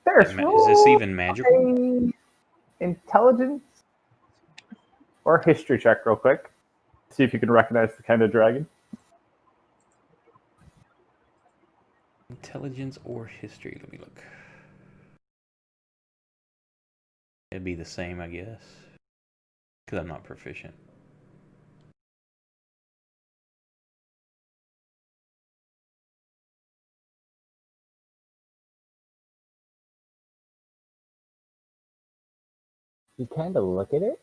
There's Is this even magical? a intelligence or history check real quick. See if you can recognize the kind of dragon. Intelligence or history? Let me look. It'd be the same, I guess. Because I'm not proficient. You kind of look at it.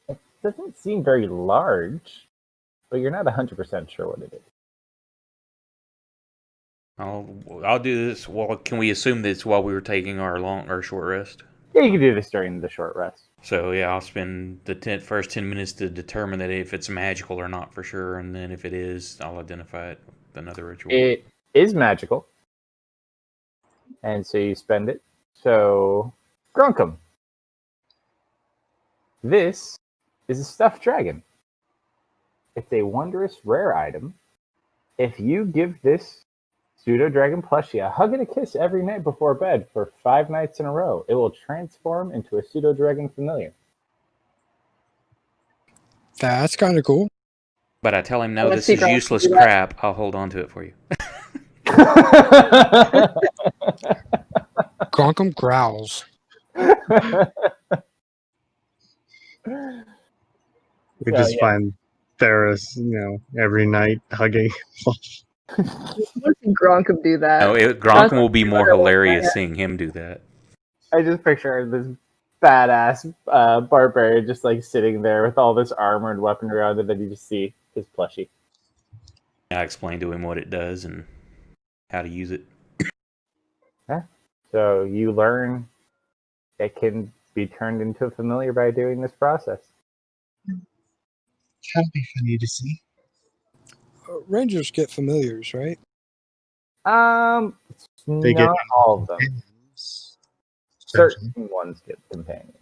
It doesn't seem very large, but you're not 100% sure what it is. I'll do this. Well, can we assume this while we were taking our long or short rest? Yeah, you can do this during the short rest. So yeah, I'll spend the first 10 minutes to determine that if it's magical or not for sure, and then if it is, I'll identify it with another ritual. It is magical, and so you spend it. So, Grunkum, this is a stuffed dragon. It's a wondrous rare item. If you give this pseudo dragon plushie a hug and a kiss every night before bed for 5 nights in a row, it will transform into a pseudo dragon familiar. That's kind of cool. But I tell him, no, Let's this see, is Grunkum, useless do that. crap. I'll hold on to it for you. Kronkum growls. We just find Theris, every night hugging. Let's see Gronkum do that. No, Gronkum will be more hilarious seeing him do that. I just picture this badass barbarian just like sitting there with all this armor and weaponry around him, and you just see his plushie. I explain to him what it does and how to use it. Yeah. So you learn it can be turned into a familiar by doing this process. That'll be funny to see. Rangers get familiars, right? They not get all of them. companions. Certain ones get companions.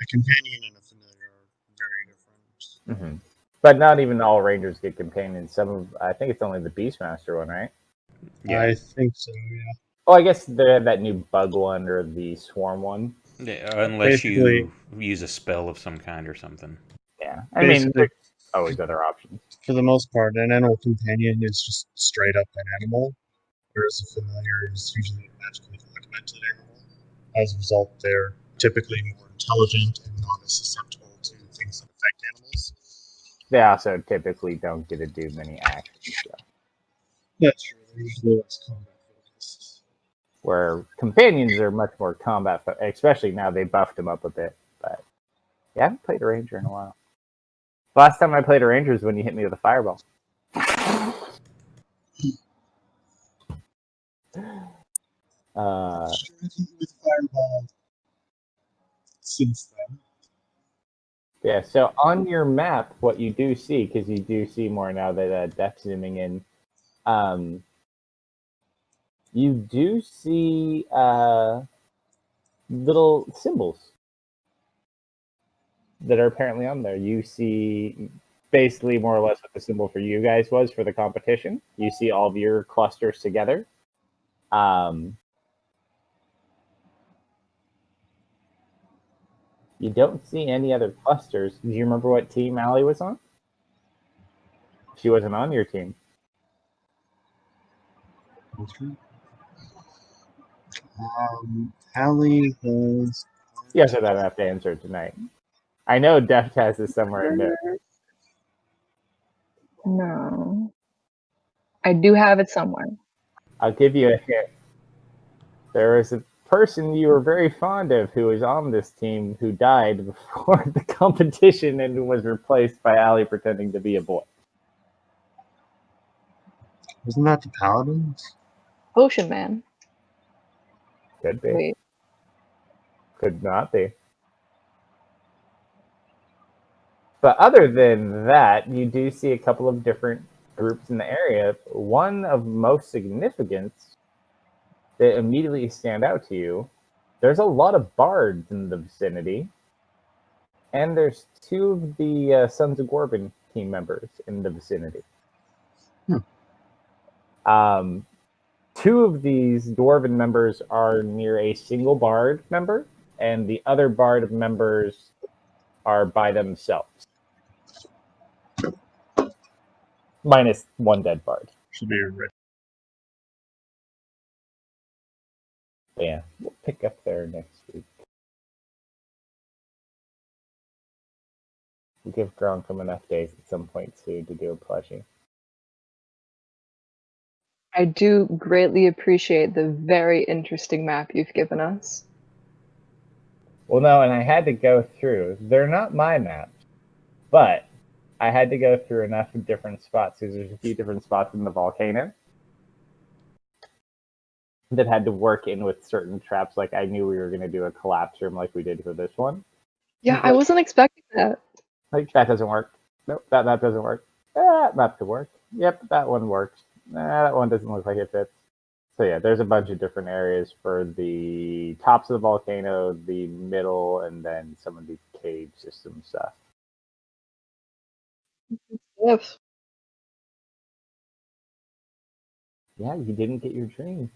A companion and a familiar are very different. Mm-hmm. But not even all rangers get companions. I think it's only the Beastmaster one, right? Yeah. I think so, yeah. Oh, I guess they have that new bug one or the swarm one. Yeah, unless you use a spell of some kind or something. Yeah, I mean, there's always other options. For the most part, an animal companion is just straight up an animal, whereas a familiar is usually a magically augmented animal. As a result, they're typically more intelligent and not as susceptible to things that affect animals. They also typically don't get to do many actions. So. That's true. They're usually less combat focused. Where companions are much more combat, especially now they buffed them up a bit. But yeah, I haven't played a ranger in a while. Last time I played a ranger is when you hit me with a fireball. With fireball since then. Yeah, so on your map, what you do see, because you do see more now that Death's zooming in, you do see little symbols that are apparently on there. You see basically more or less what the symbol for you guys was for the competition. You see all of your clusters together. You don't see any other clusters. Do you remember what team Allie was on? She wasn't on your team. Allie was... Yes, I don't have to answer it tonight. I know Deft has this somewhere in there. No. I do have it somewhere. I'll give you a hint. There was a person you were very fond of who was on this team who died before the competition and was replaced by Allie pretending to be a boy. Isn't that the Paladins? Potion Man. Could be. Wait. Could not be. But other than that, you do see a couple of different groups in the area. One of most significance that immediately stand out to you. There's a lot of bards in the vicinity, and there's two of the Sons of Gorban team members in the vicinity. Two of these dwarven members are near a single bard member, and the other bard members are by themselves. Minus one dead bard. Should be ready. But yeah, we'll pick up there next week. We'll give Gronkum enough days at some point to do a plushie. I do greatly appreciate the very interesting map you've given us. Well, no, and I had to go through. They're not my maps, but I had to go through enough different spots because there's a few different spots in the volcano that had to work in with certain traps. Like I knew we were going to do a collapse room like we did for this one. Yeah, I wasn't expecting that. Like that doesn't work. Nope, that doesn't work. That map could work. Yep, that one works. That one doesn't look like it fits. So yeah, there's a bunch of different areas for the tops of the volcano, the middle, and then some of the cave system stuff. Yes. Yeah, you didn't get your dream.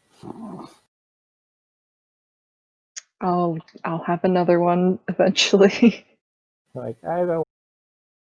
I'll have another one eventually. Like, I don't